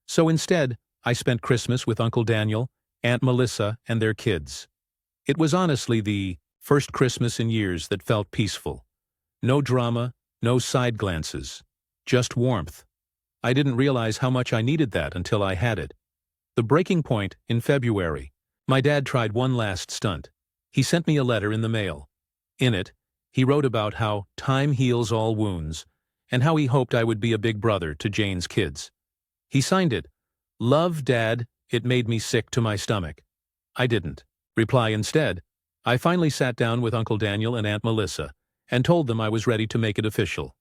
So instead, I spent Christmas with Uncle Daniel, Aunt Melissa, and their kids. It was honestly the first Christmas in years that felt peaceful. No drama, no side glances, just warmth. I didn't realize how much I needed that until I had it. The breaking point, in February. My dad tried one last stunt. He sent me a letter in the mail. In it, he wrote about how time heals all wounds, and how he hoped I would be a big brother to Jane's kids. He signed it, "Love, Dad." It made me sick to my stomach. I didn't reply. Instead, I finally sat down with Uncle Daniel and Aunt Melissa and told them I was ready to make it official.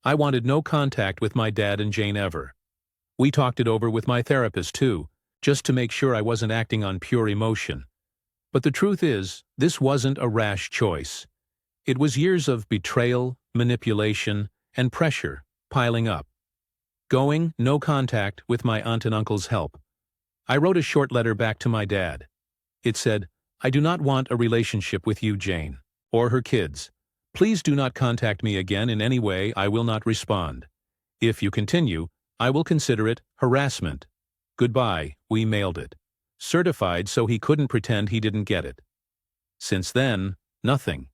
I wanted no contact with my dad and Jane ever. We talked it over with my therapist too, just to make sure I wasn't acting on pure emotion. But the truth is, this wasn't a rash choice. It was years of betrayal, manipulation, and pressure piling up. Going, no contact, with my aunt and uncle's help. I wrote a short letter back to my dad. It said, "I do not want a relationship with you, Jane, or her kids. Please do not contact me again in any way. I will not respond. If you continue, I will consider it harassment. Goodbye." We mailed it. Certified so he couldn't pretend he didn't get it. Since then, nothing.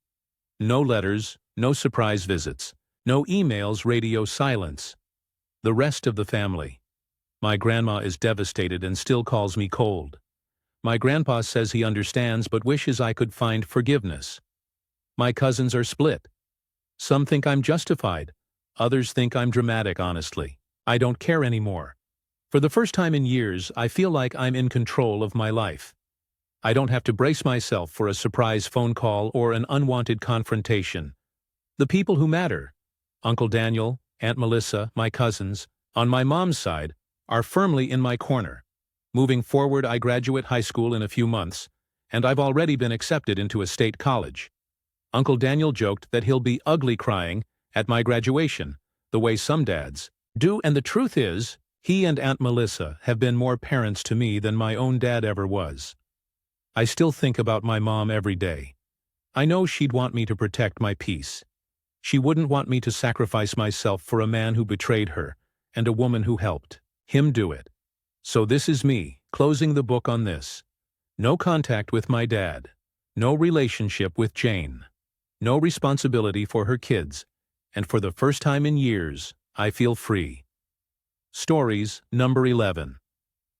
No letters, no surprise visits, no emails, radio silence. The rest of the family. My grandma is devastated and still calls me cold. My grandpa says he understands but wishes I could find forgiveness. My cousins are split. Some think I'm justified. Others think I'm dramatic. Honestly, I don't care anymore. For the first time in years, I feel like I'm in control of my life. I don't have to brace myself for a surprise phone call or an unwanted confrontation. The people who matter, Uncle Daniel, Aunt Melissa, my cousins, on my mom's side, are firmly in my corner. Moving forward, I graduate high school in a few months, and I've already been accepted into a state college. Uncle Daniel joked that he'll be ugly crying at my graduation, the way some dads do, and the truth is, he and Aunt Melissa have been more parents to me than my own dad ever was. I still think about my mom every day. I know she'd want me to protect my peace. She wouldn't want me to sacrifice myself for a man who betrayed her and a woman who helped him do it. So this is me, closing the book on this. No contact with my dad. No relationship with Jane. No responsibility for her kids. And for the first time in years, I feel free. Stories number 11.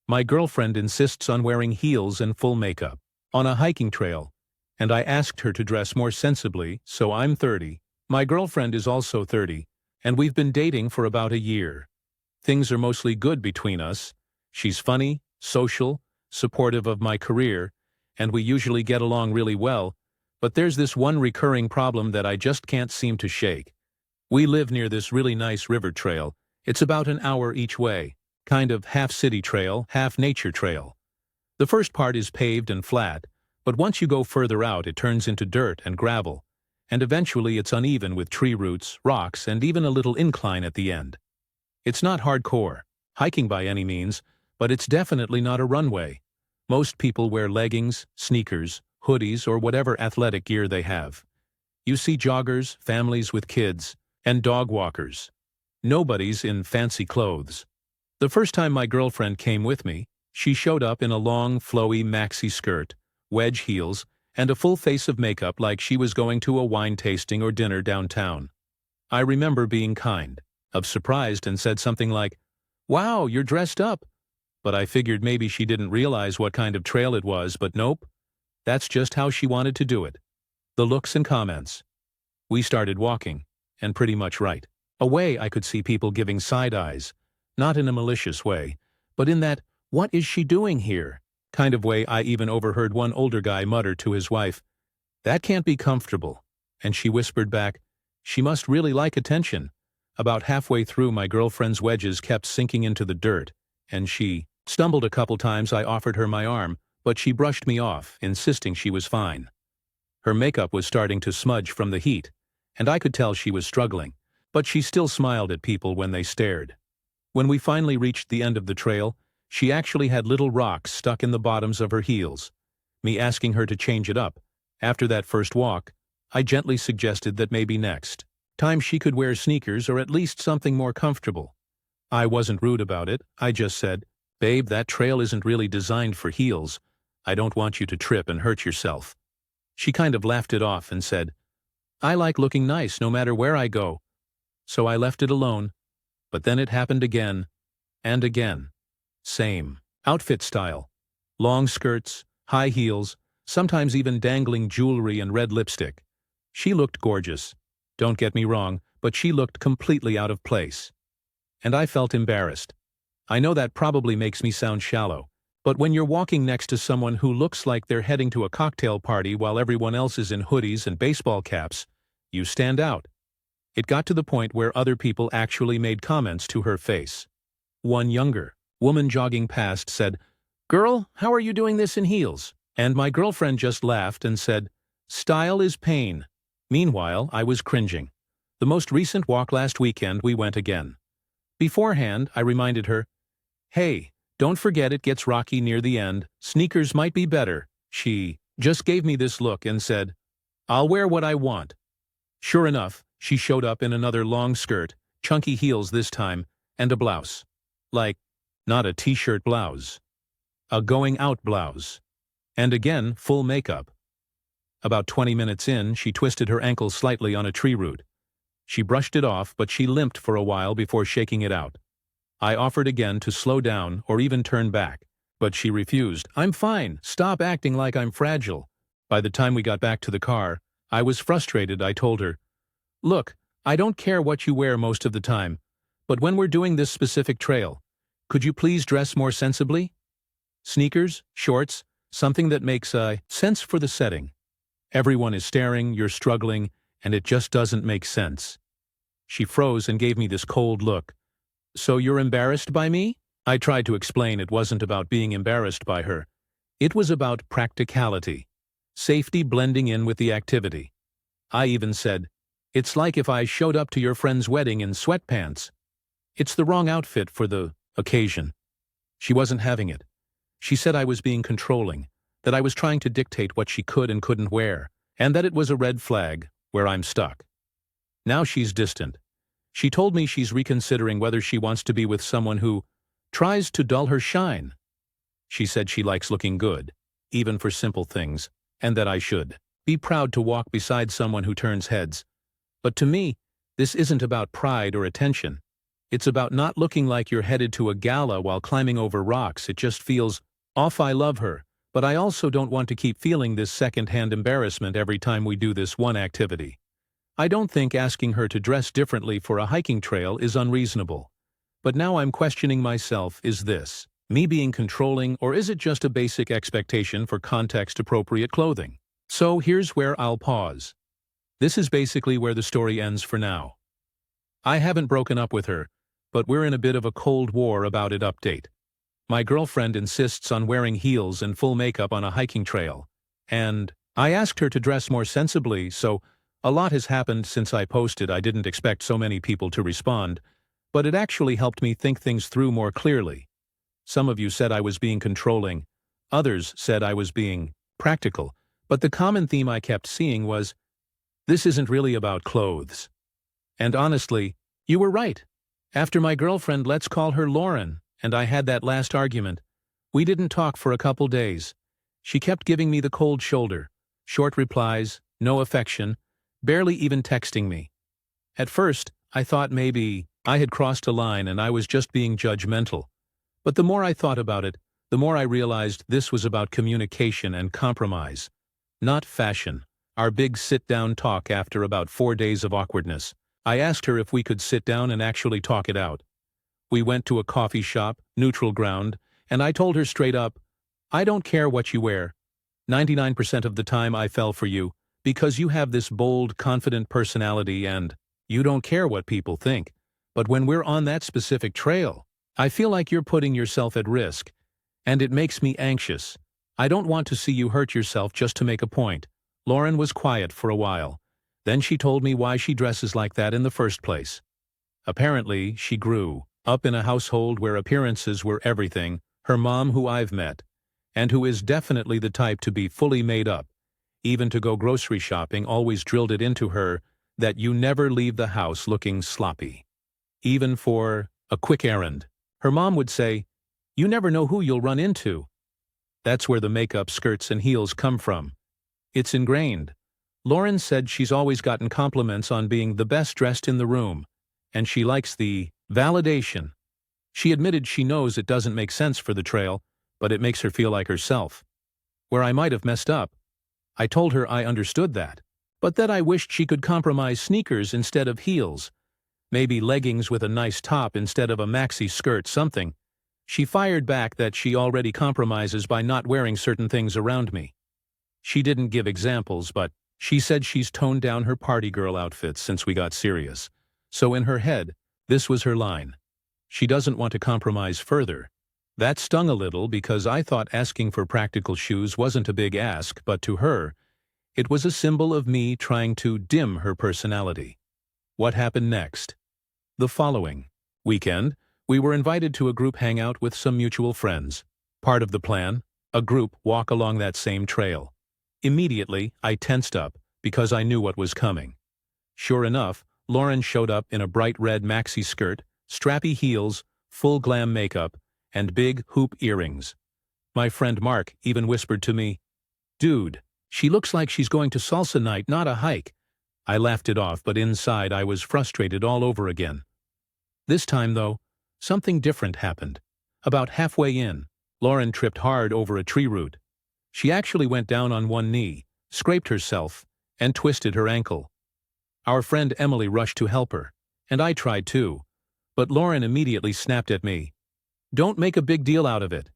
My girlfriend insists on wearing heels and full makeup on a hiking trail, and I asked her to dress more sensibly, so I'm 30. My girlfriend is also 30, and we've been dating for about a year. Things are mostly good between us. She's funny, social, supportive of my career, and we usually get along really well, but there's this one recurring problem that I just can't seem to shake. We live near this really nice river trail. It's about an hour each way, kind of half city trail, half nature trail. The first part is paved and flat, but once you go further out it turns into dirt and gravel, and eventually it's uneven with tree roots, rocks, and even a little incline at the end. It's not hardcore hiking by any means, but it's definitely not a runway. Most people wear leggings, sneakers, hoodies, or whatever athletic gear they have. You see joggers, families with kids, and dog walkers. Nobody's in fancy clothes. The first time my girlfriend came with me, she showed up in a long, flowy maxi skirt, wedge heels, and a full face of makeup like she was going to a wine tasting or dinner downtown. I remember being kind of surprised and said something like, "Wow, you're dressed up." But I figured maybe she didn't realize what kind of trail it was, but nope. That's just how she wanted to do it. The looks and comments. We started walking, and pretty much right away I could see people giving side eyes, not in a malicious way, but in that, "What is she doing here?" kind of way. I even overheard one older guy mutter to his wife, "That can't be comfortable," and she whispered back, "She must really like attention." About halfway through, my girlfriend's wedges kept sinking into the dirt, and she stumbled a couple times. I offered her my arm, but she brushed me off, insisting she was fine. Her makeup was starting to smudge from the heat, and I could tell she was struggling, but she still smiled at people when they stared. When we finally reached the end of the trail, she actually had little rocks stuck in the bottoms of her heels. Me asking her to change it up. After that first walk, I gently suggested that maybe next time she could wear sneakers or at least something more comfortable. I wasn't rude about it. I just said, "Babe, that trail isn't really designed for heels. I don't want you to trip and hurt yourself." She kind of laughed it off and said, "I like looking nice no matter where I go." So I left it alone. But then it happened again and again. Same outfit style. Long skirts, high heels, sometimes even dangling jewelry and red lipstick. She looked gorgeous. Don't get me wrong, but she looked completely out of place. And I felt embarrassed. I know that probably makes me sound shallow, but when you're walking next to someone who looks like they're heading to a cocktail party while everyone else is in hoodies and baseball caps, you stand out. It got to the point where other people actually made comments to her face. One younger woman jogging past said, "Girl, how are you doing this in heels?" And my girlfriend just laughed and said, "Style is pain." Meanwhile, I was cringing. The most recent walk last weekend, we went again. Beforehand, I reminded her, "Hey, don't forget it gets rocky near the end. Sneakers might be better." She just gave me this look and said, "I'll wear what I want." Sure enough, she showed up in another long skirt, chunky heels this time, and a blouse. Like, not a t-shirt blouse. A going-out blouse. And again, full makeup. About 20 minutes in, she twisted her ankle slightly on a tree root. She brushed it off, but she limped for a while before shaking it out. I offered again to slow down or even turn back, but she refused. "I'm fine. Stop acting like I'm fragile." By the time we got back to the car, I was frustrated. I told her, "Look, I don't care what you wear most of the time, but when we're doing this specific trail, could you please dress more sensibly? Sneakers, shorts, Something that makes sense for the setting. Everyone is staring, you're struggling, and it just doesn't make sense. She froze and gave me this cold look. So you're embarrassed by me? I tried to explain it wasn't about being embarrassed by her. It was about practicality. Safety blending in with the activity. I even said, it's like if I showed up to your friend's wedding in sweatpants. It's the wrong outfit for the occasion. She wasn't having it. She said I was being controlling, that I was trying to dictate what she could and couldn't wear, and that it was a red flag, where I'm stuck. Now she's distant. She told me she's reconsidering whether she wants to be with someone who tries to dull her shine. She said she likes looking good, even for simple things, and that I should be proud to walk beside someone who turns heads. But to me, this isn't about pride or attention. It's about not looking like you're headed to a gala while climbing over rocks. It just feels off. I love her, but I also don't want to keep feeling this second-hand embarrassment every time we do this one activity. I don't think asking her to dress differently for a hiking trail is unreasonable. But now I'm questioning myself, is this me being controlling, or is it just a basic expectation for context-appropriate clothing? So here's where I'll pause. This is basically where the story ends for now. I haven't broken up with her, but we're in a bit of a cold war about it. Update. My girlfriend insists on wearing heels and full makeup on a hiking trail, and I asked her to dress more sensibly, so a lot has happened since I posted. I didn't expect so many people to respond, but it actually helped me think things through more clearly. Some of you said I was being controlling, others said I was being practical, but the common theme I kept seeing was, this isn't really about clothes. And honestly, you were right. After my girlfriend, let's call her Lauren, and I had that last argument, we didn't talk for a couple days. She kept giving me the cold shoulder, short replies, no affection, barely even texting me. At first, I thought maybe I had crossed a line and I was just being judgmental. But the more I thought about it, the more I realized this was about communication and compromise, not fashion. Our big sit-down talk after about 4 days of awkwardness. I asked her if we could sit down and actually talk it out. We went to a coffee shop, neutral ground, and I told her straight up, I don't care what you wear. 99% of the time I fell for you, because you have this bold, confident personality and you don't care what people think. But when we're on that specific trail, I feel like you're putting yourself at risk, and it makes me anxious. I don't want to see you hurt yourself just to make a point. Lauren was quiet for a while. Then she told me why she dresses like that in the first place. Apparently, she grew up in a household where appearances were everything. Her mom, who I've met, and who is definitely the type to be fully made up, even to go grocery shopping, always drilled it into her that you never leave the house looking sloppy. Even for a quick errand. Her mom would say, you never know who you'll run into. That's where the makeup, skirts, and heels come from. It's ingrained. Lauren said she's always gotten compliments on being the best dressed in the room, and she likes the validation. She admitted she knows it doesn't make sense for the trail, but it makes her feel like herself. Where I might have messed up, I told her I understood that, but that I wished she could compromise sneakers instead of heels, maybe leggings with a nice top instead of a maxi skirt, something. She fired back that she already compromises by not wearing certain things around me. She didn't give examples, but she said she's toned down her party girl outfits since we got serious. So in her head, this was her line. She doesn't want to compromise further. That stung a little because I thought asking for practical shoes wasn't a big ask, but to her, it was a symbol of me trying to dim her personality. What happened next? The following weekend, we were invited to a group hangout with some mutual friends. Part of the plan, a group walk along that same trail. Immediately, I tensed up because I knew what was coming. Sure enough, Lauren showed up in a bright red maxi skirt, strappy heels, full glam makeup, and big hoop earrings. My friend Mark even whispered to me, "Dude, she looks like she's going to salsa night, not a hike." I laughed it off, but inside I was frustrated all over again. This time, though, something different happened. About halfway in, Lauren tripped hard over a tree root. She actually went down on one knee, scraped herself, and twisted her ankle. Our friend Emily rushed to help her, and I tried too, but Lauren immediately snapped at me. "Don't make a big deal out of it."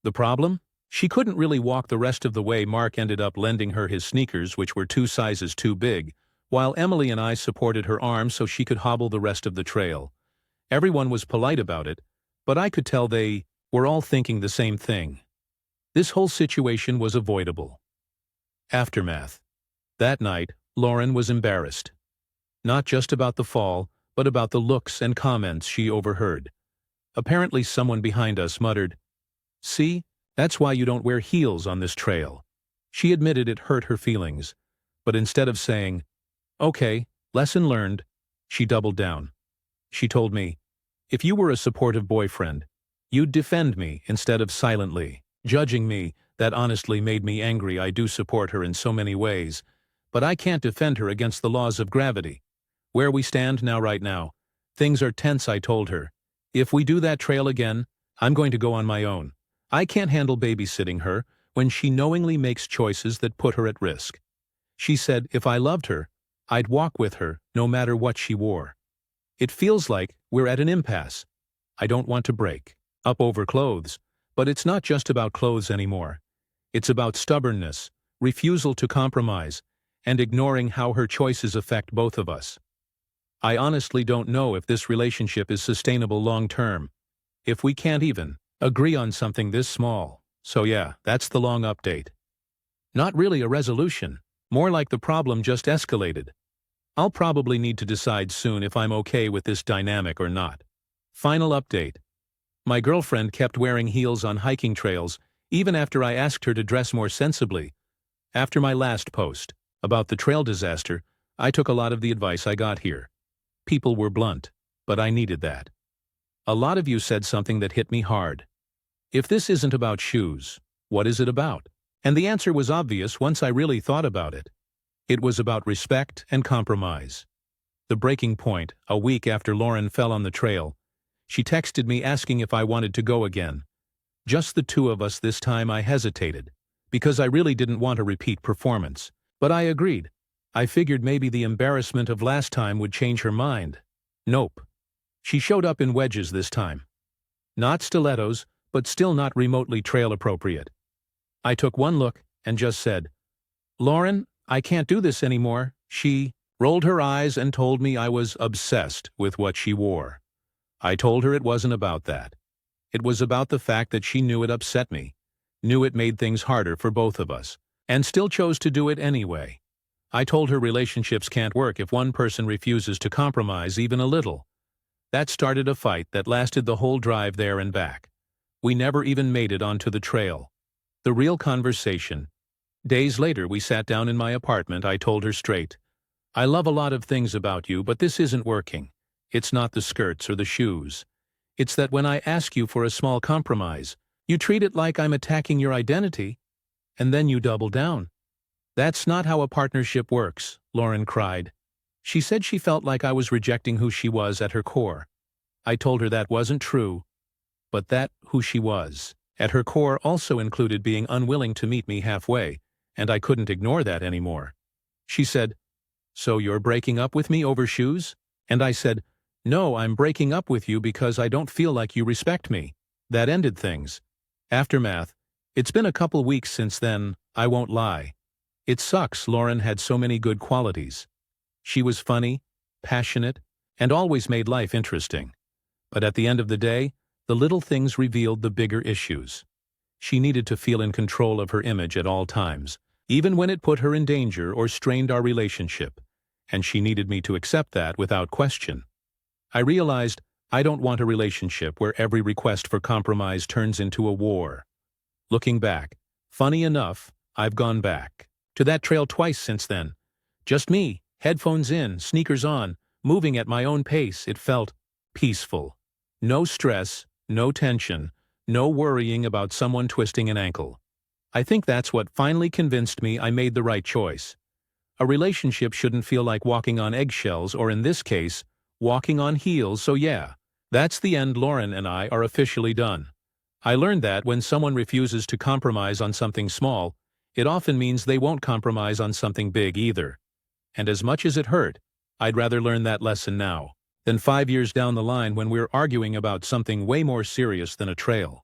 The problem? She couldn't really walk the rest of the way. Mark ended up lending her his sneakers, which were 2 sizes too big, while Emily and I supported her arm so she could hobble the rest of the trail. Everyone was polite about it, but I could tell they were all thinking the same thing. This whole situation was avoidable. Aftermath. That night, Lauren was embarrassed. Not just about the fall, but about the looks and comments she overheard. Apparently someone behind us muttered, "See, that's why you don't wear heels on this trail." She admitted it hurt her feelings, but instead of saying, "Okay, lesson learned," she doubled down. She told me, "If you were a supportive boyfriend, you'd defend me instead of silently judging me." That honestly made me angry. I do support her in so many ways, but I can't defend her against the laws of gravity. Where we stand now right now, things are tense. I told her, if we do that trail again, I'm going to go on my own. I can't handle babysitting her when she knowingly makes choices that put her at risk. She said if I loved her, I'd walk with her no matter what she wore. It feels like we're at an impasse. I don't want to break up over clothes, but it's not just about clothes anymore. It's about stubbornness, refusal to compromise, and ignoring how her choices affect both of us. I honestly don't know if this relationship is sustainable long-term, if we can't even agree on something this small. So yeah, that's the long update. Not really a resolution, more like the problem just escalated. I'll probably need to decide soon if I'm okay with this dynamic or not. Final update. My girlfriend kept wearing heels on hiking trails, even after I asked her to dress more sensibly. After my last post about the trail disaster, I took a lot of the advice I got here. People were blunt, but I needed that. A lot of you said something that hit me hard. If this isn't about shoes, what is it about? And the answer was obvious once I really thought about it. It was about respect and compromise. The breaking point, a week after Lauren fell on the trail, she texted me asking if I wanted to go again. Just the two of us this time. I hesitated, because I really didn't want a repeat performance, but I agreed. I figured maybe the embarrassment of last time would change her mind. Nope. She showed up in wedges this time. Not stilettos, but still not remotely trail appropriate. I took one look and just said, "Lauren, I can't do this anymore." She rolled her eyes and told me I was obsessed with what she wore. I told her it wasn't about that. It was about the fact that she knew it upset me, knew it made things harder for both of us, and still chose to do it anyway. I told her relationships can't work if one person refuses to compromise even a little. That started a fight that lasted the whole drive there and back. We never even made it onto the trail. The real conversation. Days later we sat down in my apartment. I told her straight, "I love a lot of things about you, but this isn't working. It's not the skirts or the shoes. It's that when I ask you for a small compromise, you treat it like I'm attacking your identity, and then you double down." "That's not how a partnership works," Lauren cried. She said she felt like I was rejecting who she was at her core. I told her that wasn't true, but that who she was at her core also included being unwilling to meet me halfway, and I couldn't ignore that anymore. She said, "So you're breaking up with me over shoes?" And I said, "No, I'm breaking up with you because I don't feel like you respect me." That ended things. Aftermath. It's been a couple weeks since then, I won't lie. It sucks. Lauren had so many good qualities. She was funny, passionate, and always made life interesting. But at the end of the day, the little things revealed the bigger issues. She needed to feel in control of her image at all times, even when it put her in danger or strained our relationship, and she needed me to accept that without question. I realized I don't want a relationship where every request for compromise turns into a war. Looking back, funny enough, I've gone back to that trail twice since then. Just me, headphones in, sneakers on, moving at my own pace. It felt peaceful. No stress, no tension, no worrying about someone twisting an ankle. I think that's what finally convinced me I made the right choice. A relationship shouldn't feel like walking on eggshells, or in this case, walking on heels. So yeah, that's the end. Lauren and I are officially done. I learned that when someone refuses to compromise on something small, it often means they won't compromise on something big either. And as much as it hurt, I'd rather learn that lesson now than 5 years down the line when we're arguing about something way more serious than a trail.